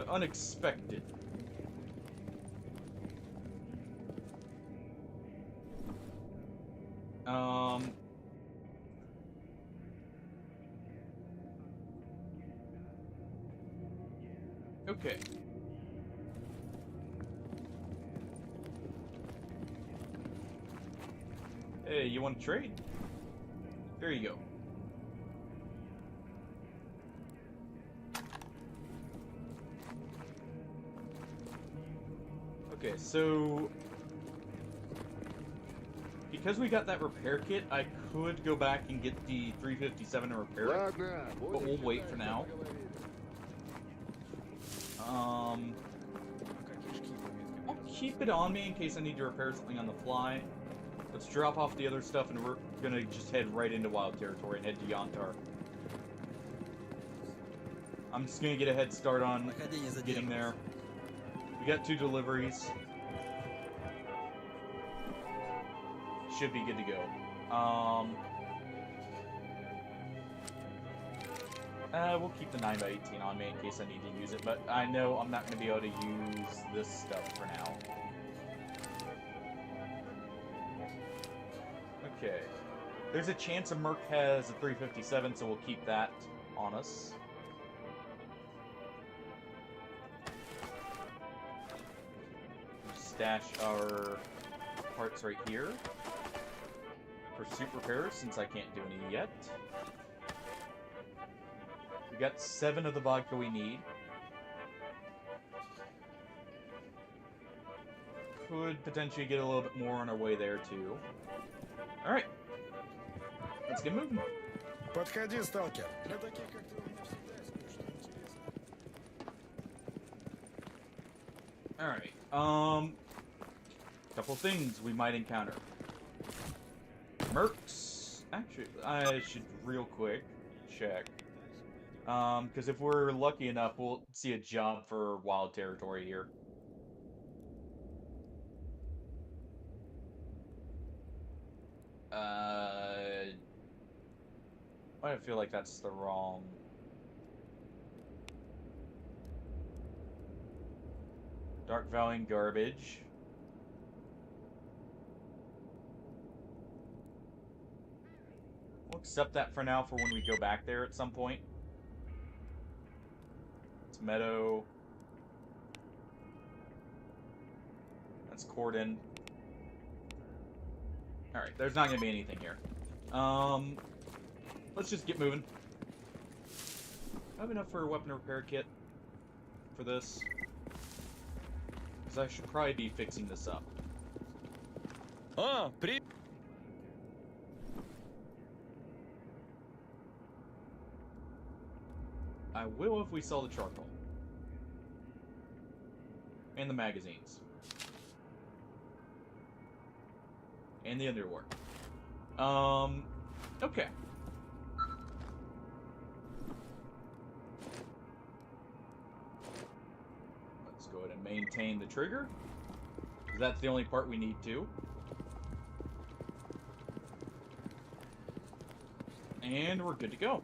unexpected. Okay. Hey, you want to trade? There you go. Okay, so because we got that repair kit, I could go back and get the 357 and repair it, Ладно, but we'll wait for now. keep it on me in case I need to repair something on the fly. Let's drop off the other stuff, and we're gonna just head right into wild territory and head to Yantar. I'm just gonna get a head start on Проходи, не getting there. задерживайся. We got 2 deliveries. Should be good to go. We'll keep the 9x18 on me in case I need to use it, but I know I'm not going to be able to use this stuff for now. Okay. There's a chance a Merc has a 357, so we'll keep that on us. Stash our parts right here. Pursuit repairs, since I can't do any yet. We got 7 of the vodka we need. Could potentially get a little bit more on our way there, too. Alright. Let's get moving. Подходи, сталкер. Для таких, как ты, у меня всегда есть кое-что интересное. Alright, couple things we might encounter. Mercs. Actually, I should real quick check. Because if we're lucky enough, we'll see a job for wild territory here. I feel like that's the wrong... Dark Valley and Garbage. We'll accept that for now for when we go back there at some point. It's Meadow. That's Corden. Alright, there's not going to be anything here. Let's just get moving. I have enough for a weapon repair kit for this. Because I should probably be fixing this up. А, при... I will if we sell the charcoal. And the magazines. And the underwear. Okay. Let's go ahead and maintain the trigger. Because that's the only part we need to. And we're good to go.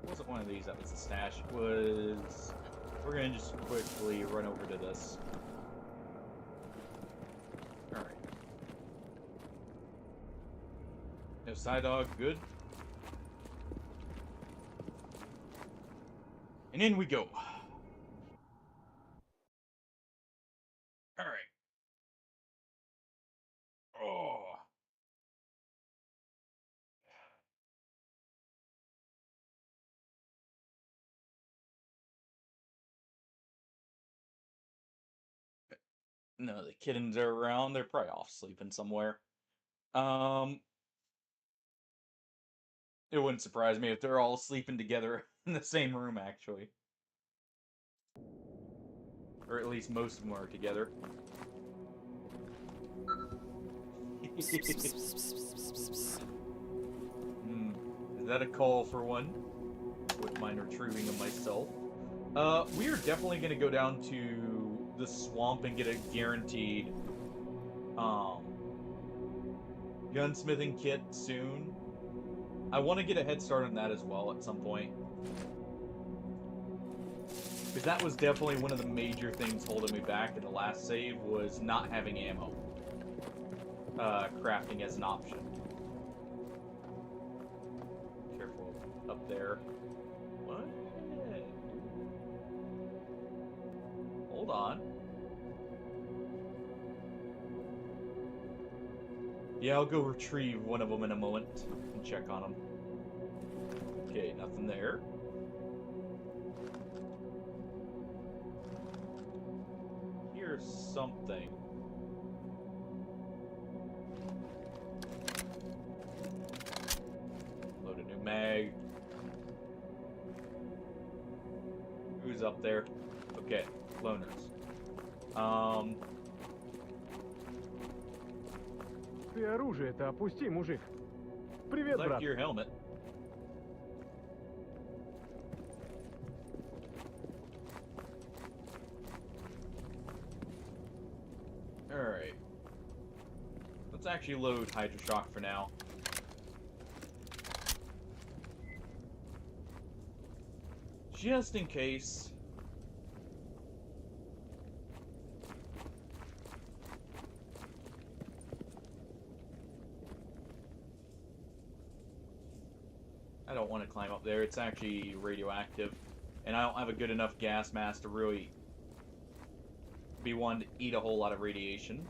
Wasn't one of these that was the stash. It was... We're gonna just quickly run over to this. Alright. No side dog, good. And in we go. Alright. Oh. No, the kittens are around. They're probably off sleeping somewhere. It wouldn't surprise me if they're all sleeping together in the same room, actually. Or at least most of them are together. Is that a call for one? With mine retrieving of myself. We are definitely going to go down to the swamp and get a guaranteed gunsmithing kit soon. I want to get a head start on that as well at some point. Because that was definitely one of the major things holding me back in the last save was not having ammo. Crafting as an option. Careful up there. What? Hold on. Yeah, I'll go retrieve one of them in a moment and check on them. Okay, nothing there. Here's something. who's up there. Okay, loners. Ты оружие-то опусти, мужик. Привет, Left брат. your helmet. Alright. Let's actually load Hydroshock for now. Just in case. I don't want to climb up there. It's actually radioactive. And I don't have a good enough gas mask to really be one to eat a whole lot of radiation.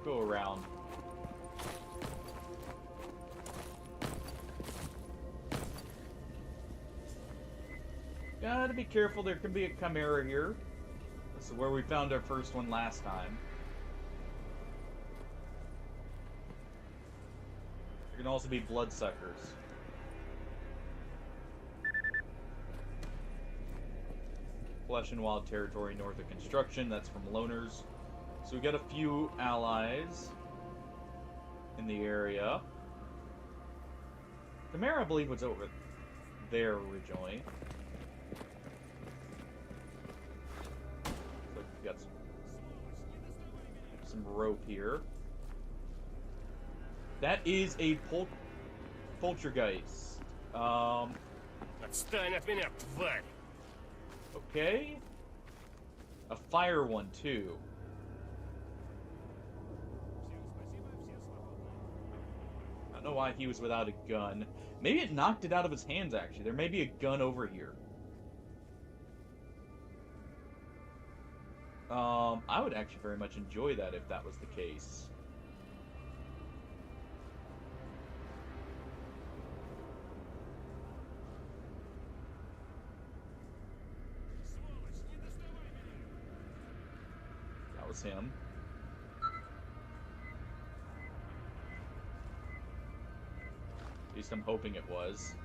Go around. Gotta be careful, there can be a chimera here. This is where we found our first one last time. There can also be bloodsuckers. Flesh and Wild territory north of construction, that's from loners. So we got a few allies in the area. Chimera, I believe, was over there originally. Looks like we got some rope here. That is a poltergeist. Отстань от меня, тварь! Okay. A fire one, too. I don't know why he was without a gun. Maybe it knocked it out of his hands, actually. There may be a gun over here. I would actually very much enjoy that if that was the case. That was him. At least I'm hoping it was.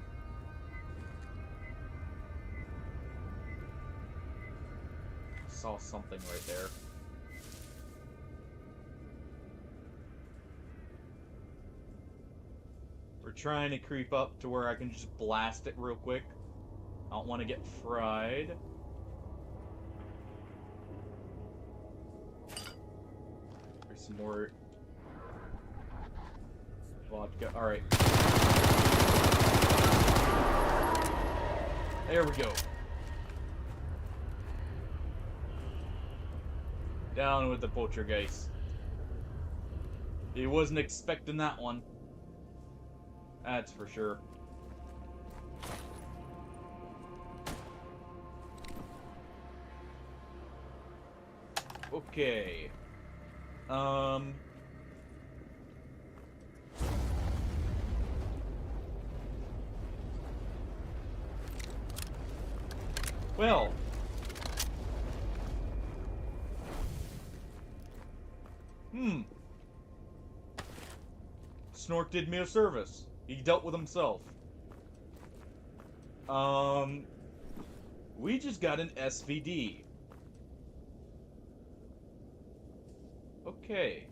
Saw something right there. We're trying to creep up to where I can just blast it real quick. I don't want to get fried. There's some more vodka. Alright. There we go. Down with the poltergeist. He wasn't expecting that one. That's for sure. Okay. Well. Snork did me a service. He dealt with himself. We just got an SVD. Okay.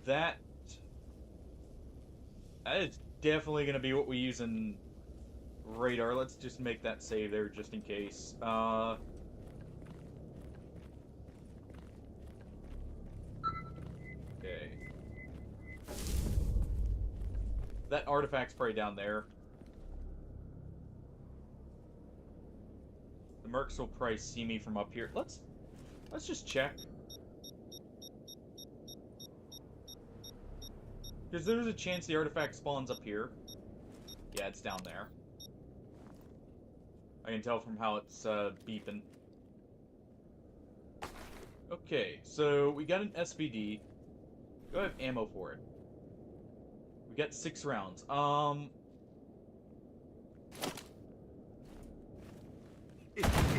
That is definitely gonna be what we use in radar. Let's just make that save there just in case. Okay. That artifact's probably down there. The mercs will probably see me from up here. Let's just check. Because there's a chance the artifact spawns up here. Yeah, it's down there. I can tell from how it's beeping. Okay, so we got an SVD. Do I have ammo for it? We got 6 rounds.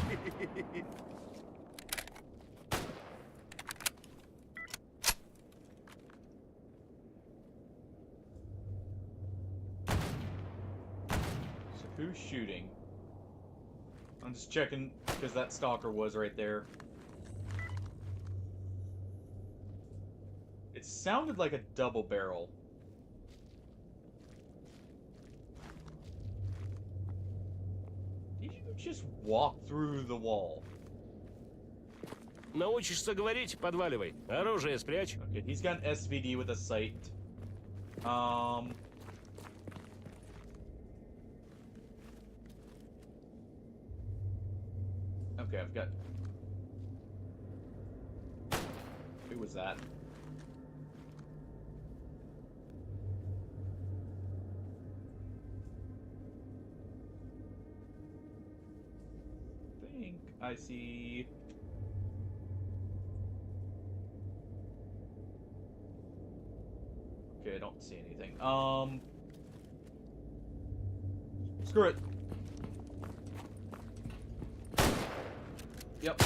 So who's shooting? I'm just checking because that stalker was right there. It sounded like a double barrel. Did you just walk through the wall? Научишься говорить, подваливай. Оружие спрячь. Okay, he's got an SVD with a sight. Okay, I've got... Who was that? I think I see... Okay, I don't see anything. Screw it. Yep.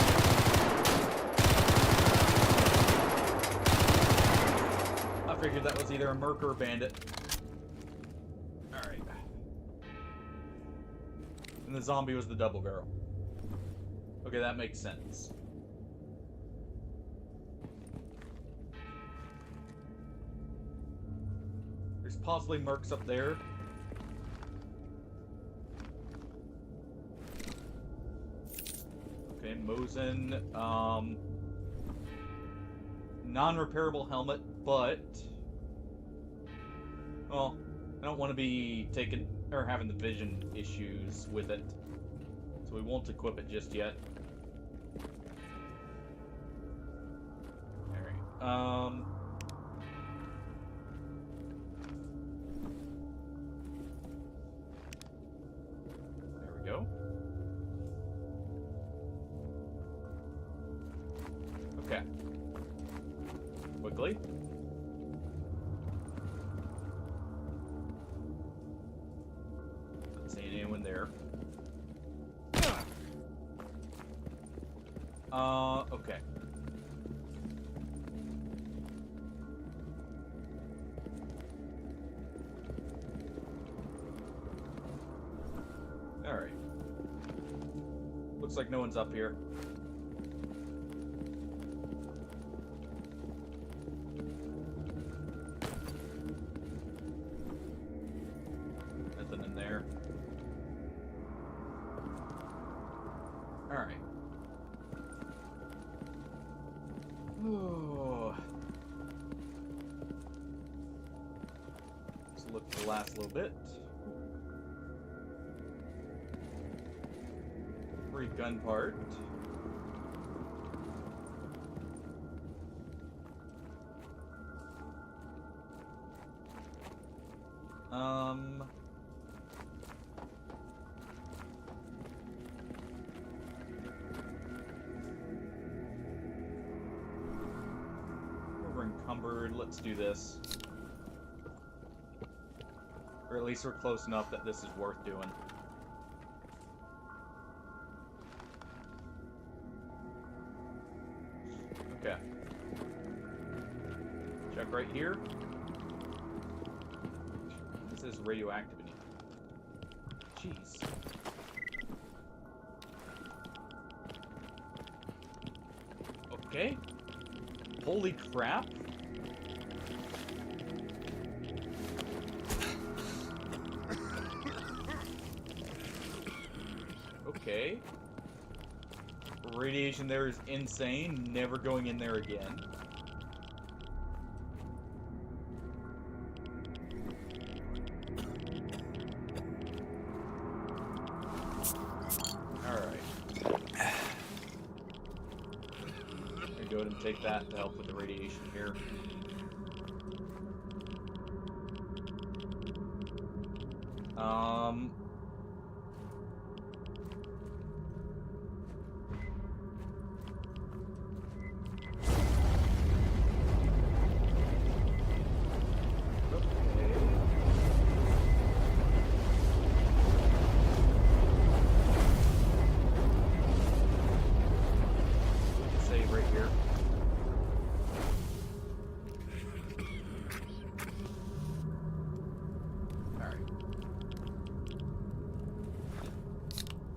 I figured that was either a merc or a bandit. Alright. And the zombie was the double barrel. Okay, that makes sense. There's possibly mercs up there. Okay, Mosin. Non-repairable helmet, but... Well, I don't want to be taking... or having the vision issues with it. So we won't equip it just yet. Alright, there we go. Okay. Quickly. Not seeing anyone there. Okay. Alright. Looks like no one's up here. Nothing in there. Alright. Oh. Let's look for the last little bit. Free gun part. We're encumbered. Let's do this. Or at least we're close enough that this is worth doing. Okay. Check right here. This is radioactivity. Jeez. Okay. Holy crap. Okay. Radiation there is insane. Never going in there again. Alright. I'm gonna go ahead and take that to help with the radiation here.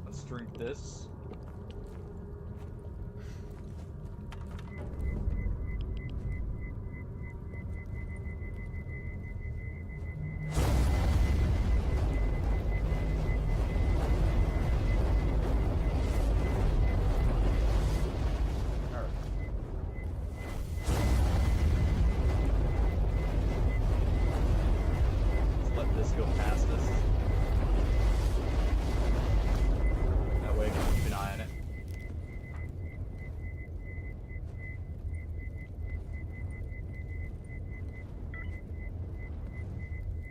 Let's drink this. Go past us. That way I can keep an eye on it.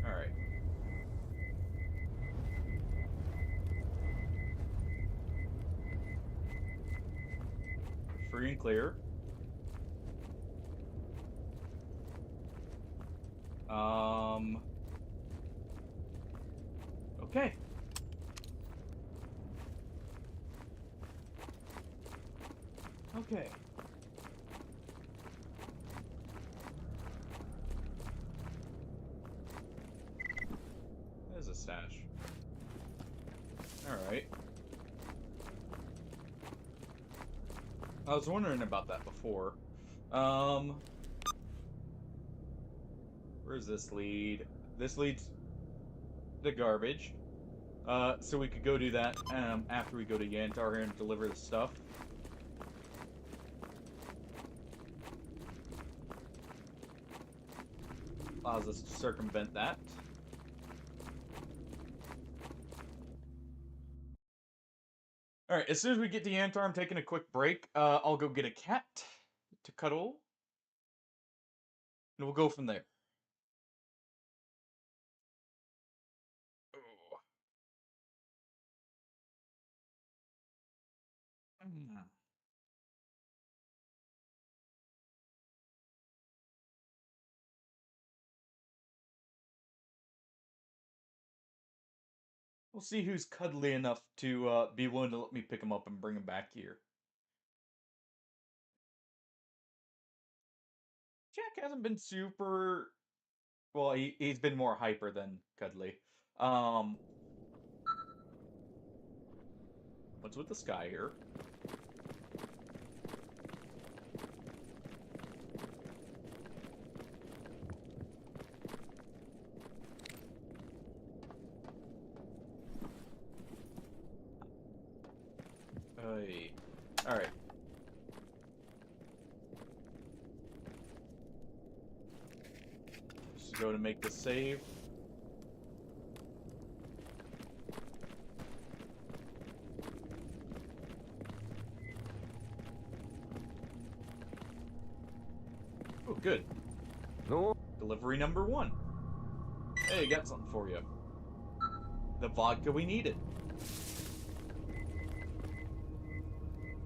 Alright. Free and clear. Okay. Okay. There's a stash. Alright. I was wondering about that before. Where's this lead? This leads to garbage. So we could go do that after we go to Yantar here and deliver the stuff. Allows us to circumvent that. Alright, as soon as we get to Yantar, I'm taking a quick break. I'll go get a cat to cuddle. And we'll go from there. We'll see who's cuddly enough to be willing to let me pick him up and bring him back here. Jack hasn't been super... Well, he's been more hyper than cuddly. What's with the sky here? Alright. Just go to make the save. Oh, good. Ну, Delivery number 1. Hey, got something for you. The vodka we needed.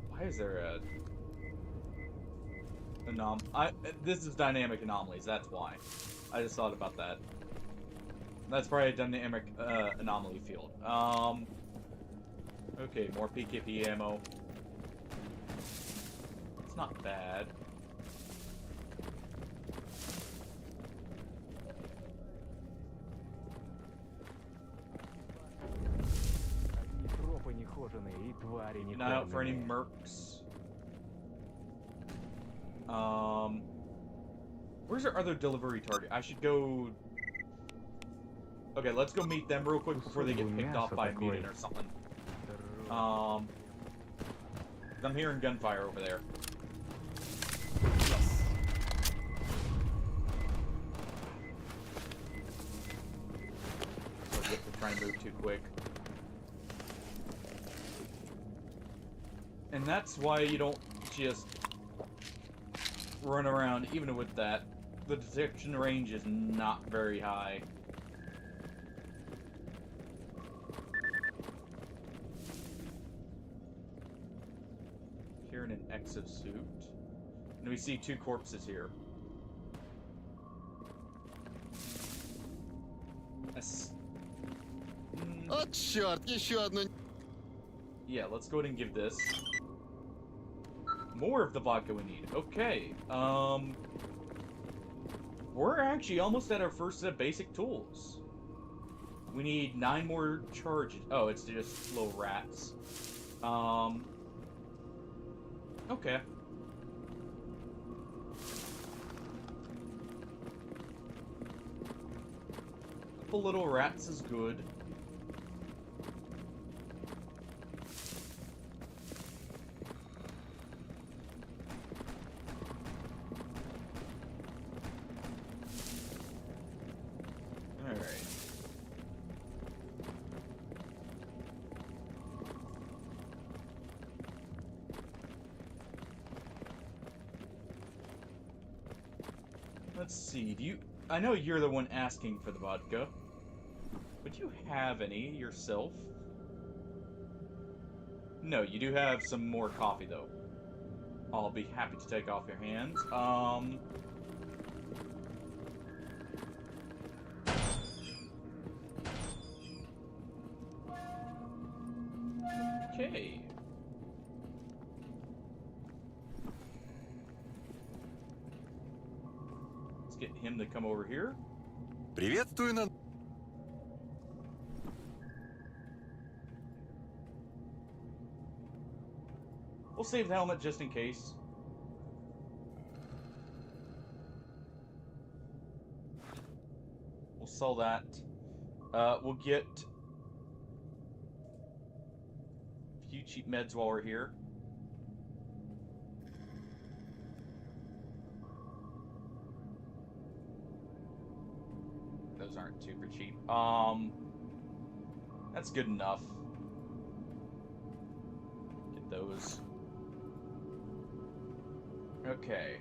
Why is there a... This is dynamic anomalies, that's why. I just thought about that. That's probably a dynamic anomaly field. Okay, more PKP ammo. It's not bad. Keep an eye out for any mercs. Where's our other delivery target? I should go... Okay, let's go meet them real quick before they get picked off by a mutant or something. I'm hearing gunfire over there. So I get to try and move too quick. And that's why you don't just run around, even with that. The detection range is not very high. Here in an exosuit. And we see 2 corpses here. О, черт, еще одну... Yeah, let's go ahead and give this. More of the vodka we need. Okay. We're actually almost at our first set of basic tools. We need 9 more charges. Oh, it's just little rats. Okay. Couple little rats is good. Alright. Let's see, do you... I know you're the one asking for the vodka. Would you have any yourself? No, you do have some more coffee, though. I'll be happy to take off your hands. Okay. Let's get him to come over here. Приветствую на... We'll save the helmet just in case. We'll sell that. We'll get a few cheap meds while we're here. Those aren't super cheap. That's good enough. Get those. Okay.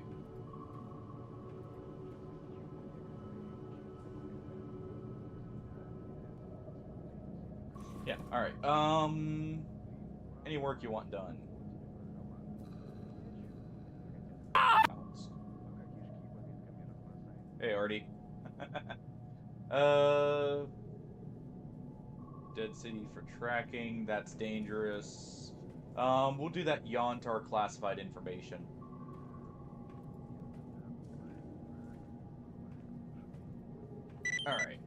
Yeah, alright. Any work you want done? Hey, Artie. Dead City for tracking. That's dangerous. We'll do that Yontar classified information. Alright.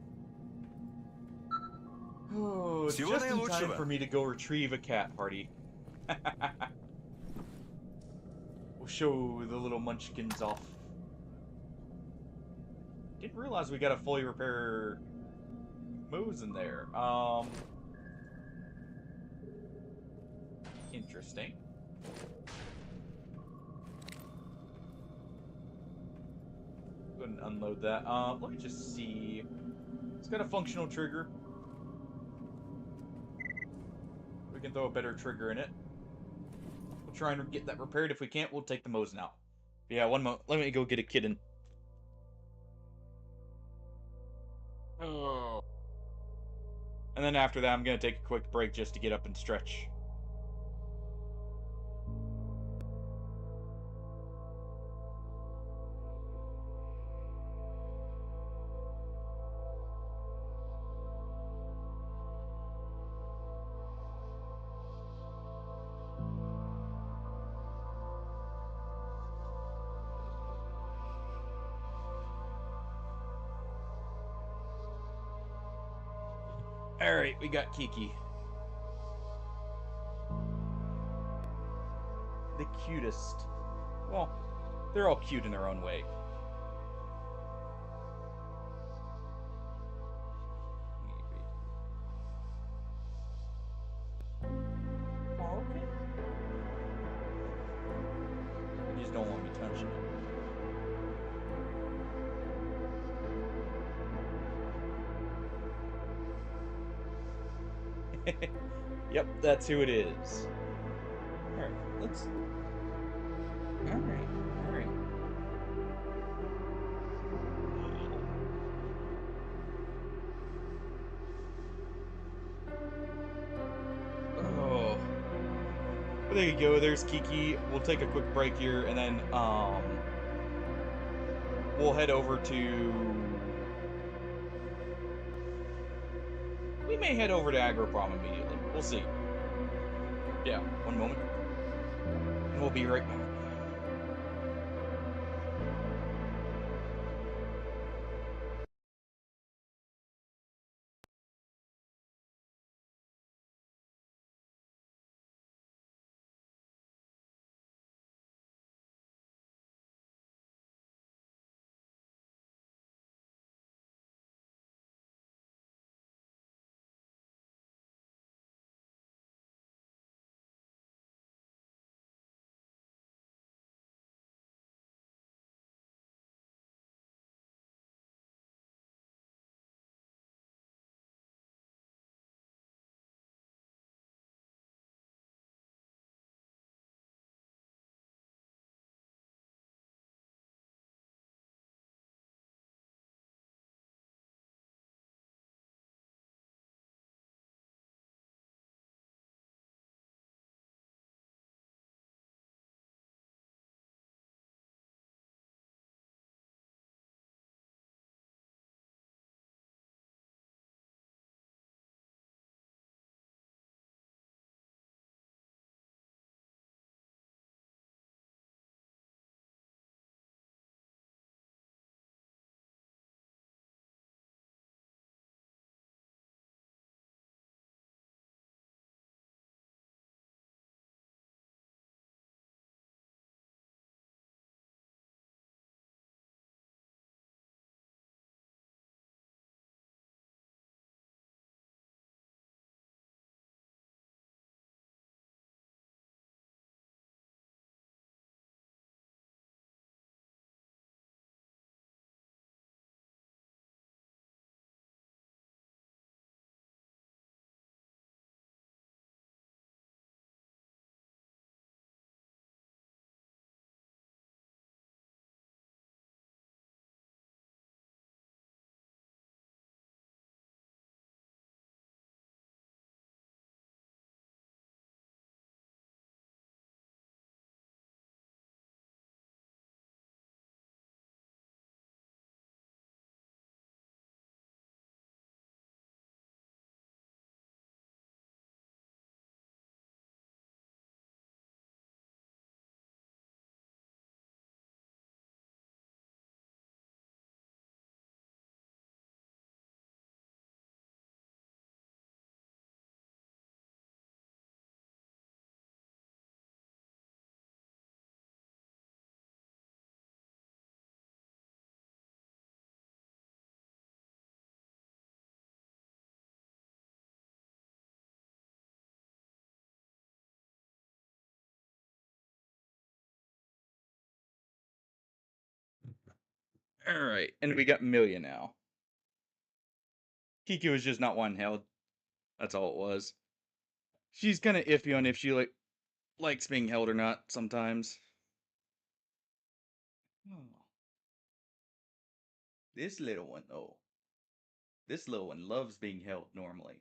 Oh, Всего just in time наилучшего. for me to go retrieve a cat, Hardy. We'll show the little munchkins off. Didn't realize we got a fully repair moves in there. Interesting. Go ahead and unload that. Let me just see. It's got a functional trigger. We can throw a better trigger in it. We'll try and get that repaired. If we can't, we'll take the Mosin out. Yeah, one moment. Let me go get a kitten. Oh. And then after that, I'm going to take a quick break just to get up and stretch. Alright, we got Kiki. The cutest. Well, they're all cute in their own way. Oh, okay. You just don't want me touching it. Yep, that's who it is. Alright, let's... Alright, alright. Oh. Well, there you go, there's Kiki. We'll take a quick break here, and then, we'll head over to... We may head over to Agroprom immediately. We'll see. Yeah, one moment. And we'll be right back. Alright, and we got Milia now. Kiki was just not one held. That's all it was. She's kind of iffy on if she likes being held or not sometimes. Oh. This little one though. This little one loves being held normally.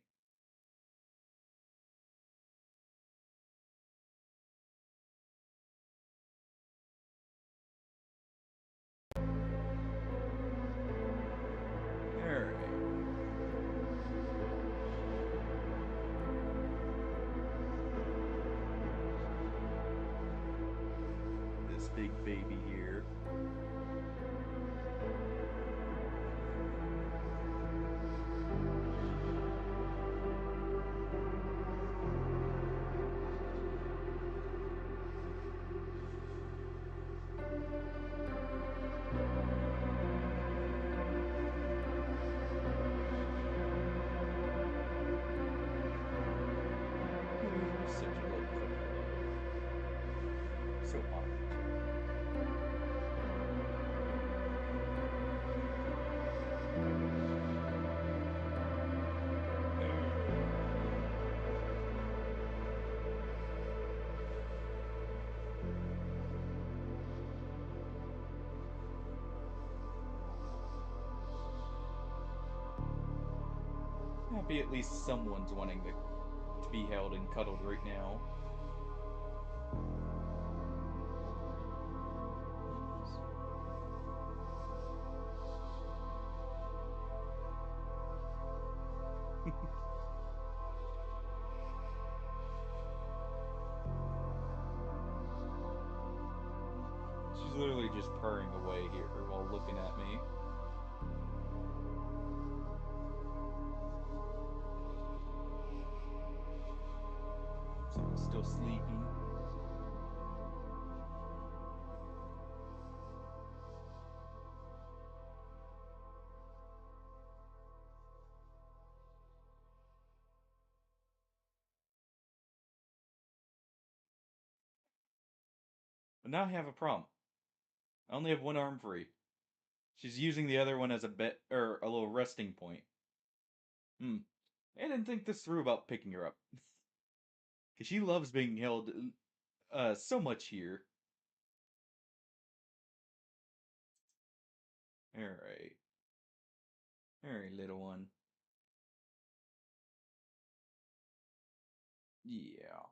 Alright. This big baby here. Such a little foot. So hot. Happy at least someone's wanting to be held and cuddled right now. She's literally just purring away here while looking at me. Someone's still sleeping. But now I have a problem. I only have one arm free. She's using the other one as a bit or a little resting point. I didn't think this through about picking her up. Cause she loves being held so much here. Alright. Alright, little one. Yeah.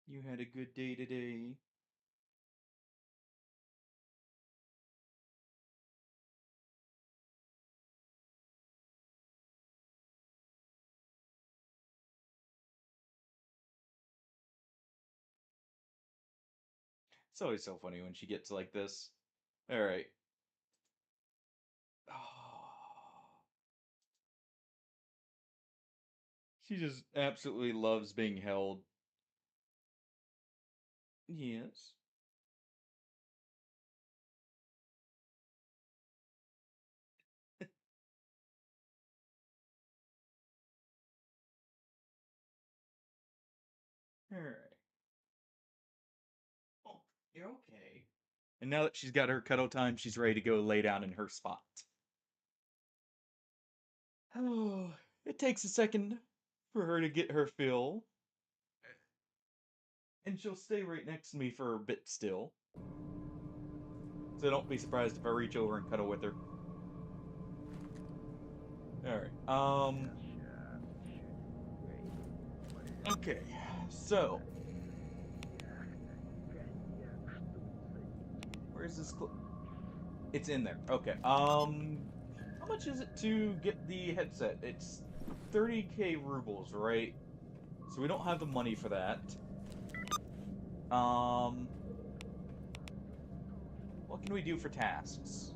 You had a good day today. It's always so funny when she gets like this. Alright. She just absolutely loves being held. Yes. Alright. Oh, you're okay. And now that she's got her cuddle time, she's ready to go lay down in her spot. Oh, it takes a second for her to get her fill. And she'll stay right next to me for a bit still. So don't be surprised if I reach over and cuddle with her. Alright, okay, so. Where's this It's in there. Okay, how much is it to get the headset? It's 30k rubles, right? So we don't have the money for that. What can we do for tasks?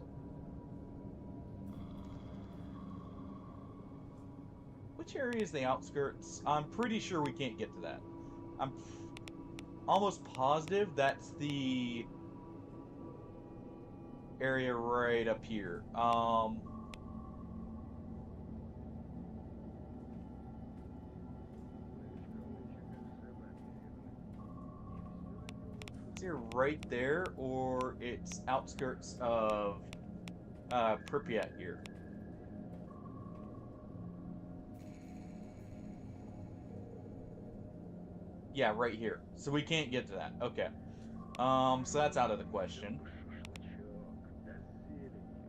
Which area is the outskirts? I'm pretty sure we can't get to that. I'm almost positive that's the area right up here. It's either right there or it's outskirts of Pripyat here. Yeah, right here. So we can't get to that. Okay. So that's out of the question.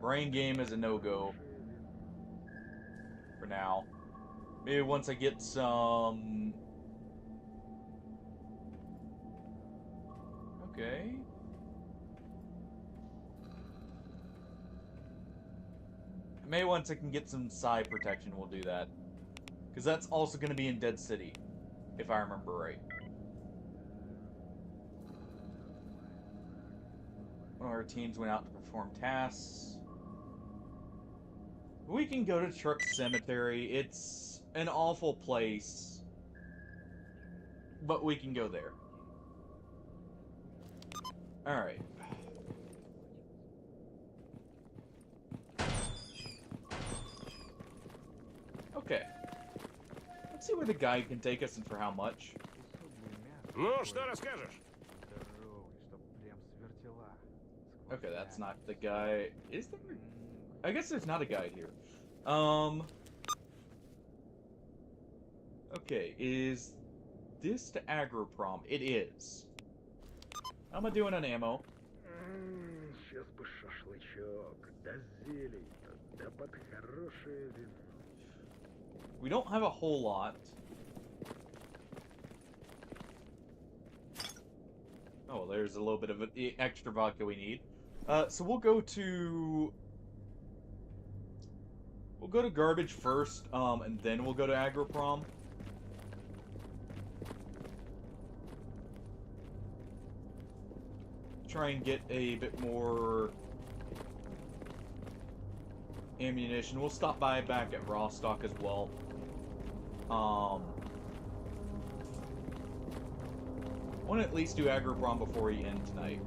Brain game is a no-go for now. Maybe once I get some... Okay. Maybe once I can get some psi protection, we'll do that. Because that's also going to be in Dead City, if I remember right. Our teams went out to perform tasks. We can go to Truck Cemetery. It's an awful place. But we can go there. Alright. Okay. Let's see where the guide can take us and for how much. Ну, что расскажешь? Okay, that's not the guy. Is there? I guess there's not a guide here. Okay, is this to Agroprom? It is. How am I doing on ammo? Сейчас бы шашлычок, да зелень-то, да под хорошее вино. We don't have a whole lot. Oh, there's a little bit of extra vodka we need. So we'll go to garbage first, and then we'll go to Agroprom. Try and get a bit more ammunition. We'll stop by back at Rostock as well. I want to at least do Agroprom before we end tonight.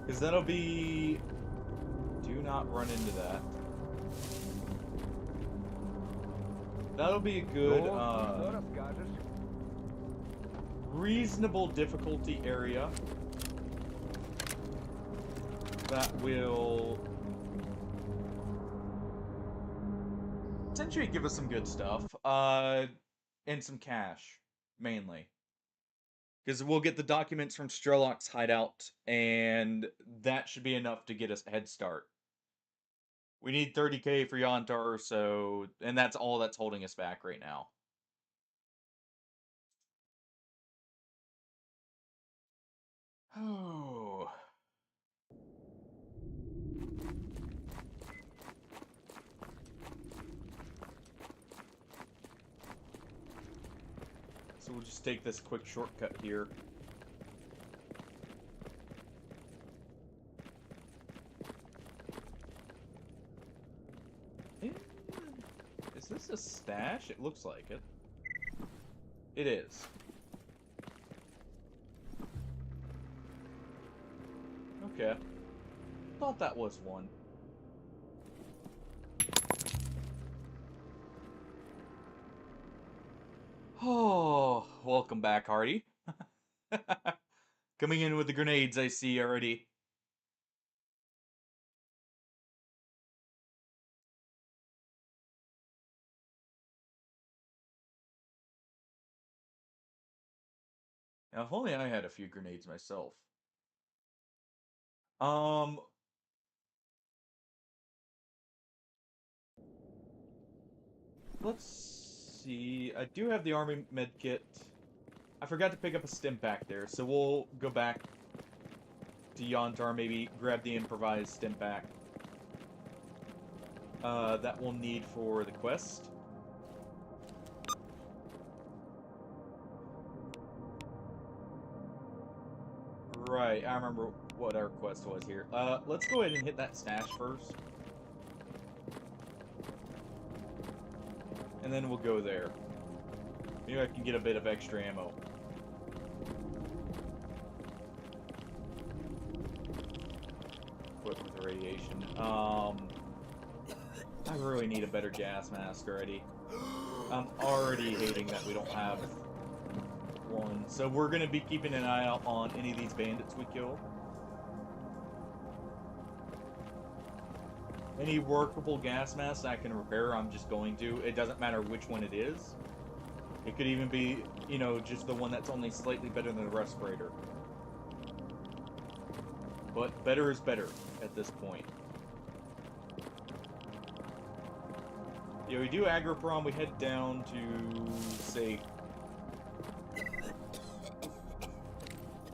Because that'll be... Do not run into that. That'll be a good, reasonable difficulty area. That will... potentially give us some good stuff. And some cash, mainly. Because we'll get the documents from Strelok's hideout, and that should be enough to get us a head start. We need 30k for Yontar, so... and that's all that's holding us back right now. Oh... So we'll just take this quick shortcut here. Is this a stash? It looks like it. It is. Okay. Thought that was one. Oh, welcome back, Hardy. Coming in with the grenades, I see already. Now, if only I had a few grenades myself. Let's see. I do have the army medkit. I forgot to pick up a stim pack there, so we'll go back to Yontar, maybe grab the improvised stim pack. That we'll need for the quest. Right, I remember what our quest was here. Let's go ahead and hit that stash first. And then we'll go there. Maybe I can get a bit of extra ammo. equipped with radiation. I really need a better gas mask already. I'm already hating that we don't have one. So we're gonna be keeping an eye out on any of these bandits we kill. Any workable gas mask I can repair, I'm just going to. It doesn't matter which one it is. It could even be, you know, just the one that's only slightly better than the respirator. But better is better at this point. Yeah, we do Agroprom, we head down to, say...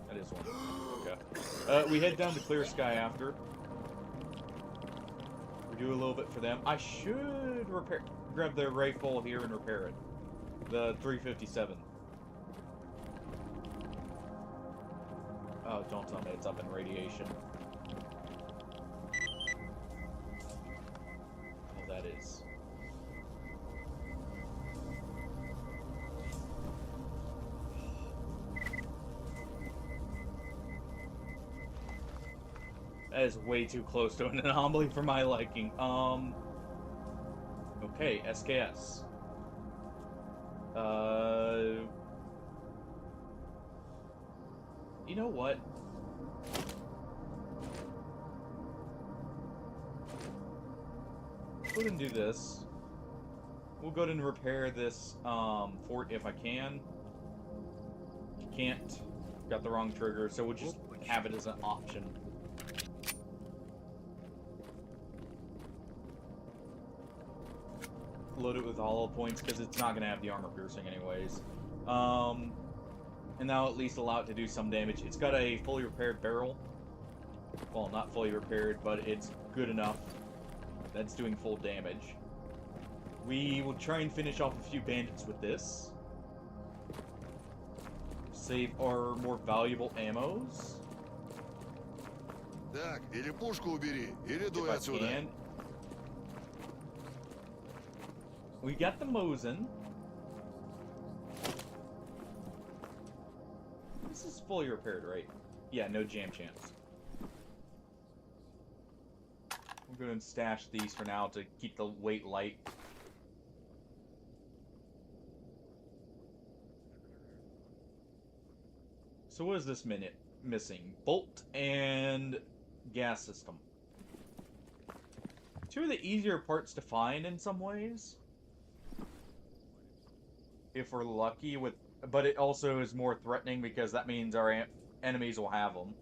That is one. Okay. We head down to Clear Sky after. We do a little bit for them. I should grab the rifle here and repair it. The 357. Oh, don't tell me it's up in radiation. Oh, that is. That is way too close to an anomaly for my liking. Okay, SKS. You know what? Go ahead and do this. We'll go ahead and repair this fort if I can. Can't. Got the wrong trigger, so we'll just have it as an option. Load it with hollow points because it's not going to have the armor piercing anyways. And that'll at least allow it to do some damage. It's got a fully repaired barrel. Well, not fully repaired, but it's good enough. That's doing full damage. We will try and finish off a few bandits with this. Save our more valuable ammos. Так, или пушку убери, или дуй If I отсюда. can. We got the Mosin. This is fully repaired, right? Yeah, no jam chance. We'll go ahead and stash these for now to keep the weight light. So what is this minute missing? Bolt and gas system. Two of the easier parts to find in some ways. If we're lucky with, but it also is more threatening because that means our enemies will have them.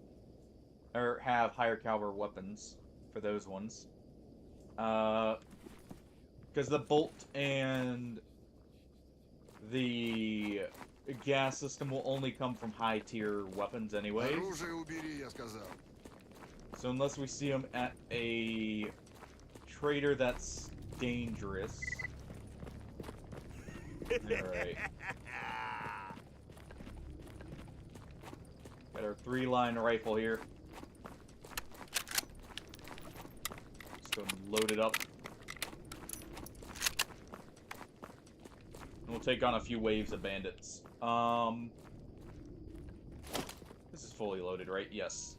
Or have higher caliber weapons for those ones. Because the bolt and the gas system will only come from high tier weapons anyways. Оружие убери, я сказал. So unless we see them at a trader that's dangerous. Alright. Got our 3-line rifle here. Let's go and load it up. And we'll take on a few waves of bandits. This is fully loaded, right? Yes.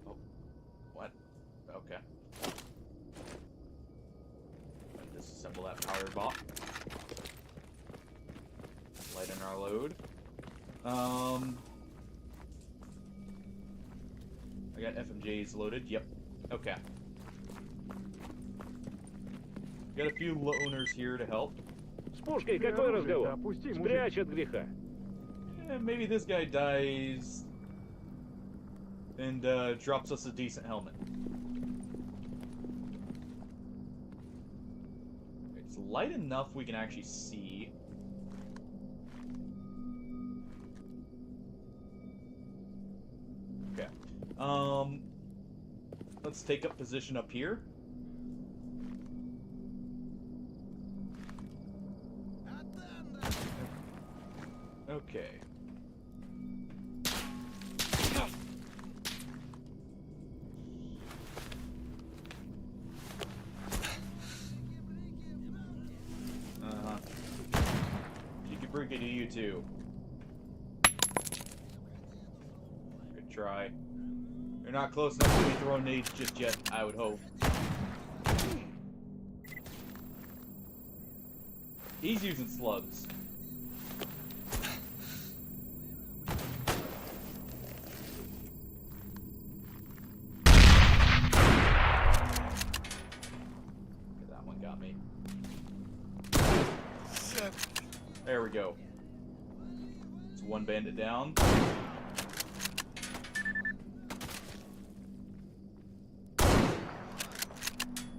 Oh. What? Okay. Disassemble that power bot. Lighten our load. I got FMJs loaded. Yep. Okay. Got a few loners here to help. С пушкой какой разговор? Спрячь от греха. Yeah, maybe this guy dies and drops us a decent helmet. It's light enough we can actually see. Okay. Let's take up position up here. Okay. Uh-huh. She could break it to you too. Good try. They're not close enough to be throwing nades just yet, I would hope. He's using slugs. That one got me. There we go. It's one bandit down.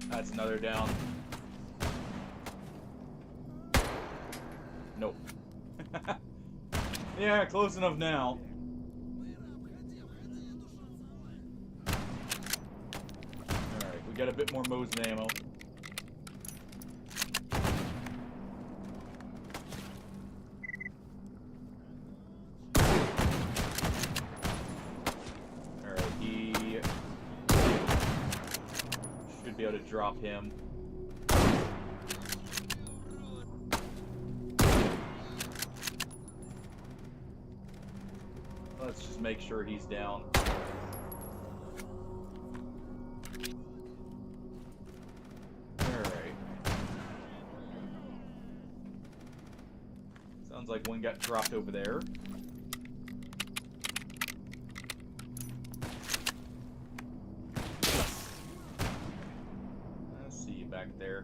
That's another down. Nope. Yeah, close enough now. Alright, we got a bit more Mosin ammo. Alright, he should be able to drop him. Let's just make sure he's down. Alright. Sounds like one got dropped over there. I see you back there.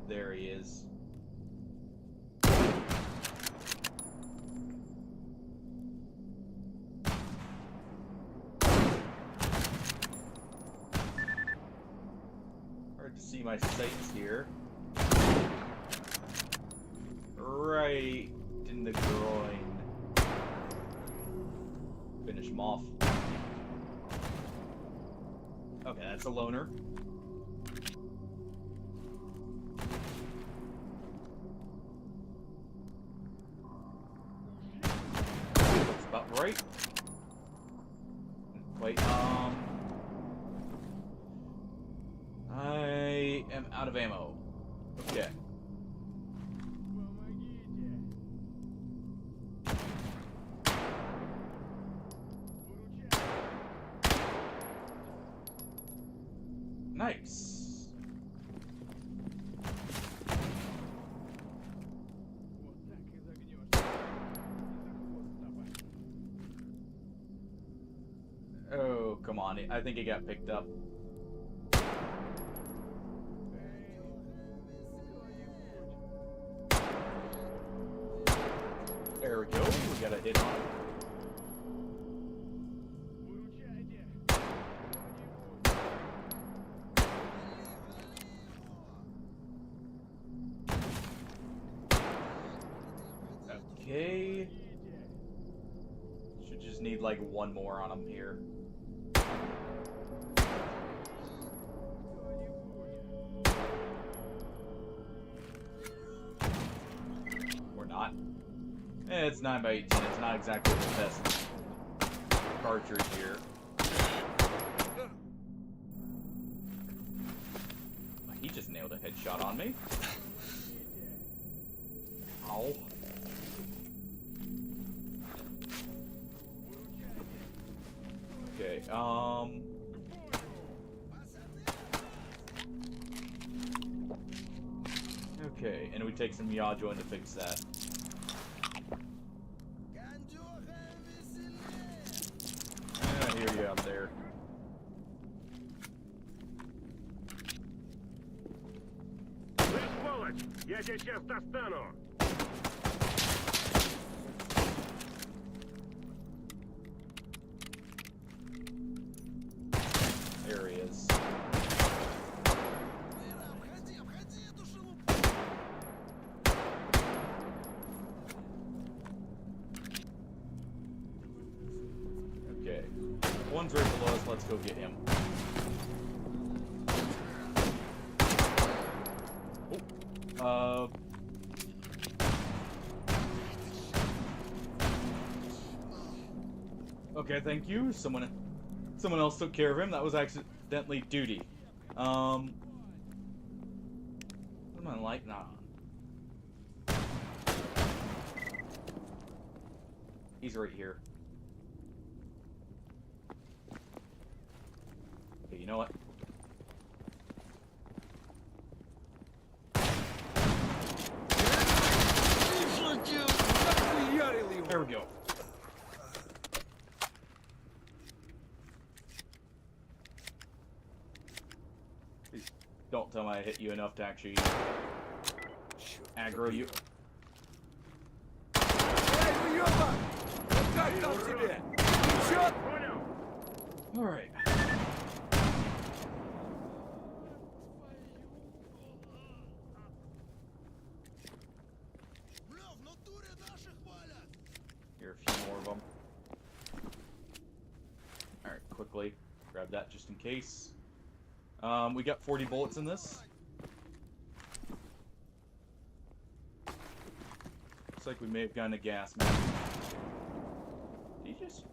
There he is. Hard to see my sights here. Right in the groin. Finish him off. Okay, that's a loner. Looks about right. Wait, I am out of ammo. Okay. Nice. Oh, come on. I think it got picked up. There we go. We got a hit on it. Okay. Should just need like one more on him here. Or not. It's 9x18. It's not exactly the best cartridge here. He just nailed a headshot on me. Ow. Okay, okay, and we take some Yajoin to fix that. I hear you out there. Ты сволочь! Я тебя сейчас достану! There he is. Okay. One's right below us. Let's go get him. Oh. Okay, thank you. Someone else took care of him. That was accidentally duty. What am I light not on? He's right here. Okay, you know what? There we go. Please don't tell me I hit you enough to actually aggro you. Alright. Here are a few more of them. Alright, quickly grab that just in case. We got 40 bullets in this. Looks like we may have gotten a gas mask. Did he just...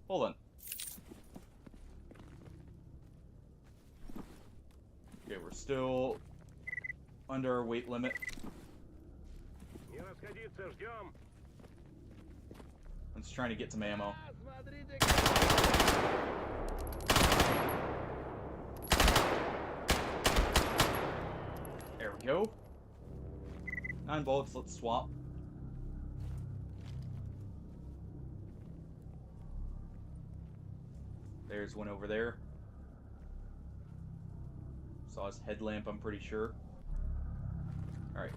Hold on. Okay, we're still under our weight limit. Не расходиться, ждем. I'm just trying to get some ammo. There we go. 9 bullets, let's swap. There's one over there. Saw his headlamp, I'm pretty sure. Alright,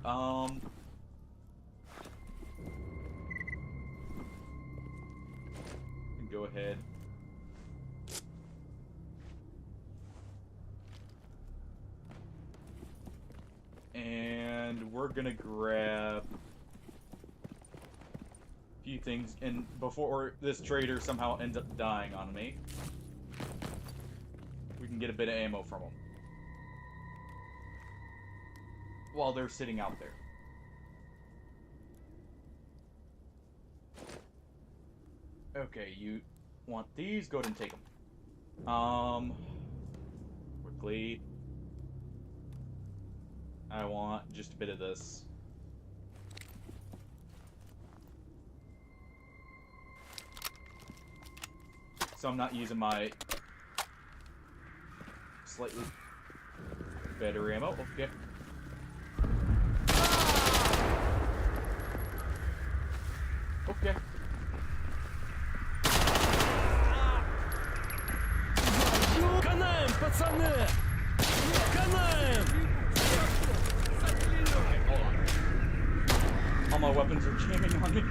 go ahead. And we're gonna grab a few things, and before this trader somehow ends up dying on me, we can get a bit of ammo from him while they're sitting out there. Okay, you want these? Go ahead and take them. Quickly. I want just a bit of this. So I'm not using my slightly better ammo. Okay. Okay. Канаем, пацаны! Канаем! Okay, hold on. All my weapons are jamming on me.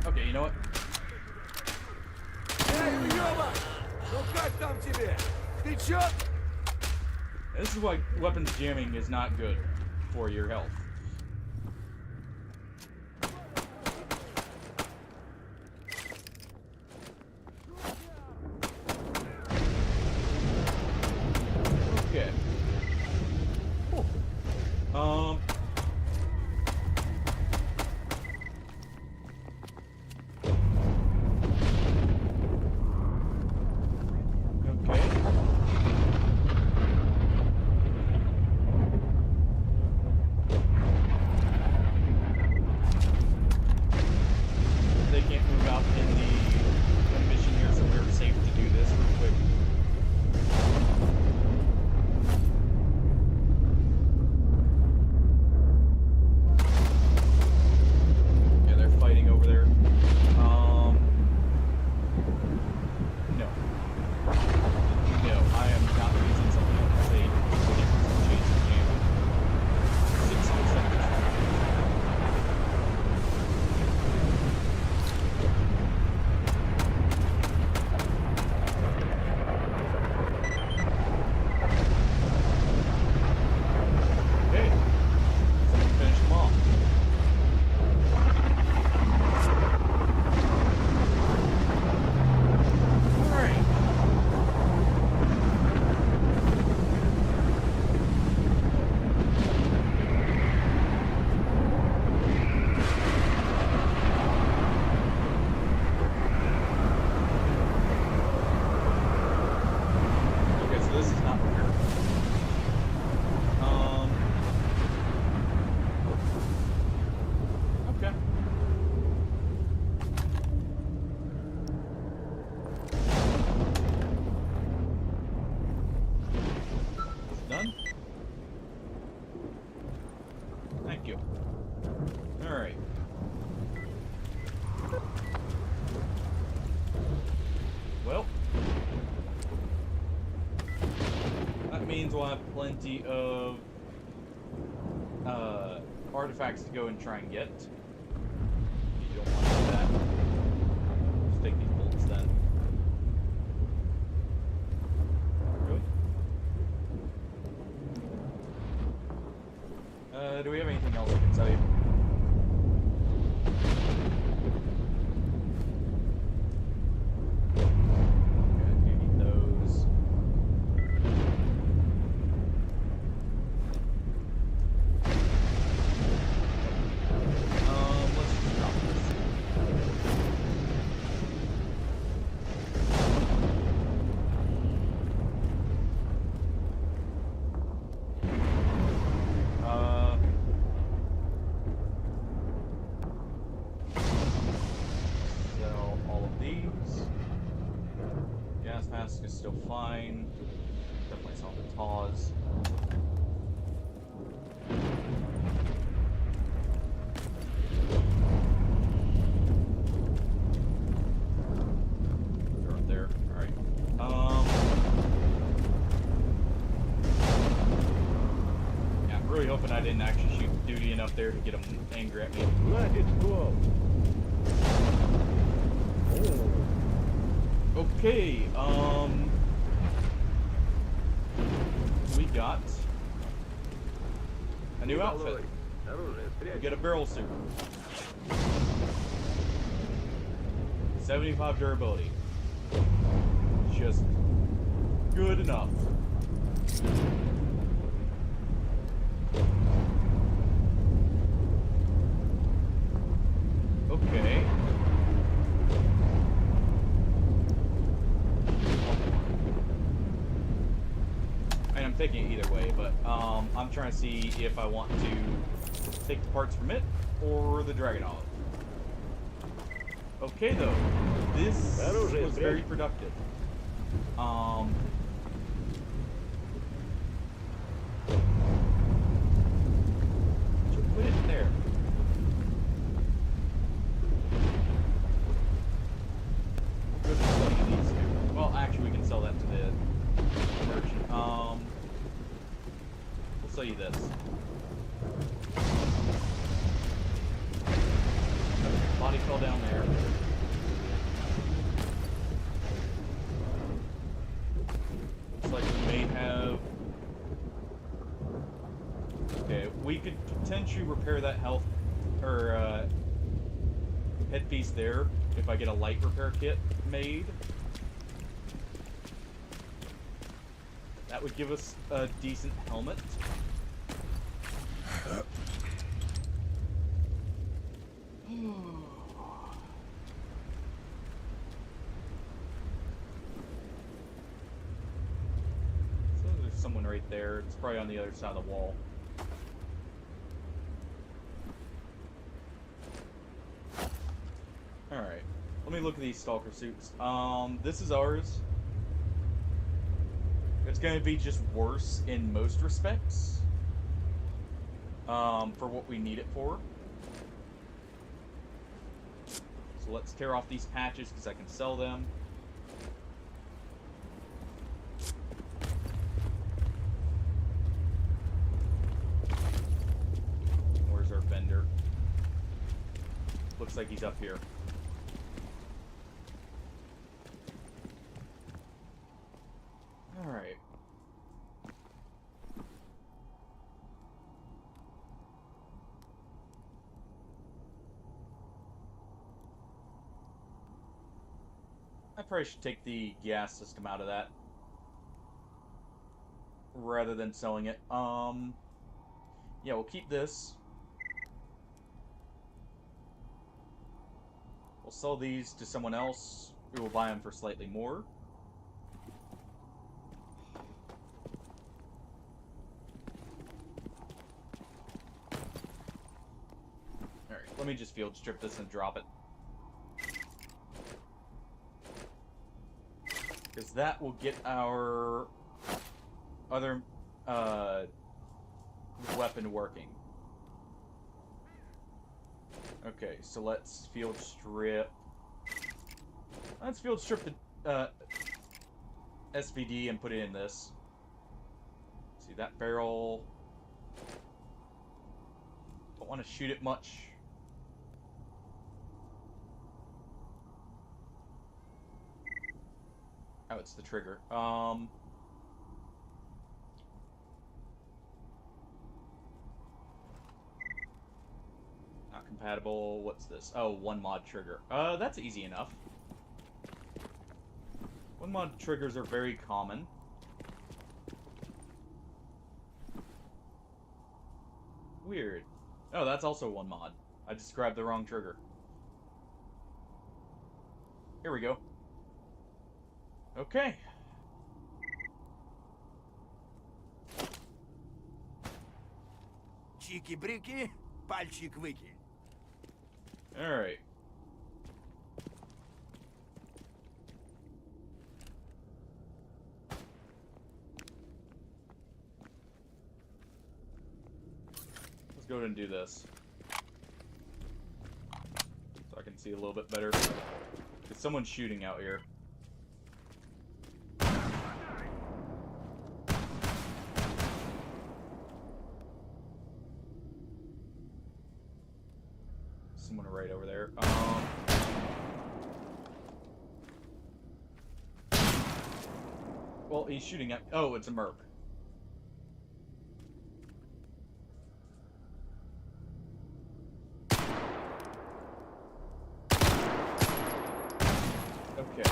Okay, you know what? This is why weapons jamming is not good for your health. Okay. Cool. Okay. means we'll have plenty of artifacts to go and try and get. You don't want to do that. Just take these bolts then. Really? Do we have anything else I can tell you? Mask is still fine. Definitely saw the Taz. They're up there. Alright. Yeah, I'm really hoping I didn't actually shoot Duty enough there to get him angry at me. Хватит ствол. Okay, we got a new outfit. We get a barrel suit. 75 durability. Just good enough. Okay. I'm taking it either way, but I'm trying to see if I want to take the parts from it or the Dragonov. Okay, though, this was very productive. Should put it there. Good at selling these two. Well, actually, we can sell that to the merchant. We'll sell you this. Body fell down there. Looks like we may have... Okay, we could potentially repair that health, or, headpiece there, if I get a light repair kit made. That would give us a decent helmet. So there's someone right there. It's probably on the other side of the wall. Alright. Let me look at these Stalker suits. This is ours. It's going to be just worse in most respects. For what we need it for. So let's tear off these patches because I can sell them. Where's our vendor? Looks like he's up here. Alright. I probably should take the gas system out of that rather than selling it. Yeah, we'll keep this. We'll sell these to someone else who will buy them for slightly more. Alright, let me just field strip this and drop it. Because that will get our other weapon working. Okay, so let's field strip. Let's field strip the SVD and put it in this. That barrel... Don't want to shoot it much. Oh, it's the trigger. Not compatible. What's this? Oh, one mod trigger. That's easy enough. One mod triggers are very common. Weird. Oh, that's also one mod. I just grabbed the wrong trigger. Here we go. Okay. Чики-брики, пальчик-выки. Alright. Let's go ahead and do this. So I can see a little bit better. There's someone shooting out here. Someone right over there. Well, he's shooting at... Oh, it's a merc. Okay.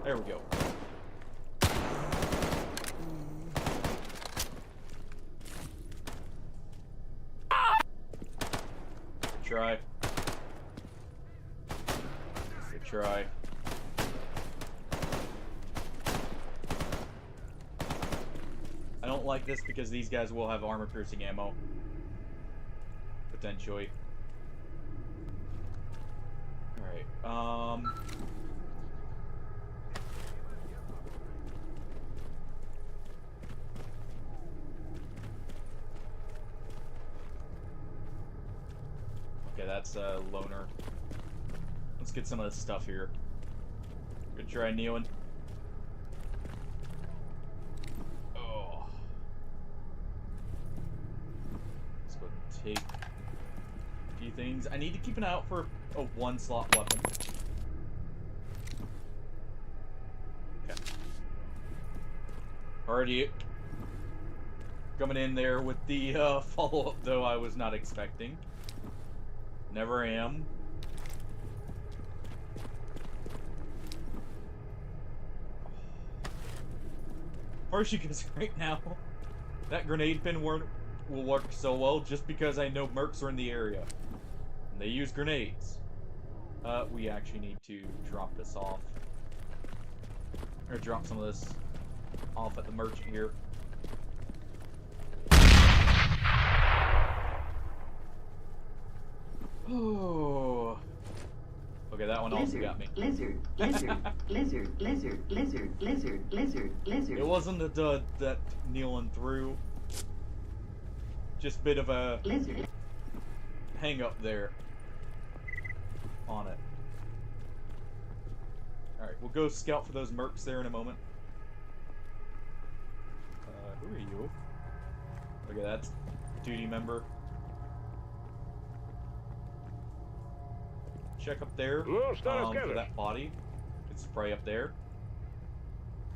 There we go. Good try. Good try. I don't like this because these guys will have armor-piercing ammo. Potentially. Alright, Okay, that's a loner. Let's get some of this stuff here. Good try, Nealon. Oh. Let's go take a few things. I need to keep an eye out for a one-slot weapon. Okay. Already coming in there with the follow-up, though, I was not expecting. Never am. First, because right now, that grenade pin will work so well just because I know mercs are in the area. And they use grenades. We actually need to drop this off. Or drop some of this off at the merchant here. Oh. Okay, that one also got me. Lizard, lizard, lizard, lizard, lizard, lizard, lizard, lizard. It wasn't a dud that Nealon threw. Just a bit of a lizard. hang up there on it. Alright, we'll go scout for those mercs there in a moment. Who are you? Okay, that's duty member. Check up there Ну, что for расскажешь? that body. Could spray up there.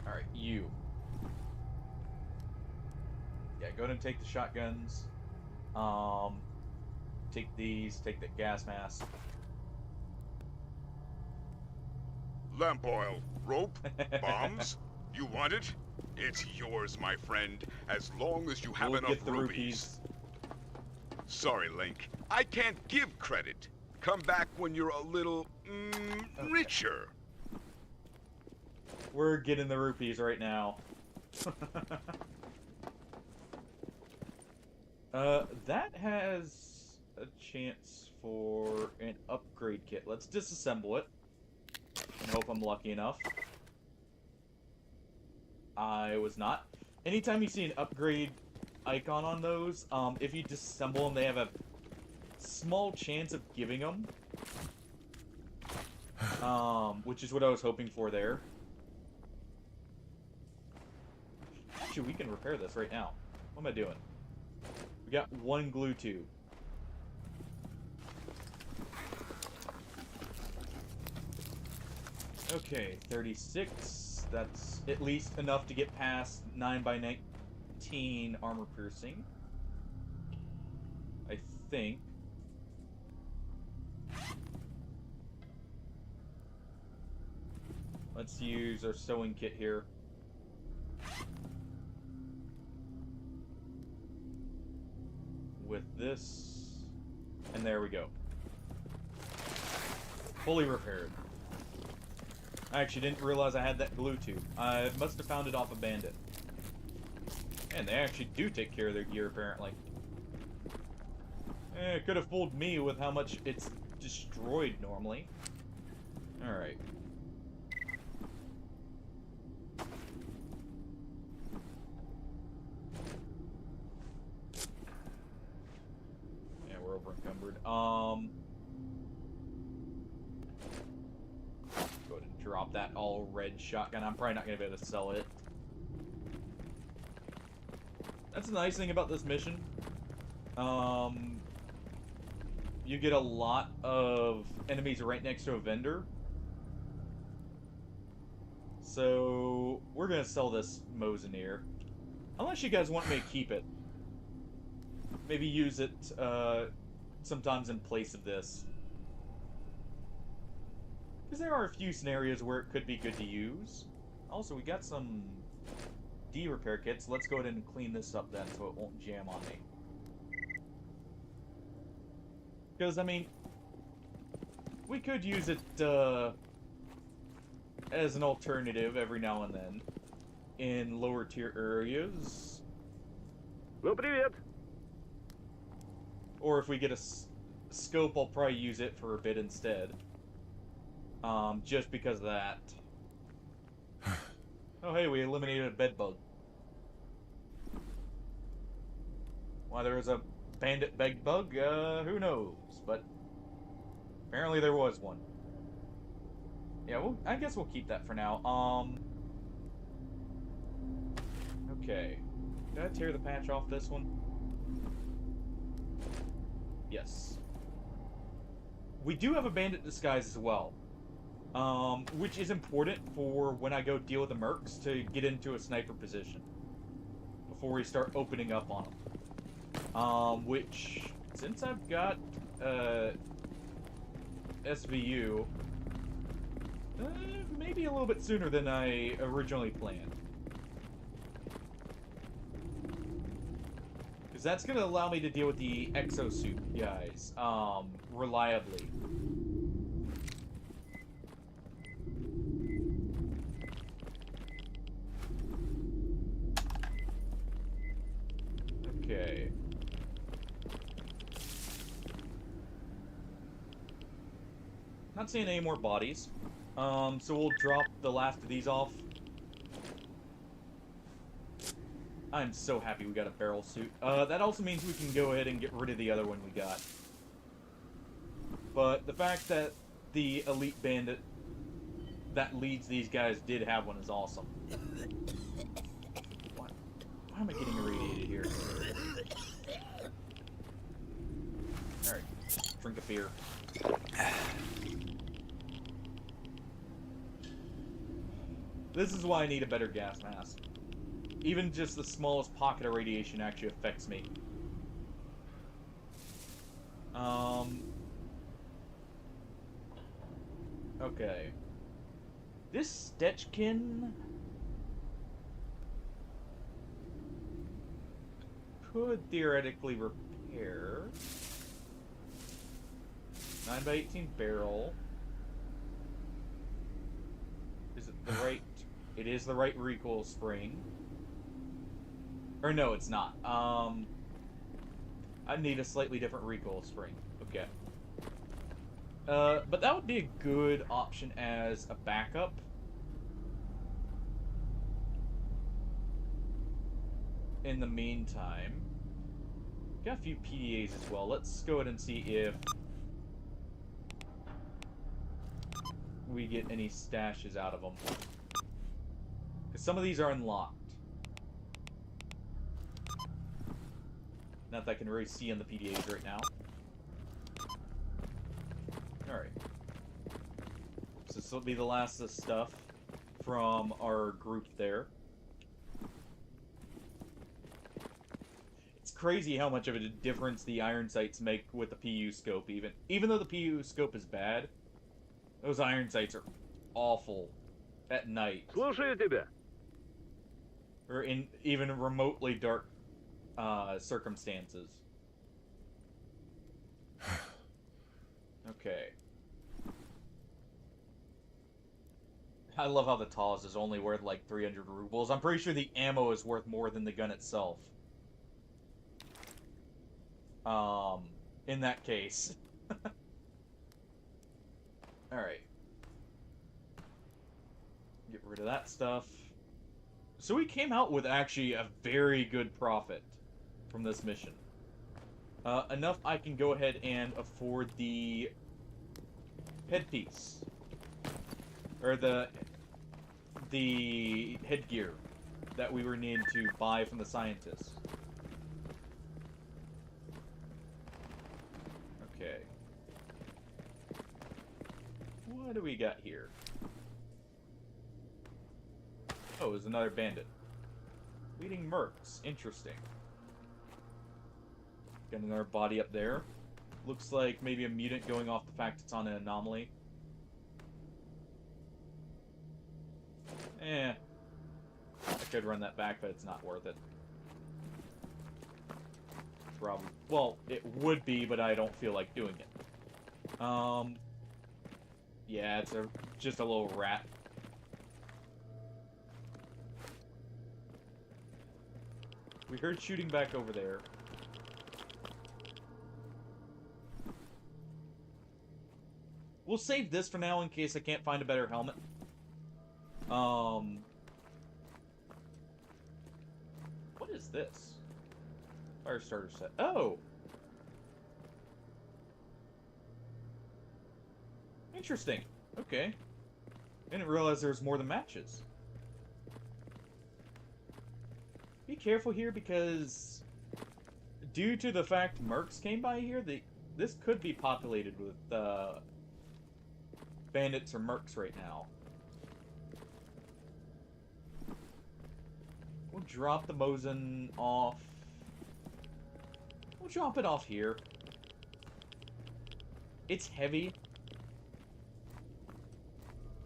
Alright, you. Yeah, go ahead and take the shotguns. Take these, take the gas mask. Lamp oil, rope, bombs. You want it? It's yours, my friend, as long as you have We'll enough get the rupees. Sorry, Link. I can't give credit. Come back when you're a little, richer. We're getting the rupees right now. That has a chance for an upgrade kit. Let's disassemble it and hope I'm lucky enough. I was not. Anytime you see an upgrade icon on those, if you disassemble them, they have a small chance of giving them. Which is what I was hoping for there. Actually, we can repair this right now. What am I doing? We got one glue tube. Okay, 36. That's at least enough to get past 9x19 armor piercing. I think. Let's use our sewing kit here. With this. And there we go. Fully repaired. I actually didn't realize I had that glue tube. I must have found it off a bandit. And they actually do take care of their gear, apparently. It could have fooled me with how much it's destroyed normally. Alright. Yeah, we're over encumbered. Go ahead and drop that all red shotgun. I'm probably not going to be able to sell it. That's the nice thing about this mission. You get a lot of enemies right next to a vendor. So, we're going to sell this Mosinir. Unless you guys want me to keep it. Maybe use it sometimes in place of this. Because there are a few scenarios where it could be good to use. Also, we got some D-repair kits. Let's go ahead and clean this up then so it won't jam on me. Because, I mean, we could use it as an alternative every now and then in lower tier areas. Ну, привет! Or if we get a scope, I'll probably use it for a bit instead. Just because of that. Oh, hey, we eliminated a bed bug. Why there was a bandit bed bug, who knows? But apparently there was one. Yeah, well, I guess we'll keep that for now. Okay. Did I tear the patch off this one? Yes. We do have a bandit disguise as well. Which is important for when I go deal with the mercs to get into a sniper position. Before we start opening up on them. Which, since I've got, SVU, maybe a little bit sooner than I originally planned. Because that's going to allow me to deal with the exosuit guys, reliably. Okay. Not seeing any more bodies. So we'll drop the last of these off. I'm so happy we got a barrel suit. That also means we can go ahead and get rid of the other one we got. But the fact that the elite bandit that leads these guys did have one is awesome. What? Why am I getting irradiated here? Alright, drink a beer. This is why I need a better gas mask. Even just the smallest pocket of radiation actually affects me. Okay. This Stetchkin could theoretically repair. 9x18 barrel. Is it the right... It is the right recoil spring. Or no, it's not. I need a slightly different recoil spring. Okay. But that would be a good option as a backup. In the meantime. Got a few PDAs as well. Let's go ahead and see if we get any stashes out of them. Because some of these are unlocked. Not that I can really see on the PDAs right now. Alright. So this will be the last of the stuff from our group there. It's crazy how much of a difference the iron sights make with the PU scope, even though the PU scope is bad. Those iron sights are awful at night. Слушаю тебя. Or in even remotely dark circumstances. Okay. I love how the Taz is only worth like 300 rubles. I'm pretty sure the ammo is worth more than the gun itself. In that case. Alright. Get rid of that stuff. So we came out with actually a very good profit from this mission. Enough I can go ahead and afford the headpiece. Or the headgear that we were needing to buy from the scientists. Okay. What do we got here? Oh, there's another bandit. Leading mercs. Interesting. Got another body up there. Looks like maybe a mutant going off the fact it's on an anomaly. I could run that back, but it's not worth it. Probably. Well, it would be, but I don't feel like doing it. Yeah, it's just a little rat. We heard shooting back over there. We'll save this for now in case I can't find a better helmet. What is this? Fire starter set. Oh! Interesting. Okay. Didn't realize there was more than matches. Be careful here because due to the fact mercs came by here, this could be populated with bandits or mercs right now. We'll drop the Mosin off. We'll drop it off here. It's heavy.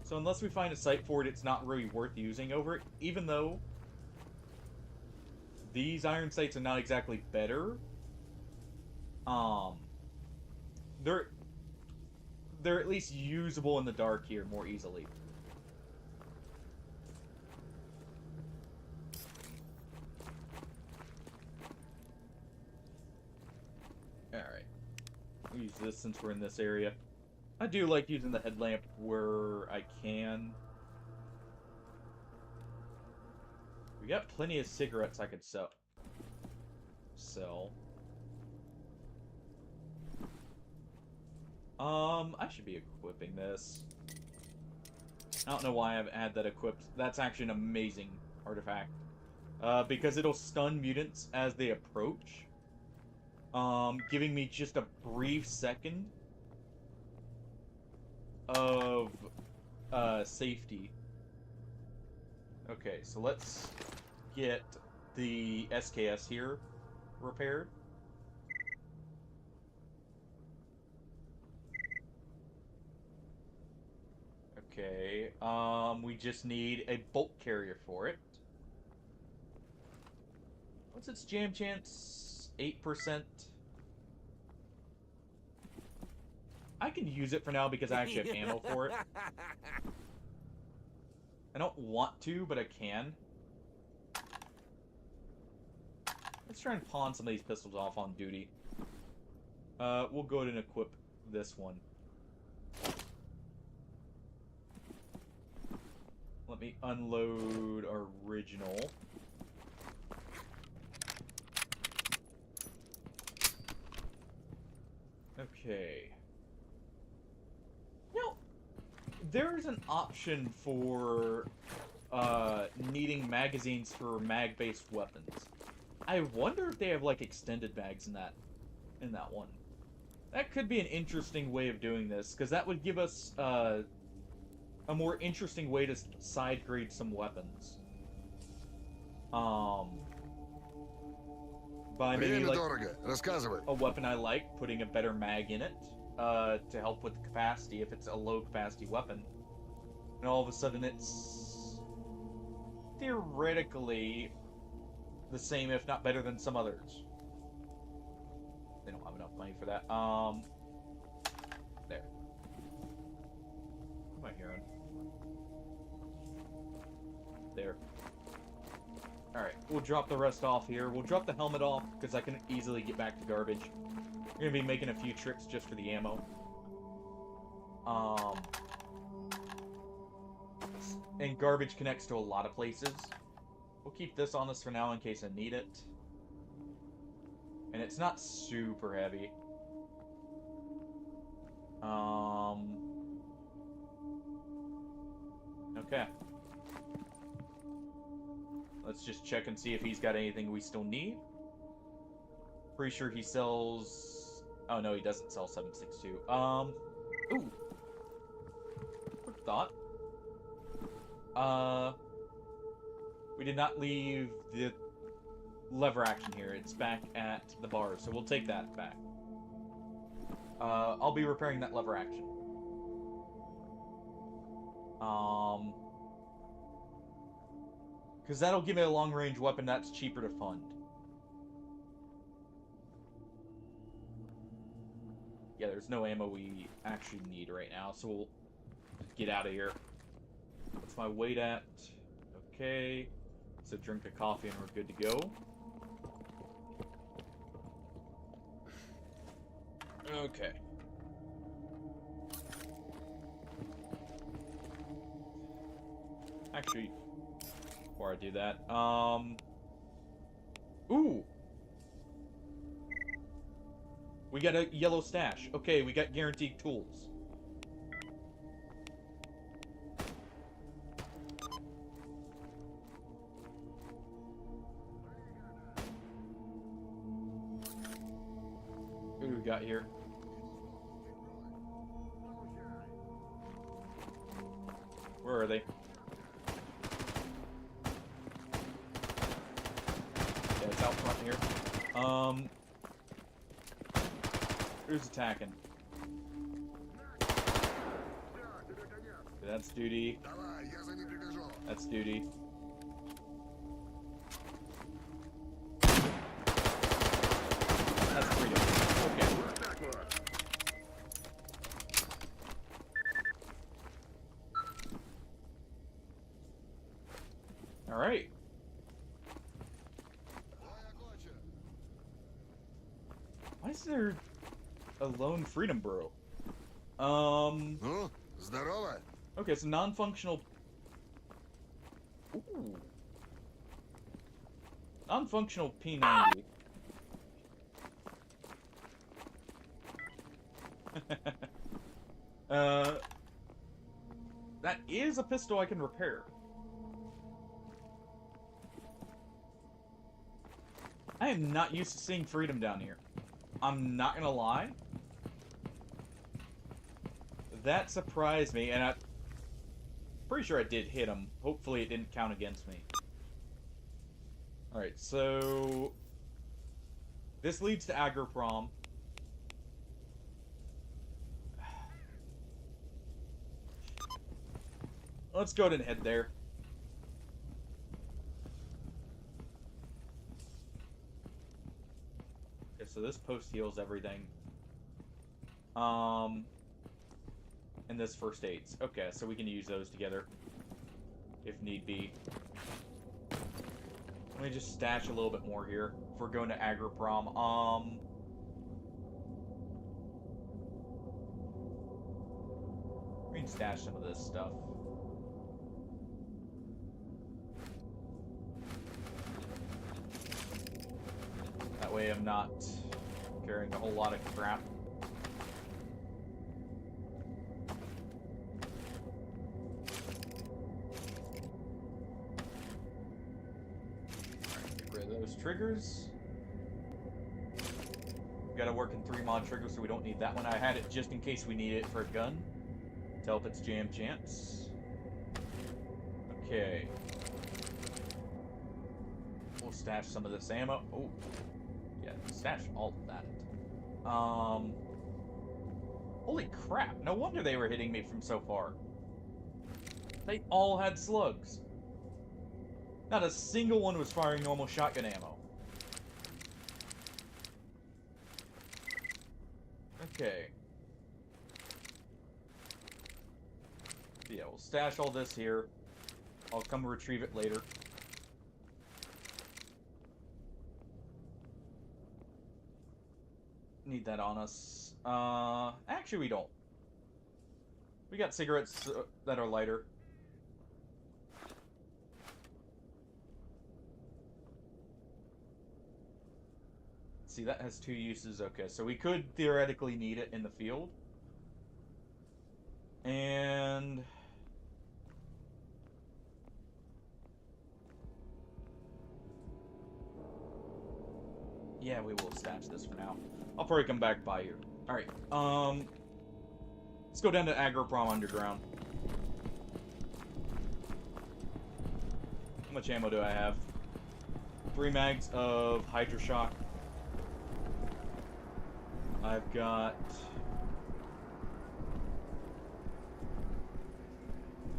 So unless we find a site for it, it's not really worth using over it, even though these iron sights are not exactly better. They're at least usable in the dark here more easily. Alright. We'll use this since we're in this area. I do like using the headlamp where I can. We got plenty of cigarettes I could sell. I should be equipping this. I don't know why I've had that equipped. That's actually an amazing artifact. Because it'll stun mutants as they approach. Giving me just a brief second of safety. Okay, so let's get the SKS here repaired. Okay, we just need a bolt carrier for it. What's its jam chance? 8%. I can use it for now because I actually have ammo for it. I don't want to, but I can. Let's try and pawn some of these pistols off on duty. We'll go ahead and equip this one. Let me unload our original. Okay. Now, there's an option for needing magazines for mag-based weapons. I wonder if they have like extended mags in that one. That could be an interesting way of doing this, because that would give us a more interesting way to side grade some weapons. By maybe like a weapon I like, putting a better mag in it to help with the capacity if it's a low capacity weapon, and all of a sudden it's theoretically the same, if not better, than some others. They don't have enough money for that. There. What am I hearing? There. Alright, we'll drop the rest off here. We'll drop the helmet off, because I can easily get back to garbage. We're gonna be making a few trips just for the ammo. And garbage connects to a lot of places. We'll keep this on us for now in case I need it. And it's not super heavy. Okay. Let's just check and see if he's got anything we still need. Pretty sure he sells... Oh, no, he doesn't sell 7.62. Ooh. Quick thought. We did not leave the lever action here. It's back at the bar, so we'll take that back. I'll be repairing that lever action. Because that'll give me a long-range weapon that's cheaper to fund. Yeah, there's no ammo we actually need right now, so we'll get out of here. What's my weight at? Okay. So drink a coffee and we're good to go. Okay. Actually, before I do that, ooh! We got a yellow stash. Okay, we got guaranteed tools. Who do we got here? Where are they? Yeah, it's out front here. Who's attacking? That's duty. That's duty. That's freedom. Okay. Alright. Why is there a lone freedom bro? Okay, it's a non-functional... Ooh. Non-functional P90. That is a pistol I can repair. I am not used to seeing freedom down here. I'm not gonna lie. That surprised me, and I'm pretty sure I did hit him. Hopefully it didn't count against me. Alright, so... this leads to Agroprom. Let's go ahead and head there. Okay, so this post heals everything. And this first aids. Okay, so we can use those together. If need be. Let me just stash a little bit more here. If we're going to Agroprom. We can stash some of this stuff. That way I'm not carrying a whole lot of crap. triggers. Gotta work in 3 mod triggers, so we don't need that one. I had it just in case we need it for a gun. To help its jam chance. Okay. We'll stash some of this ammo. Oh. Yeah, stash all of that. Holy crap. No wonder they were hitting me from so far. They all had slugs. Not a single one was firing normal shotgun ammo. Okay. Yeah, we'll stash all this here. I'll come retrieve it later. Need that on us. Actually we don't. We got cigarettes that are lighter. See, that has 2 uses. Okay, so we could theoretically need it in the field. And... yeah, we will stash this for now. I'll probably come back by here. Alright, let's go down to Agroprom Underground. How much ammo do I have? 3 mags of Hydroshock. I've got...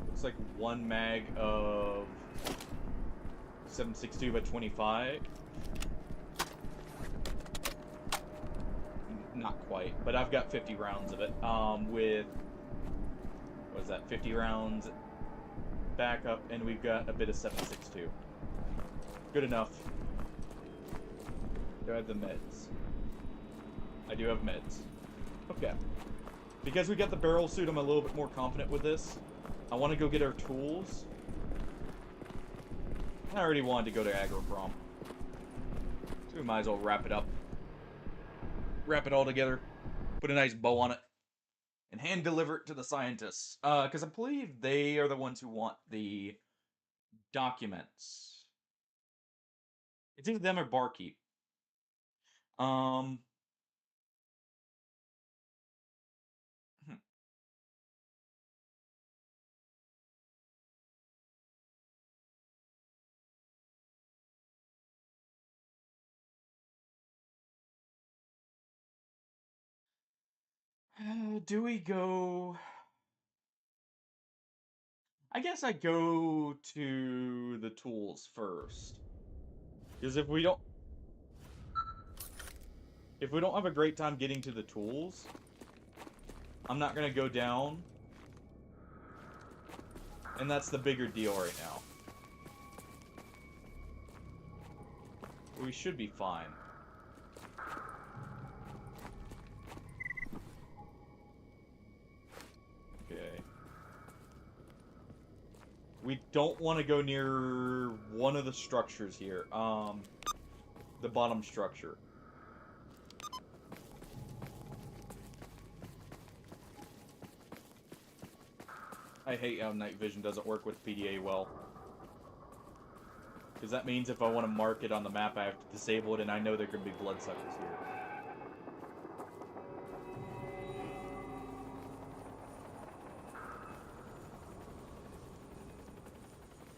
looks like 1 mag of 7.62 by 25. Not quite, but I've got 50 rounds of it. With... what is that? 50 rounds backup, and we've got a bit of 7.62. Good enough. Do I have the meds? I do have meds. Okay. Because we got the barrel suit, I'm a little bit more confident with this. I want to go get our tools. I already wanted to go to Agroprom. So we might as well wrap it up. Wrap it all together. Put a nice bow on it. And hand deliver it to the scientists. Because I believe they are the ones who want the documents. It's either them or Barkeep. Do we go... I guess I go to the tools first. Because if we don't have a great time getting to the tools, I'm not gonna go down. And that's the bigger deal right now. We should be fine. Okay. We don't want to go near one of the structures here. The bottom structure. I hate how night vision doesn't work with PDA well. Because that means if I want to mark it on the map, I have to disable it, and I know there are going to be bloodsuckers here.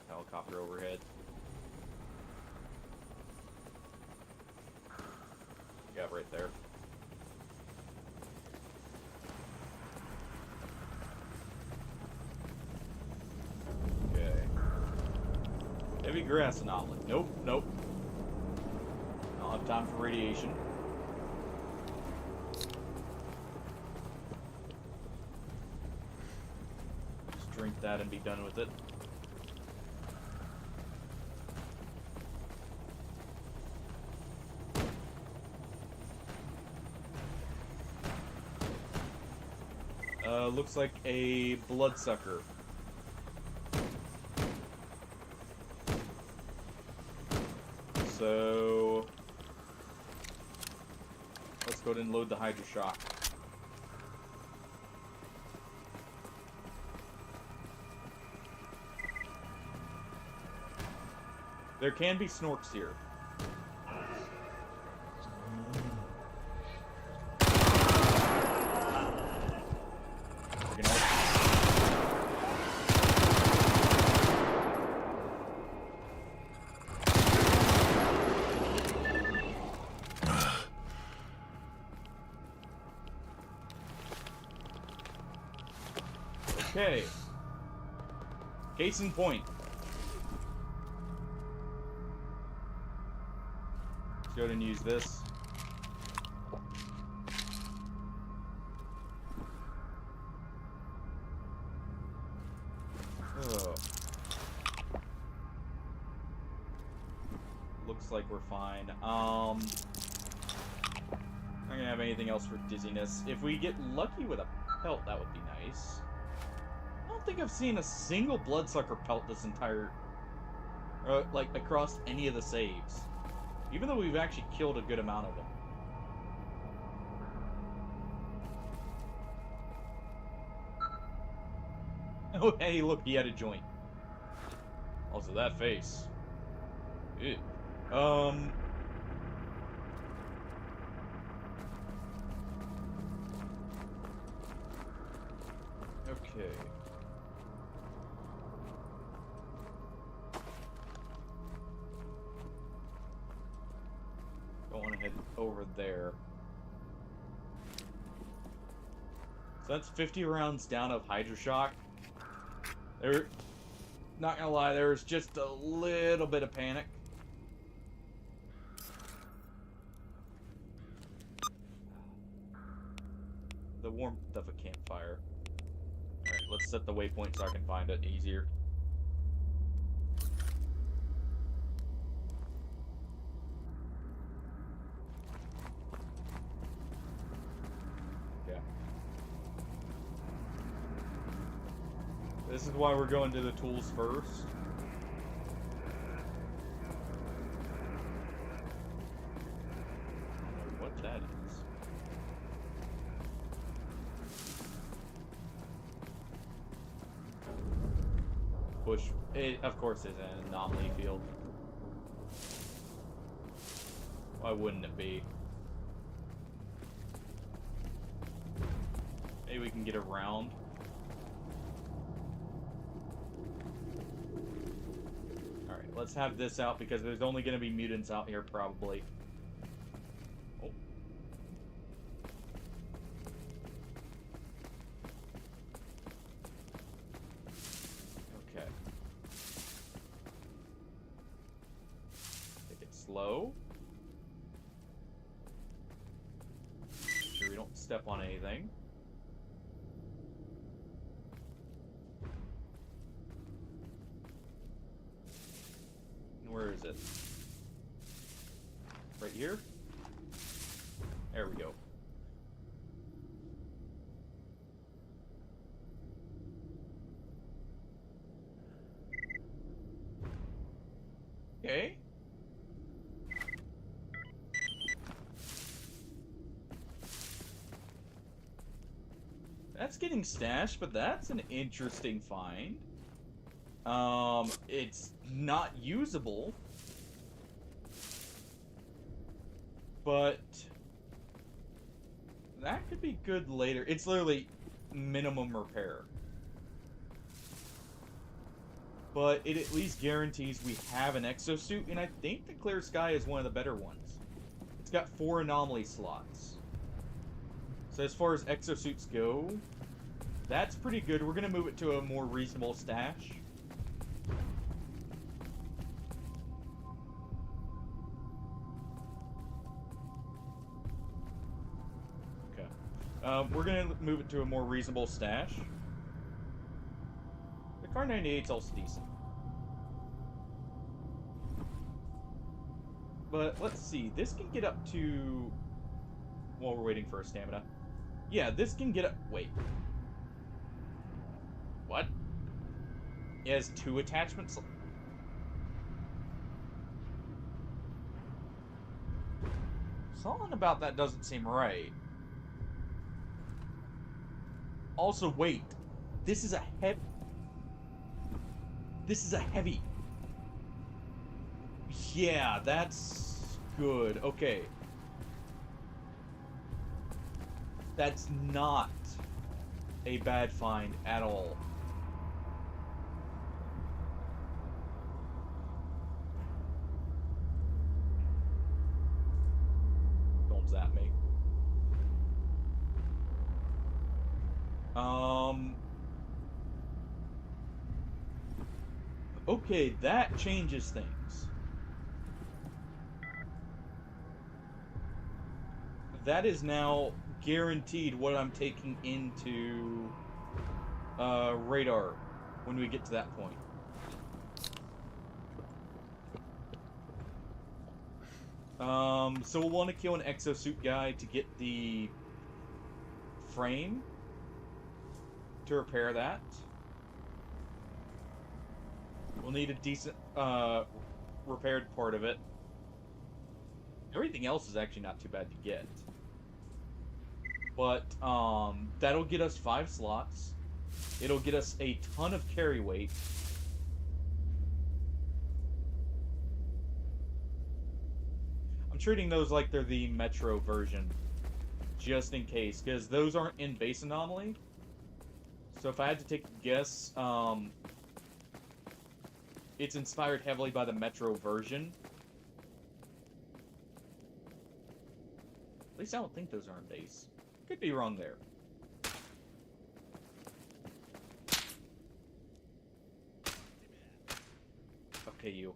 Helicopter overhead. Yeah, right there. Okay. Heavy grass anomaly. Nope, nope. I don't have time for radiation. Just drink that and be done with it. Looks like a bloodsucker. So let's go ahead and load the Hydroshock. There can be snorks here. Okay. Case in point. Let's go ahead and use this. Oh. Looks like we're fine. I'm not gonna have anything else for dizziness. If we get lucky with a pelt, that would be nice. I don't think I've seen a single bloodsucker pelt this entire... like, across any of the saves. Even though we've actually killed a good amount of them. Oh, hey, look, he had a joint. Also, that face. Ew. Okay. Going ahead over there. So that's 50 rounds down of Hydroshock. There, not gonna lie, there was just a little bit of panic. The warmth of a campfire. Alright, let's set the waypoint so I can find it easier. Yeah. This is why we're going to the tools first. I don't know what that is. Bush, it of course is an anomaly field. Why wouldn't it be? Maybe we can get around. Alright, let's have this out because there's only going to be mutants out here probably. Oh. Okay. Take it slow. Make sure we don't step on anything. Where is it? Right here? There we go. Okay. That's getting stashed, but that's an interesting find. It's not usable, but that could be good later. It's literally minimum repair, but it at least guarantees we have an exosuit, and I think the Clear Sky is one of the better ones. It's got 4 anomaly slots. So as far as exosuits go, that's pretty good. We're gonna move it to a more reasonable stash. We're gonna move it to a more reasonable stash. The Car 98's also decent. But let's see, this can get up to... While we're waiting for a stamina. Yeah, this can get up... Wait. What? It has 2 attachments? Something about that doesn't seem right. Also, wait. This is a heavy... This is a heavy... Yeah, that's good. Okay. That's not a bad find at all. Don't zap me. Okay, that changes things. That is now guaranteed what I'm taking into radar when we get to that point. So we'll want to kill an exosuit guy to get the frame to repair that. We'll need a decent repaired part of it. Everything else is actually not too bad to get. But that'll get us 5 slots. It'll get us a ton of carry weight. I'm treating those like they're the Metro version, just in case, because those aren't in base anomaly. So if I had to take a guess, it's inspired heavily by the Metro version. At least I don't think those are in base. Could be wrong there. Okay, you.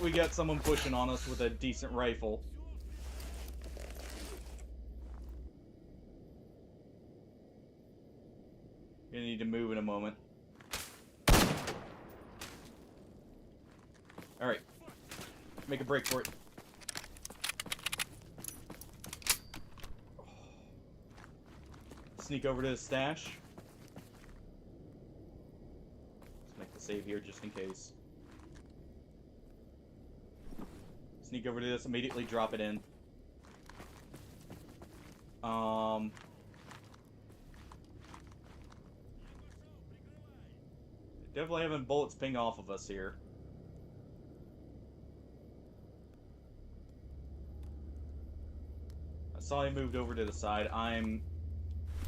We got someone pushing on us with a decent rifle. Gonna need to move in a moment. Alright. Make a break for it. Sneak over to the stash. Let's make the save here just in case. Sneak over to this, immediately drop it in. Definitely having bullets ping off of us here. I saw he moved over to the side. I'm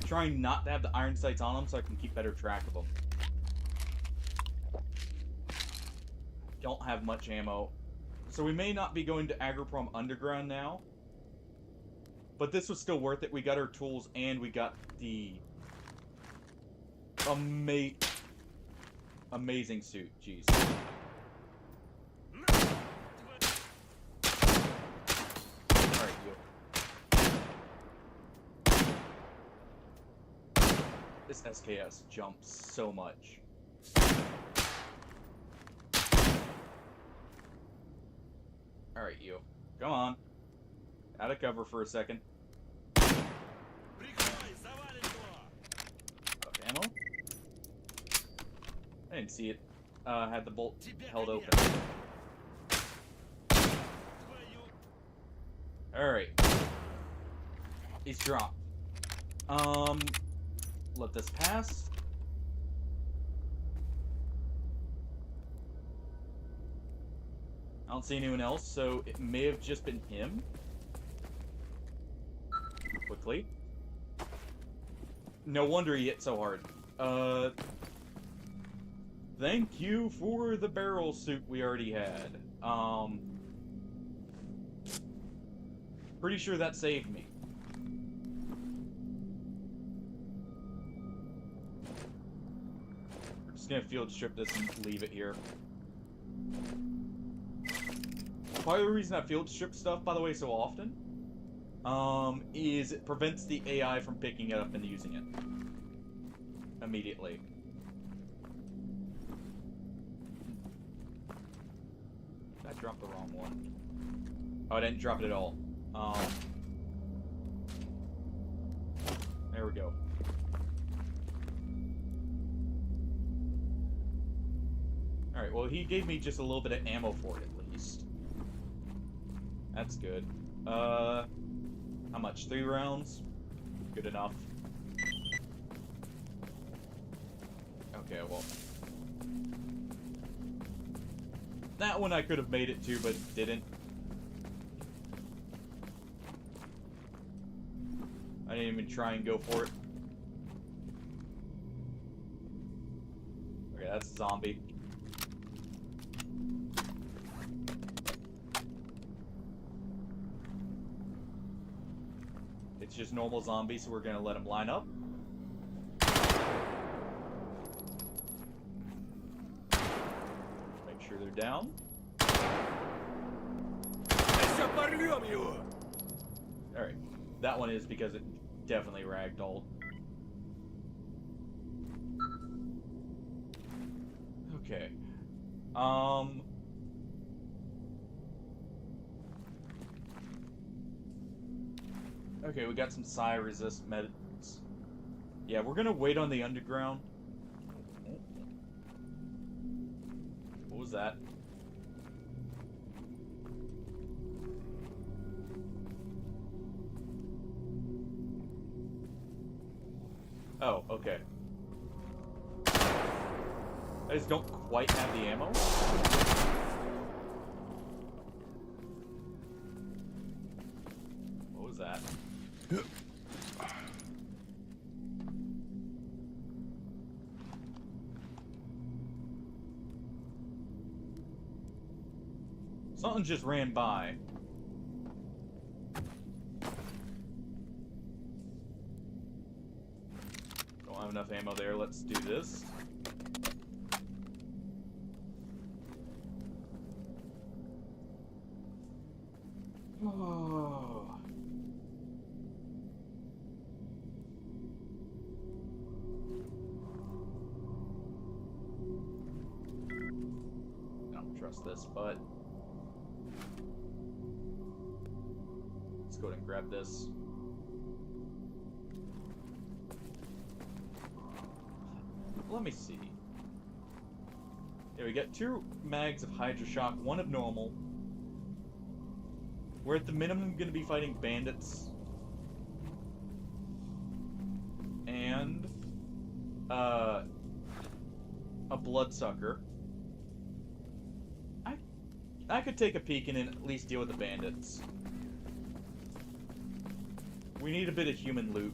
trying not to have the iron sights on him so I can keep better track of them. Don't have much ammo. So we may not be going to Agroprom Underground now. But this was still worth it. We got our tools and we got the amazing suit. Jeez. Alright, you. This SKS jumps so much. Alright, you. Come on. Out of cover for a second. Ammo? I didn't see it. Had the bolt held open. Alright. He's dropped. Let this pass. I don't see anyone else, so it may have just been him. Quickly. No wonder he hit so hard. Thank you for the barrel suit we already had. Pretty sure that saved me. We're just gonna field strip this and leave it here. Part of the reason I field strip stuff, by the way, so often, is it prevents the AI from picking it up and using it immediately. I dropped the wrong one. Oh, I didn't drop it at all. There we go. Alright, well, he gave me just a little bit of ammo for it, at least. That's good. How much? 3 rounds? Good enough. Okay, well. That one I could have made it to, but didn't. I didn't even try and go for it. that's a zombie. It's just normal zombies, so we're gonna let them line up. Make sure they're down. Alright, that one is because it definitely ragdolled. Okay. Okay, we got some psi resist meds. Yeah, we're gonna wait on the underground. What was that? Oh, okay. I just don't quite have the ammo. What was that? Something just ran by. Don't have enough ammo there. Let's do this. Oh. I don't trust this, but let's go ahead and grab this. Let me see. Yeah, we got 2 mags of Hydra Shock, 1 of normal. We're at the minimum going to be fighting bandits. And a bloodsucker. I could take a peek and at least deal with the bandits. We need a bit of human loot.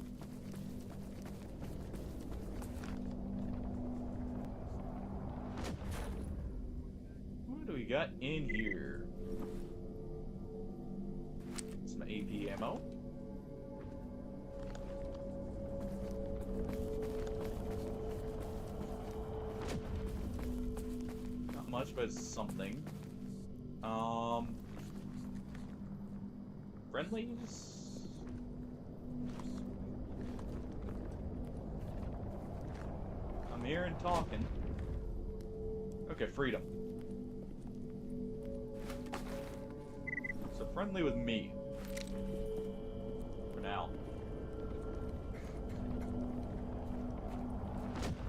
What do we got in here? Some AP ammo. Not much, but it's something. Friendlies? I'm here and talking. Okay, freedom. So friendly with me. For now.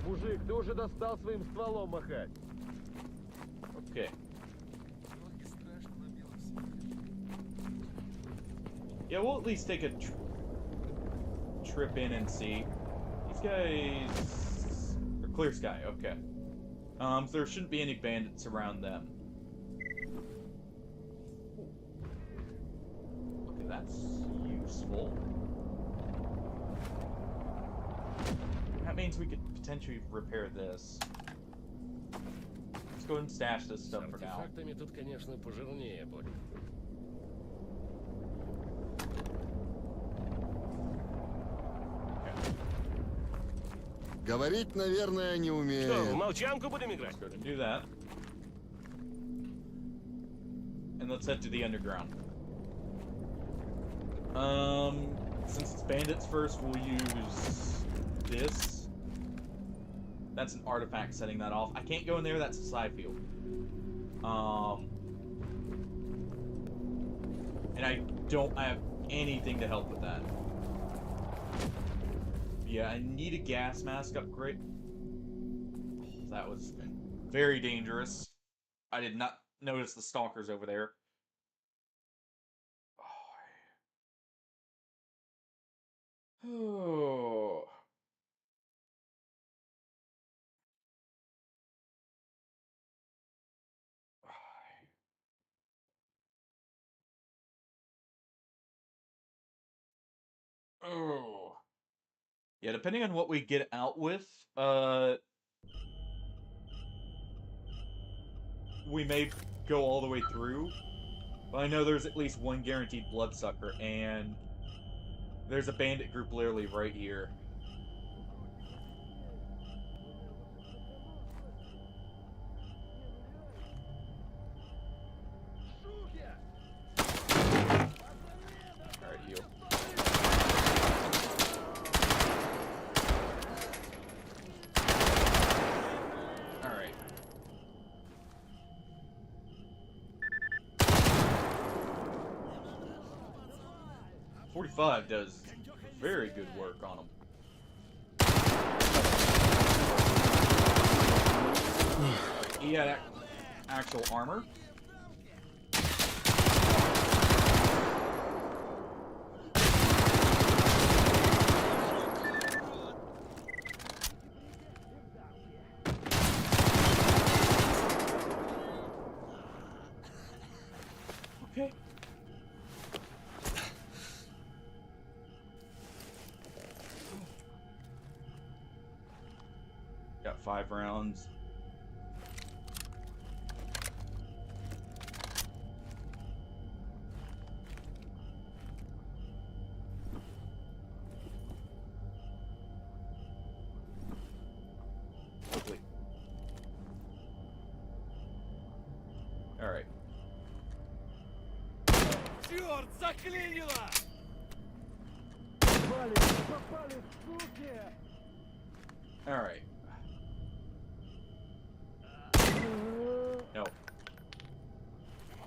Мужик, ты уже достал своим стволом махать. Okay. Yeah, we'll at least take a trip in and see. These guys are clear sky, okay. So there shouldn't be any bandits around them. Okay, that's useful. That means we could potentially repair this. Let's go ahead and stash this stuff for now. Артефактами тут, конечно, пожирнее будет. Говорить, наверное, не Что, в умею. молчанку будем играть? Let's go ahead and do that. And let's head to the underground. Since it's bandits first, we'll use this. That's an artifact setting that off. I can't go in there, that's a psi field. And I don't have anything to help with that. Yeah, I need a gas mask upgrade. Oh, that was very dangerous. I did not notice the stalkers over there. Oh. Oh. Yeah, depending on what we get out with, we may go all the way through. But I know there's at least one guaranteed bloodsucker, and there's a bandit group literally right here. Alright, you. Alright. .45 does very good work on him. He had actual armor. Okay. Got 5 rounds. Quickly. All right. Черт, заклинило! All right. No.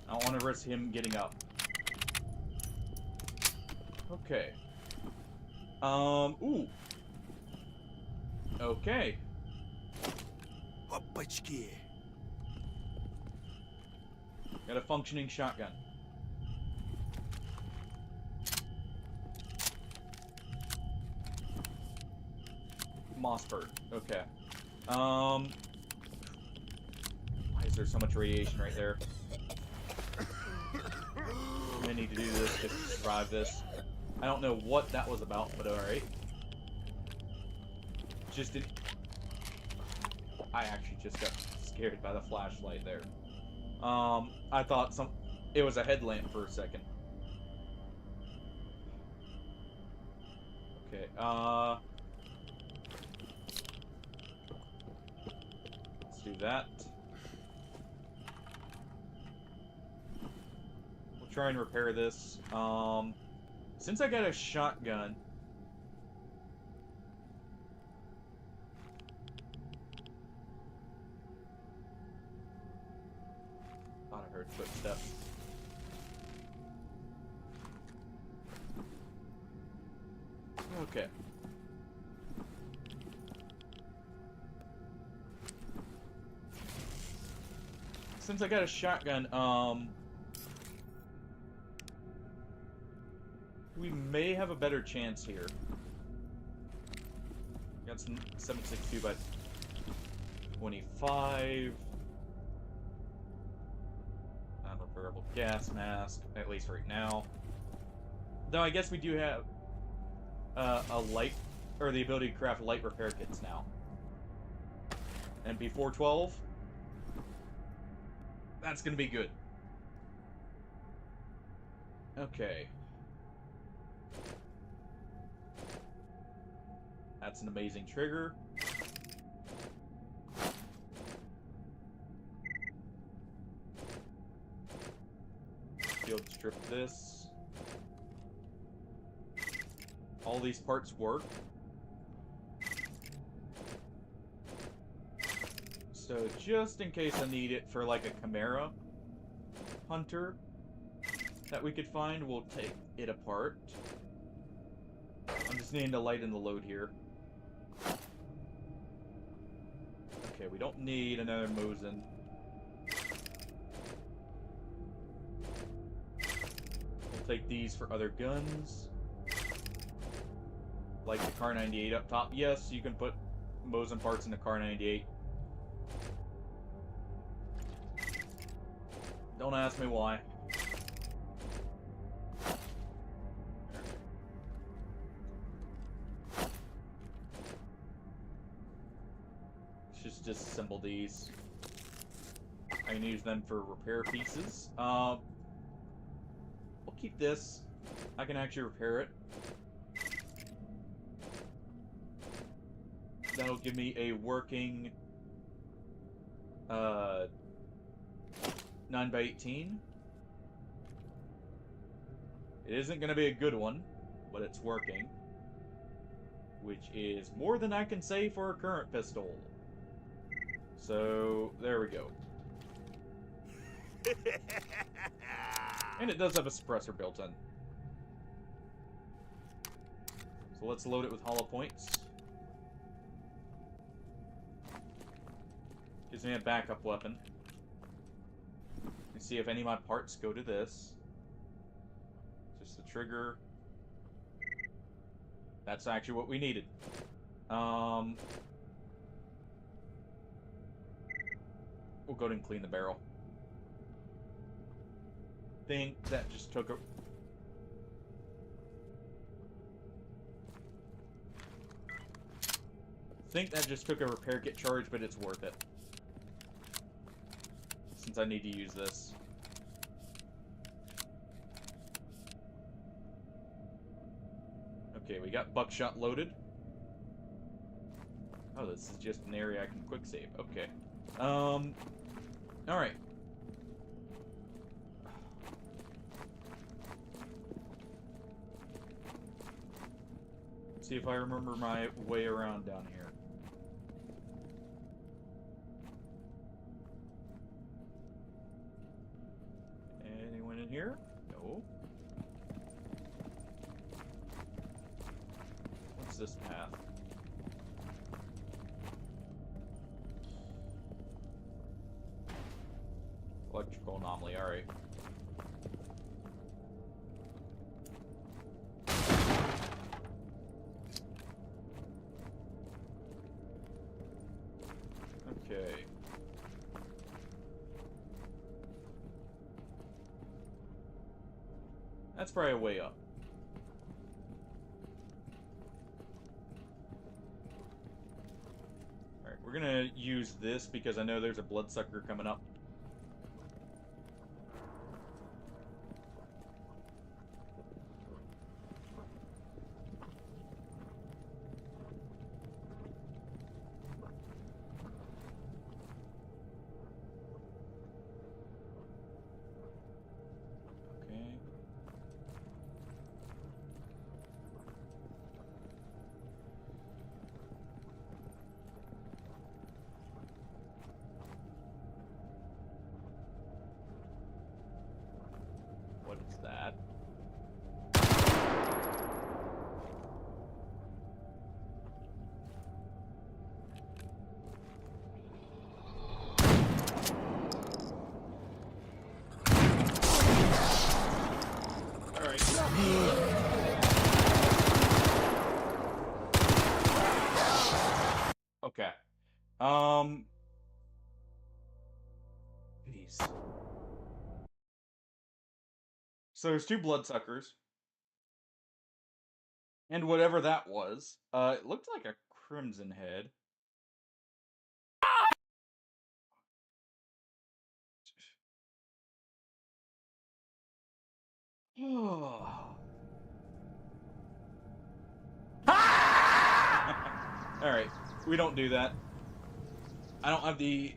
I don't want to risk him getting up. Okay. Ooh. Okay. Опачки. Got a functioning shotgun. Mossberg. Okay. Why is there so much radiation right there? I'm gonna need to do this just to survive this. I don't know what that was about, but alright. Just didn't... I actually just got scared by the flashlight there. I thought it was a headlamp for a second. Okay, let's do that. We'll try and repair this. Since I got a shotgun, thought I heard footsteps. Okay. Since I got a shotgun, we may have a better chance here. Got some 7.62 by 25. Non-repairable gas mask, at least right now. Though I guess we do have a light, or the ability to craft light repair kits now. And before 12, that's gonna be good. Okay. That's an amazing trigger. Field strip this. All these parts work. So just in case I need it for like a Chimera Hunter that we could find, we'll take it apart. I'm just needing to lighten the load here. Okay, we don't need another Mosin. We'll take these for other guns. Like the Car 98 up top. Yes, you can put Mosin parts in the Car 98. Don't ask me why. Let's just disassemble these. I can use them for repair pieces. We'll keep this. I can actually repair it. That'll give me a working 9x18. It isn't going to be a good one, but it's working. Which is more than I can say for a current pistol. So, there we go. And it does have a suppressor built in. So let's load it with hollow points. Gives me a backup weapon. And see if any of my parts go to this. Just the trigger. That's actually what we needed. We'll go ahead and clean the barrel. Think that just took a... think that just took a repair kit charge, but it's worth it. Since I need to use this. Okay, we got buckshot loaded. Oh, this is just an area I can quick save. Okay. Alright. See if I remember my way around down here. Anyone in here? No. What's this path? Electrical anomaly, alright. Okay. That's probably a way up. Alright, we're gonna use this because I know there's a bloodsucker coming up. Okay. What is that? Okay. Jeez. So there's two bloodsuckers. And whatever that was. It looked like a crimson head. Alright, we don't do that. I don't have the...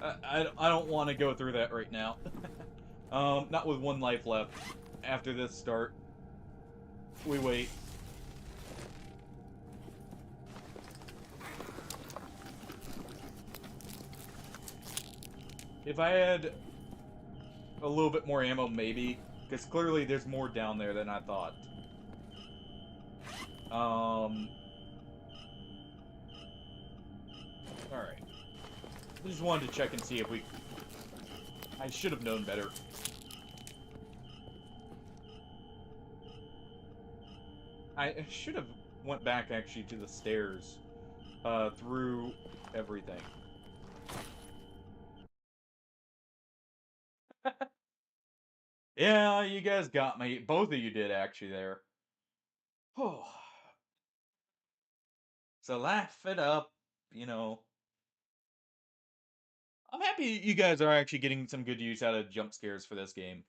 I don't want to go through that right now. Not with one life left. After this start, we wait. If I had a little bit more ammo, maybe. Because clearly there's more down there than I thought. Alright. Just wanted to check and see if we... I should have known better. I should have went back, actually, to the stairs. Through everything. Yeah, you guys got me. Both of you did, actually, there. Oh. So laugh it up, you know. I'm happy you guys are actually getting some good use out of jump scares for this game.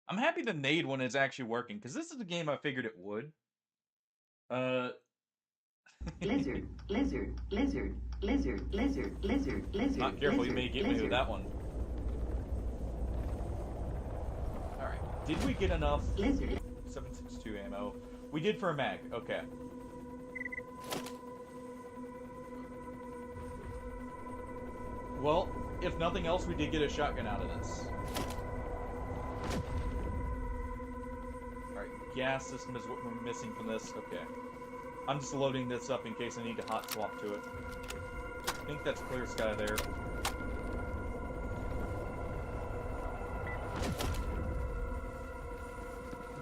I'm happy the nade one is actually working, because this is a game I figured it would. Lizard, lizard, lizard, lizard, lizard, lizard, lizard. Not careful, you may get me with that one. Alright, did we get enough Lizard. 7.62 ammo? We did for a mag, okay. Well, if nothing else, we did get a shotgun out of this. Alright, gas system is what we're missing from this, okay. I'm just loading this up in case I need to hot swap to it. I think that's clear sky there.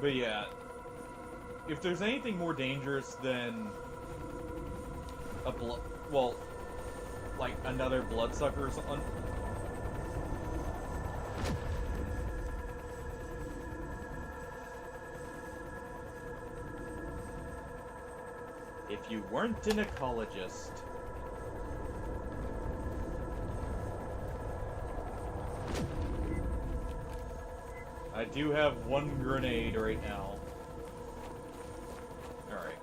But yeah, if there's anything more dangerous than a like another bloodsucker or something. If you weren't an ecologist. I do have one grenade right now. Alright.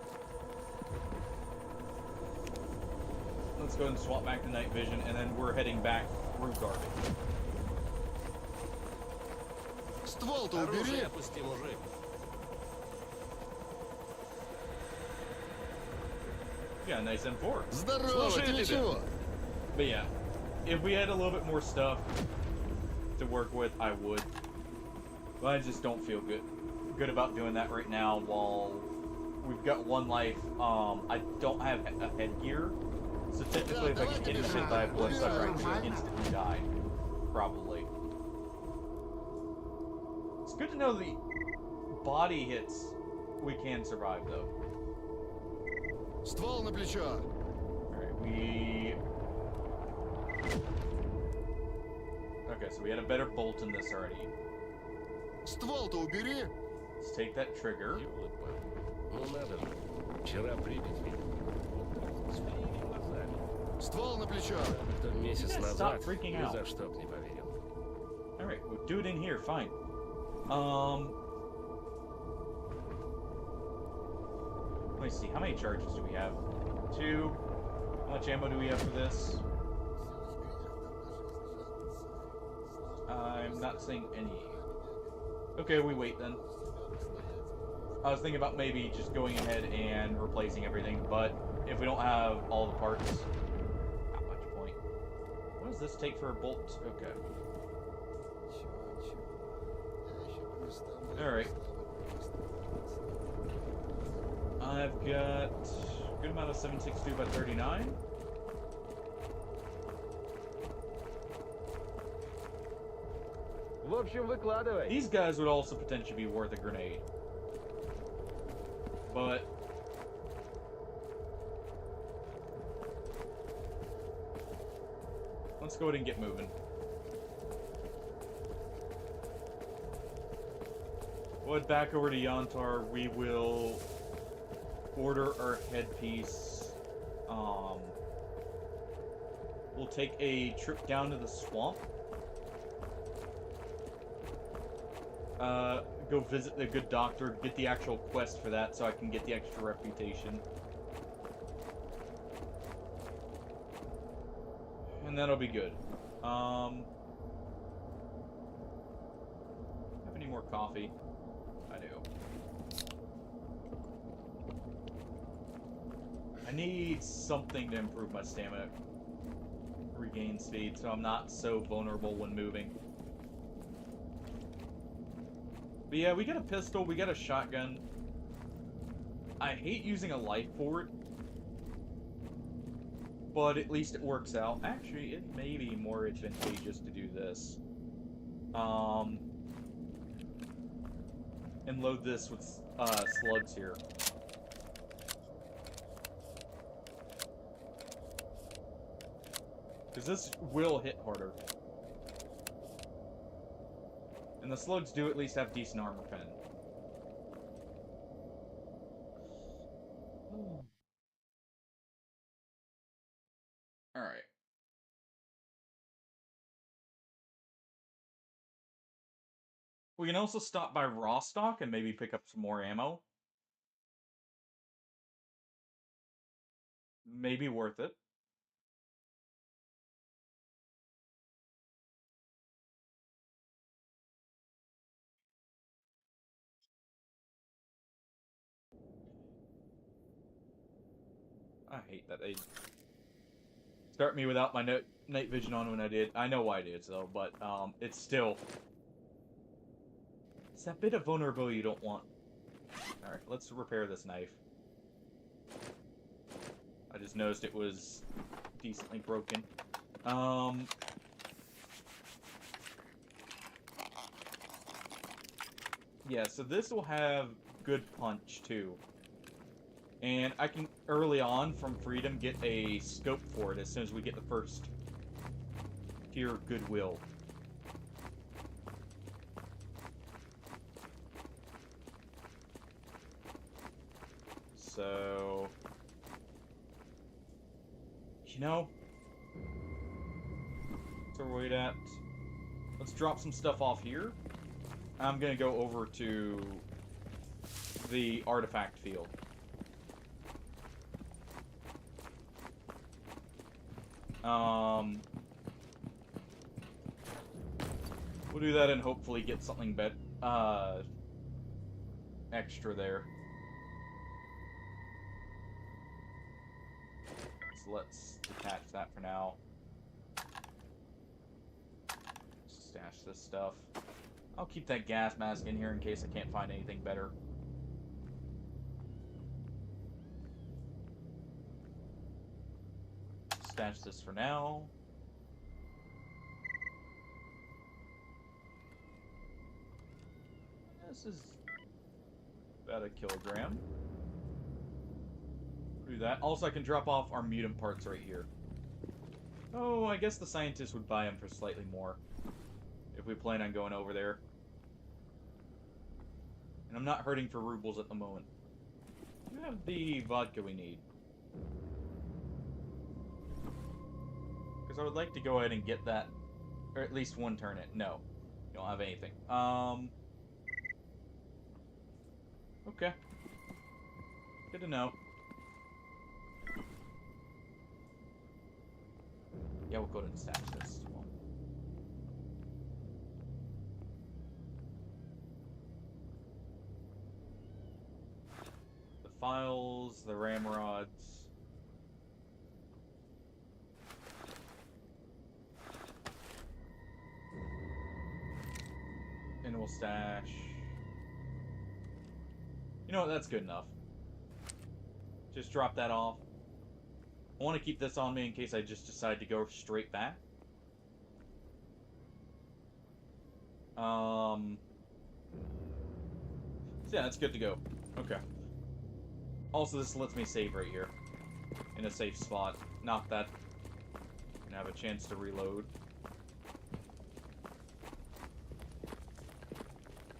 Let's go and swap back to night vision, and then we're heading back through garbage. Ствол-то убери! Оружие опусти, мужик. Yeah, nice M4. Здорово, Слушаю тебе тебя. чего? But yeah, if we had a little bit more stuff to work with, I would. But I just don't feel good about doing that right now while we've got one life. I don't have a headgear, so technically if I get hit by a bloodsucker, I just instantly die. Probably. It's good to know the body hits we can survive though. Ствол на плечо. Alright, okay, so we had a better bolt in this already. Ствол-то убери! Let's take that trigger. Ёлы-палы. Ну надо же. Вчера Припять видел. С моими глазами. Ствол на плечо. Кто месяц Yeah, назад stop freaking ни out. за что б не поверил. Alright, we'll do it in here, fine. Let me see, how many charges do we have? 2. How much ammo do we have for this? I'm not seeing any. Okay, we wait then. I was thinking about maybe just going ahead and replacing everything, but if we don't have all the parts, not much point. What does this take for a bolt? Okay. Alright. I've got a good amount of 7.62 by 39. В общем, выкладывай. These guys would also potentially be worth a grenade. But let's go ahead and get moving. We'll head back over to Yantar. We will order our headpiece. We'll take a trip down to the swamp. Go visit the good doctor, get the actual quest for that so I can get the extra reputation. And that'll be good. Have any more coffee? I do. I need something to improve my stamina. Regain speed so I'm not so vulnerable when moving. But yeah, we got a pistol, we got a shotgun. I hate using a life port, but at least it works out. Actually, it may be more advantageous to do this. And load this with slugs here. Because this will hit harder. And the slugs do at least have decent armor pen. Alright. We can also stop by Rostock and maybe pick up some more ammo. Maybe worth it. I hate that they start me without my night vision on when I did. I know why it is though, but it's still, it's that bit of vulnerability you don't want. All right, let's repair this knife. I just noticed it was decently broken. Yeah, so this will have good punch too. And I can, early on from Freedom, get a scope for it as soon as we get the first tier of Goodwill. So, you know, so we're wait at. Let's drop some stuff off here. I'm gonna go over to the artifact field. We'll do that and hopefully get something extra there. So let's detach that for now. Stash this stuff. I'll keep that gas mask in here in case I can't find anything better. Stash this for now. This is about a kilogram. Do that. Also, I can drop off our mutant parts right here. Oh, I guess the scientists would buy them for slightly more if we plan on going over there. And I'm not hurting for rubles at the moment. We have the vodka we need. Because I would like to go ahead and get that, or at least one turn it. No, you don't have anything. Okay. Good to know. Yeah, we'll go ahead and stash this as well. The files, the ramrods. And we'll stash. You know what, that's good enough. Just drop that off. I want to keep this on me in case I just decide to go straight back. So yeah, that's good to go. Okay. Also, this lets me save right here. In a safe spot. Not that I can have a chance to reload.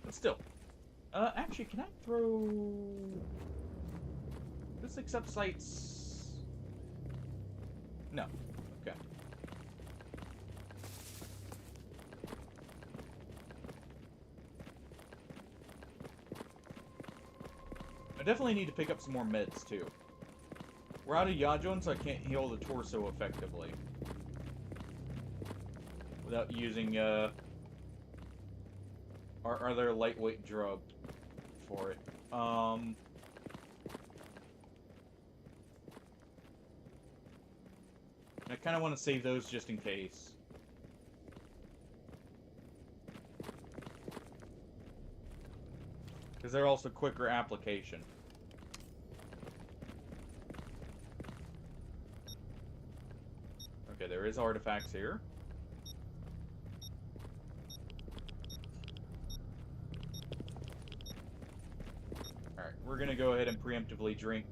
But still. Actually, can I throw... This accept sites... No. Okay. I definitely need to pick up some more meds, too. We're out of Yajon, so I can't heal the torso effectively. Without using, our other lightweight drug for it. I kind of want to save those just in case. Because they're also quicker application. Okay, there is artifacts here. Alright, we're gonna go ahead and preemptively drink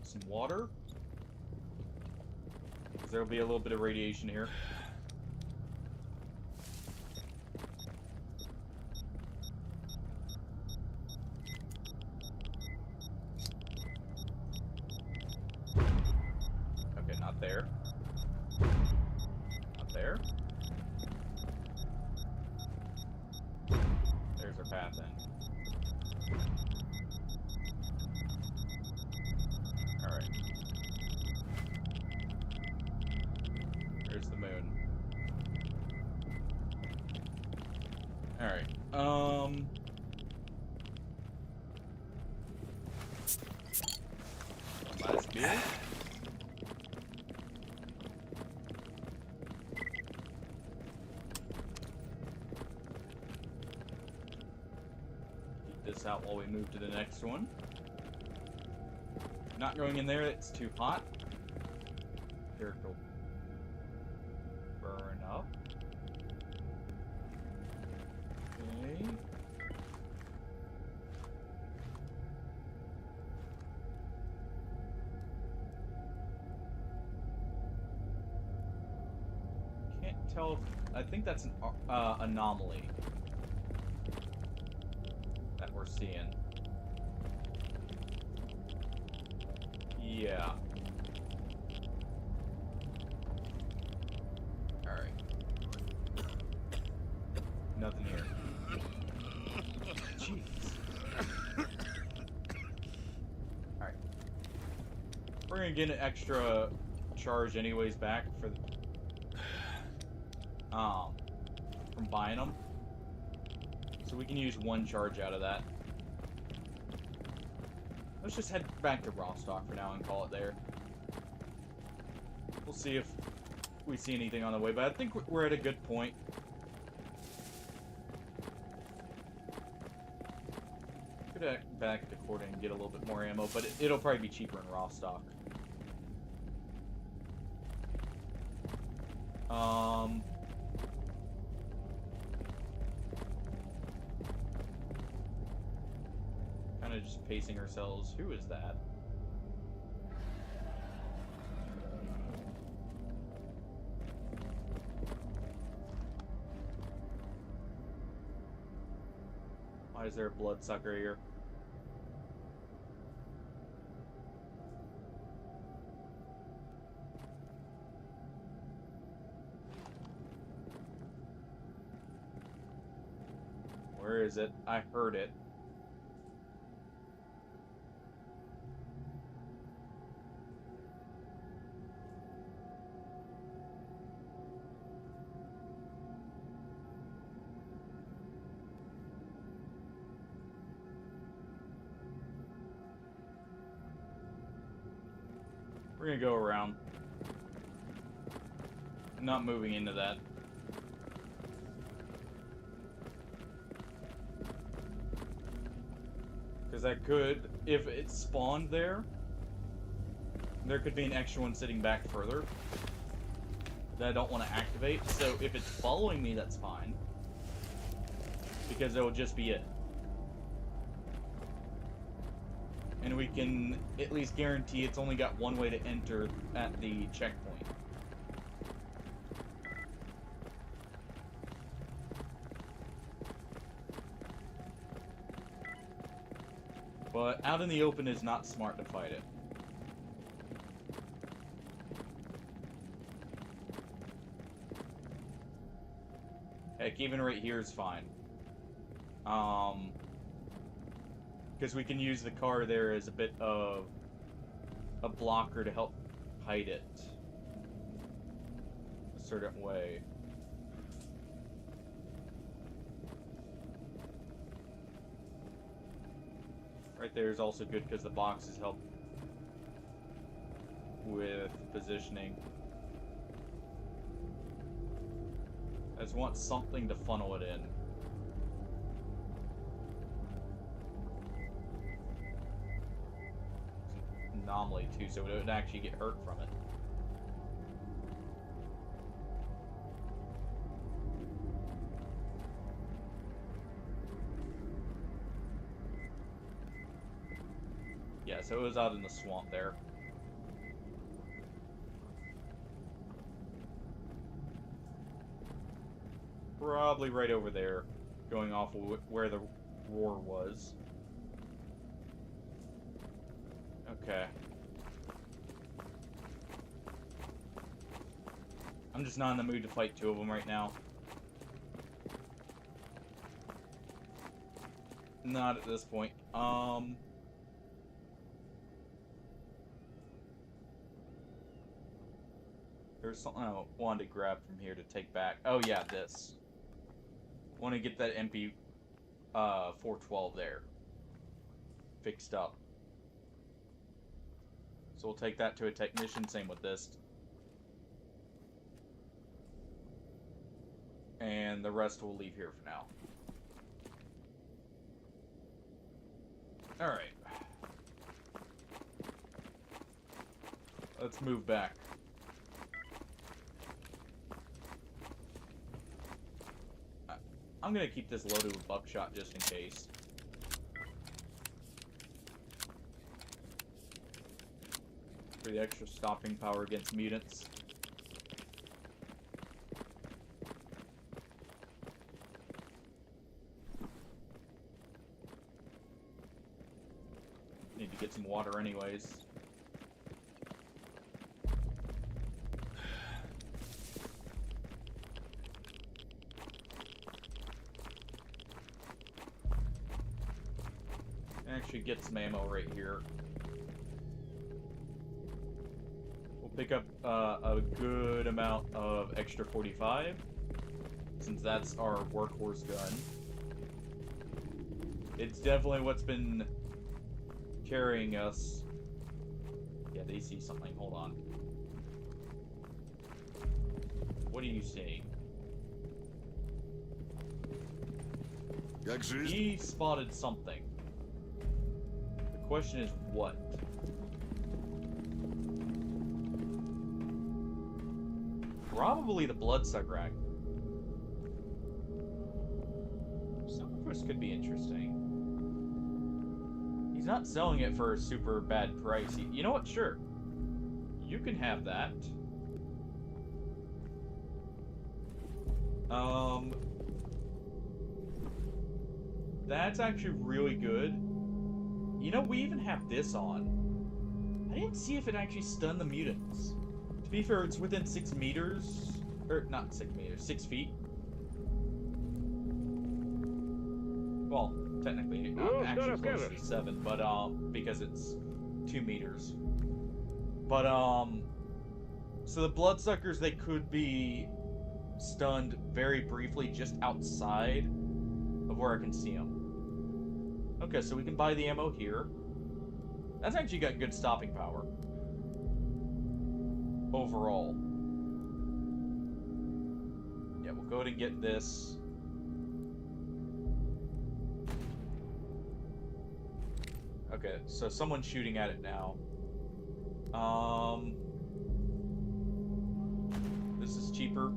some water. There'll be a little bit of radiation here. Okay, not there. Not there. happen. Alright. There's the moon. Alright. One last beer. Keep this out while we move to the next one. Not going in there, it's too hot. Character will burn up. Okay. Can't tell if, I think that's an anomaly that we're seeing. Yeah. Alright. Nothing here. Jeez. Alright. We're gonna get an extra charge anyways back for from buying them. So we can use one charge out of that. Let's just head back to Rostock for now and call it there. We'll see if we see anything on the way, but I think we're at a good point. Could head back to Corda and get a little bit more ammo, but it'll probably be cheaper in Rostock. Kind of just pacing ourselves. Who is that? Why is there a bloodsucker here? Where is it? I heard it. We're gonna go around. I'm not moving into that. Because I could, if it spawned there, there could be an extra one sitting back further that I don't want to activate. So if it's following me, that's fine. Because it'll just be it. And we can at least guarantee it's only got one way to enter at the checkpoint. But out in the open is not smart to fight it. Heck, even right here is fine. Because we can use the car there as a bit of a blocker to help hide it a certain way. Right there is also good because the boxes help with positioning. I just want something to funnel it in. Anomaly too, so it would actually get hurt from it. Yeah, so it was out in the swamp there. Probably right over there, going off of where the roar was. Okay. I'm just not in the mood to fight two of them right now. Not at this point. There's something I wanted to grab from here to take back. Oh yeah, this. Want to get that MP 412 there fixed up. So we'll take that to a technician. Same with this. And the rest we'll leave here for now. Alright. Let's move back. I'm gonna keep this loaded with buckshot just in case. For the extra stopping power against mutants. Need to get some water anyways. Actually get some ammo right here. We'll pick up a good amount of extra 45, since that's our workhorse gun. It's definitely what's been carrying us. Yeah, they see something. Hold on. What are you seeing? Как жизнь? He spotted something. The question is what? Probably the bloodsucker act. Some of us could be interesting. He's not selling it for a super bad price. You know what? Sure. You can have that. That's actually really good. You know, we even have this on. I didn't see if it actually stunned the mutants. To be fair, it's within 6 meters. Or, not 6 meters, 6 feet. Well, technically, actually close to 7, but, because it's 2 meters. But, so the bloodsuckers, they could be stunned very briefly just outside of where I can see them. Okay, so we can buy the ammo here. That's actually got good stopping power. Overall. Yeah, we'll go ahead and get this. Okay, so someone's shooting at it now. This is cheaper.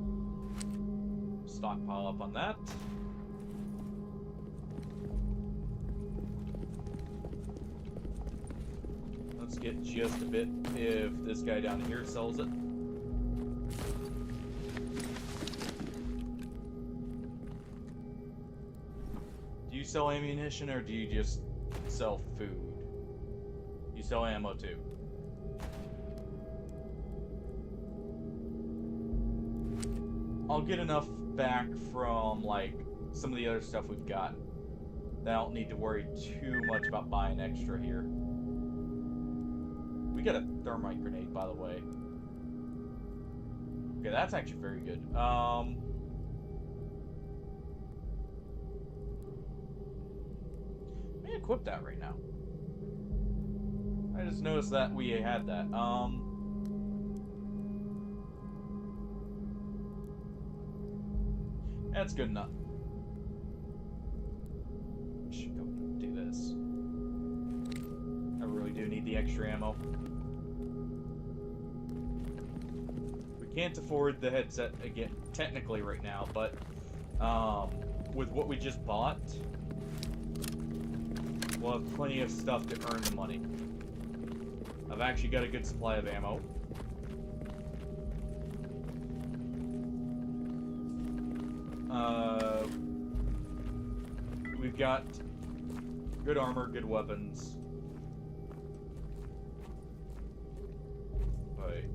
Stockpile up on that. Let's get just a bit if this guy down here sells it. Do you sell ammunition or do you just sell food? You sell ammo too. I'll get enough back from like some of the other stuff we've got that I don't need to worry too much about buying extra here. We got a thermite grenade, by the way. Okay, that's actually very good. Let me equip that right now. I just noticed that we had that. That's good enough. Should go do this. I really do need the extra ammo. We can't afford the headset again, technically right now, but with what we just bought, we'll have plenty of stuff to earn the money. I've actually got a good supply of ammo. We've got good armor, good weapons. Right.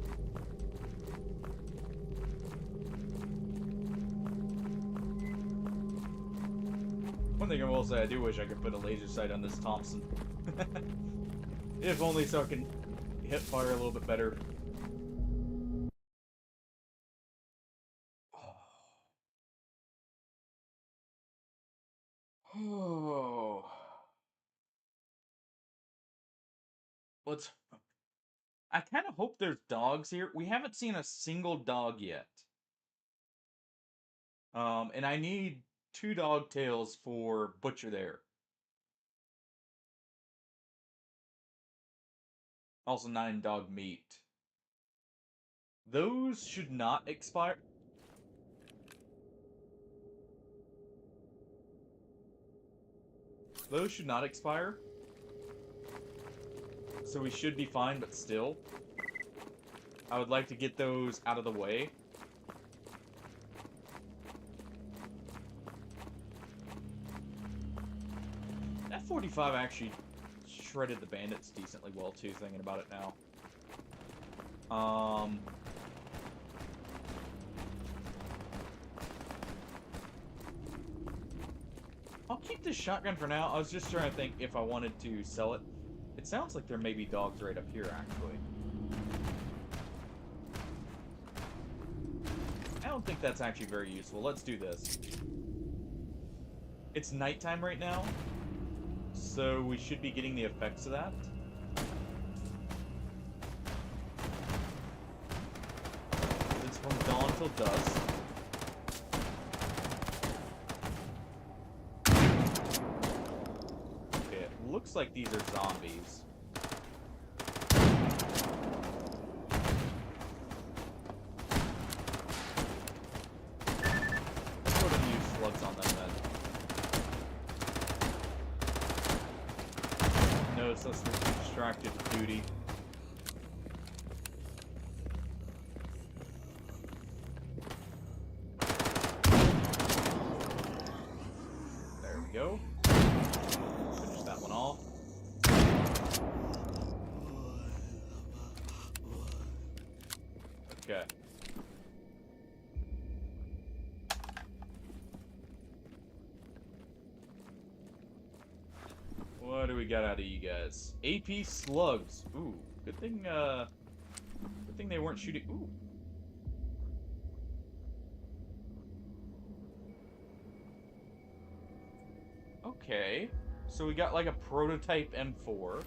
One thing I will say, I do wish I could put a laser sight on this Thompson. If only so I can hit fire a little bit better. Oh. Let's... I kind of hope there's dogs here. We haven't seen a single dog yet. And I need 2 dog tails for Butcher there. Also 9 dog meat. Those should not expire. Those should not expire. So we should be fine, but still. I would like to get those out of the way. That 45 actually shredded the bandits decently well, too, thinking about it now. I'll keep this shotgun for now. I was just trying to think if I wanted to sell it. It sounds like there may be dogs right up here, actually. I don't think that's actually very useful. Let's do this. It's nighttime right now, so we should be getting the effects of that. It's from dawn till dusk. Okay, it looks like these are zombies. Let's go ahead and use slugs on them then. No, it's us distracted with duty. There we go. Finish that one off. Okay. What do we got out of you guys? AP slugs. Ooh, good thing they weren't shooting. Ooh. Okay. So we got like a prototype M4.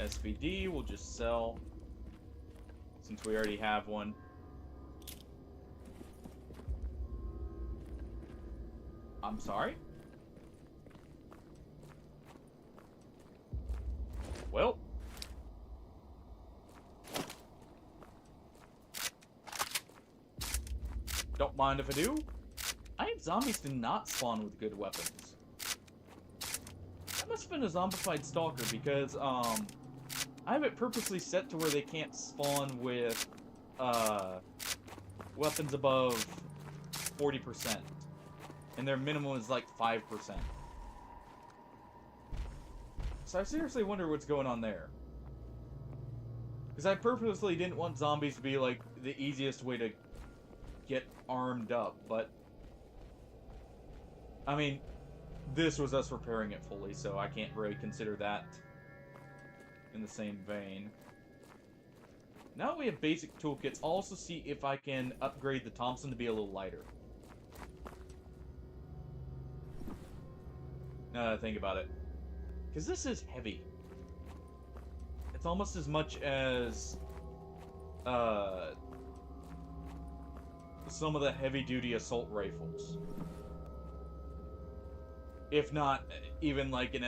SVD we'll just sell since we already have one. I'm sorry? Well. Don't mind if I do. Iron zombies do not spawn with good weapons. That must have been a zombified stalker because, I have it purposely set to where they can't spawn with, weapons above 40%. And their minimum is like 5%. So I seriously wonder what's going on there. Because I purposely didn't want zombies to be like the easiest way to get armed up, but I mean, this was us repairing it fully, so I can't really consider that in the same vein. Now that we have basic toolkits, I'll also see if I can upgrade the Thompson to be a little lighter. Now that I think about it. Because this is heavy. It's almost as much as some of the heavy-duty assault rifles. If not, even like an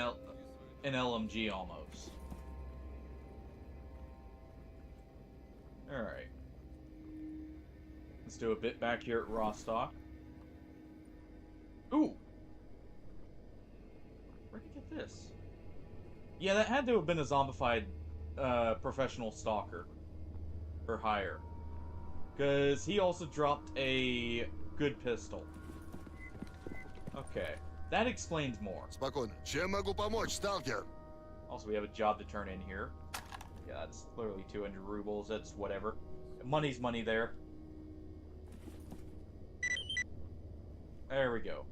LMG almost. Alright. Let's do a bit back here at Rostock. Ooh! Where'd you get this? Yeah, that had to have been a zombified professional stalker. For hire. Because he also dropped a good pistol. Okay. That explains more. Спокойно. Чем могу помочь, сталкер? Also, we have a job to turn in here. Yeah, that's clearly 200 rubles. That's whatever. Money's money there. There we go.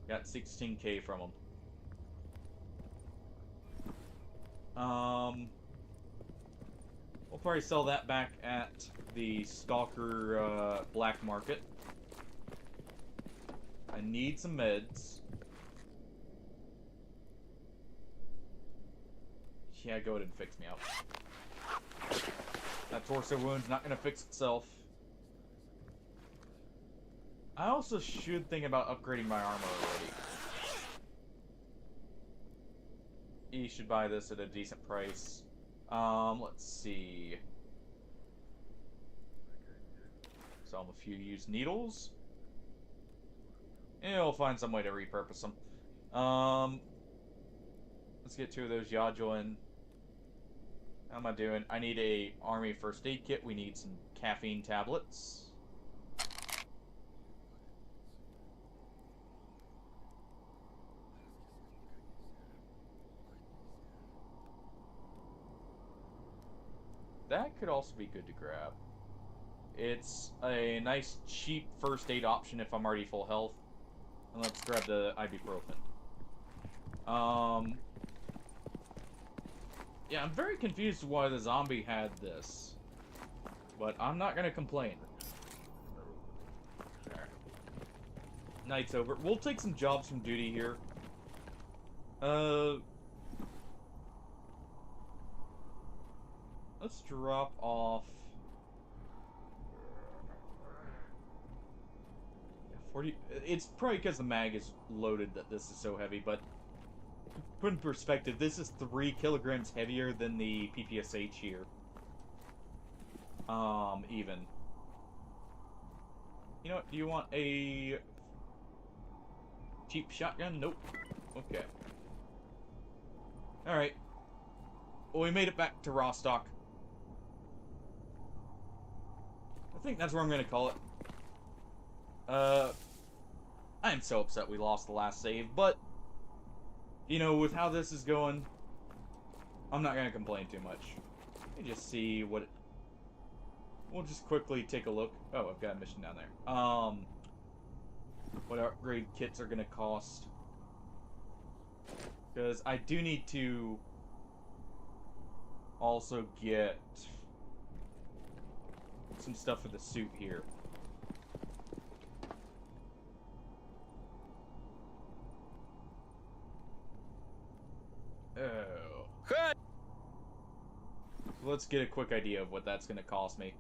Got 16k from him. We'll probably sell that back at the Stalker black market. I need some meds. Yeah, go ahead and fix me up. That torso wound's not gonna fix itself. I also should think about upgrading my armor already. You should buy this at a decent price. Let's see. Sell him a few used needles. And we'll find some way to repurpose them. Let's get 2 of those Yajoin. How am I doing? I need a army first aid kit. We need some caffeine tablets. That could also be good to grab. It's a nice, cheap first aid option if I'm already full health. And let's grab the ibuprofen. Yeah, I'm very confused why the zombie had this. But I'm not gonna complain. There. Night's over. We'll take some jobs from duty here. Let's drop off 40. It's probably because the mag is loaded that this is so heavy, but put in perspective, this is 3 kilograms heavier than the PPSH here. Even. You know what? Do you want a cheap shotgun? Nope. Okay. Alright. Well, we made it back to Rostock. I think that's where I'm gonna call it. I'm so upset we lost the last save, but, you know, with how this is going, I'm not gonna complain too much. Let me just see what we'll just quickly take a look. Oh, I've got a mission down there. What upgrade kits are gonna cost. Because I do need to also get some stuff for the suit here. Oh. Ха! So let's get a quick idea of what that's going to cost me.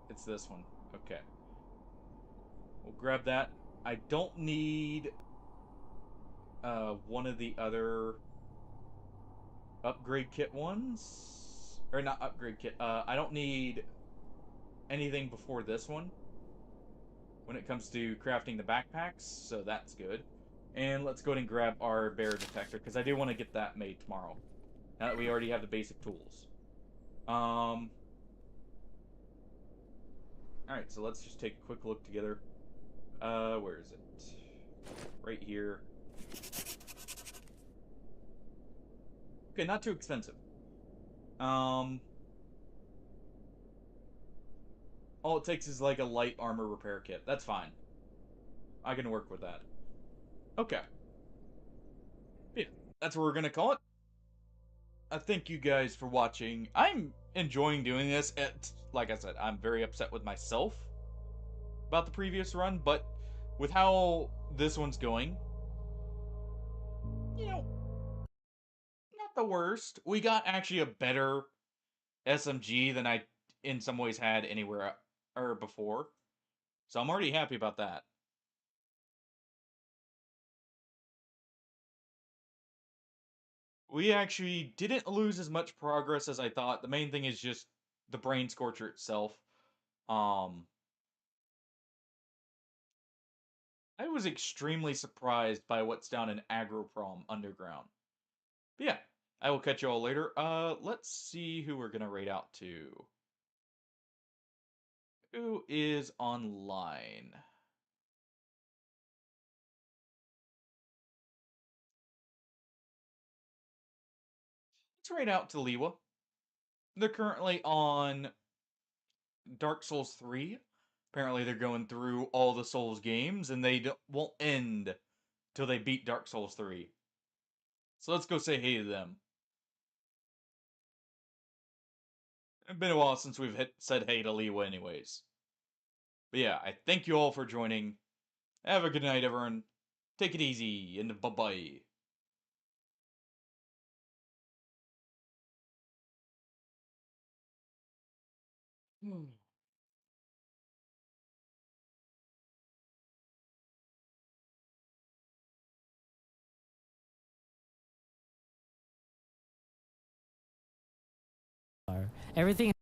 It's this one. Okay. We'll grab that. I don't need one of the other upgrade kit ones. Or not upgrade kit. I don't need anything before this one when it comes to crafting the backpacks, so that's good. And let's go ahead and grab our bear detector, because I do want to get that made tomorrow. Now that we already have the basic tools. Alright, so let's just take a quick look together. Where is it? Right here. Okay, not too expensive. All it takes is like a light armor repair kit. That's fine. I can work with that. Okay. Yeah, that's what we're gonna call it. I thank you guys for watching. I'm enjoying doing this. Like I said, I'm very upset with myself about the previous run, but with how this one's going, you know, not the worst. We got actually a better SMG than I, in some ways, had anywhere or before. So I'm already happy about that. We actually didn't lose as much progress as I thought. The main thing is just the brain scorcher itself. I was extremely surprised by what's down in Agroprom Underground. But yeah, I will catch you all later. Let's see who we're gonna raid out to. Who is online? Let's raid out to Liwa. They're currently on Dark Souls 3. Apparently, they're going through all the Souls games, and they won't end till they beat Dark Souls 3. So let's go say hey to them. It's been a while since we've said hey to Liwa anyways. But yeah, I thank you all for joining. Have a good night, everyone. Take it easy, and bye-bye. Everything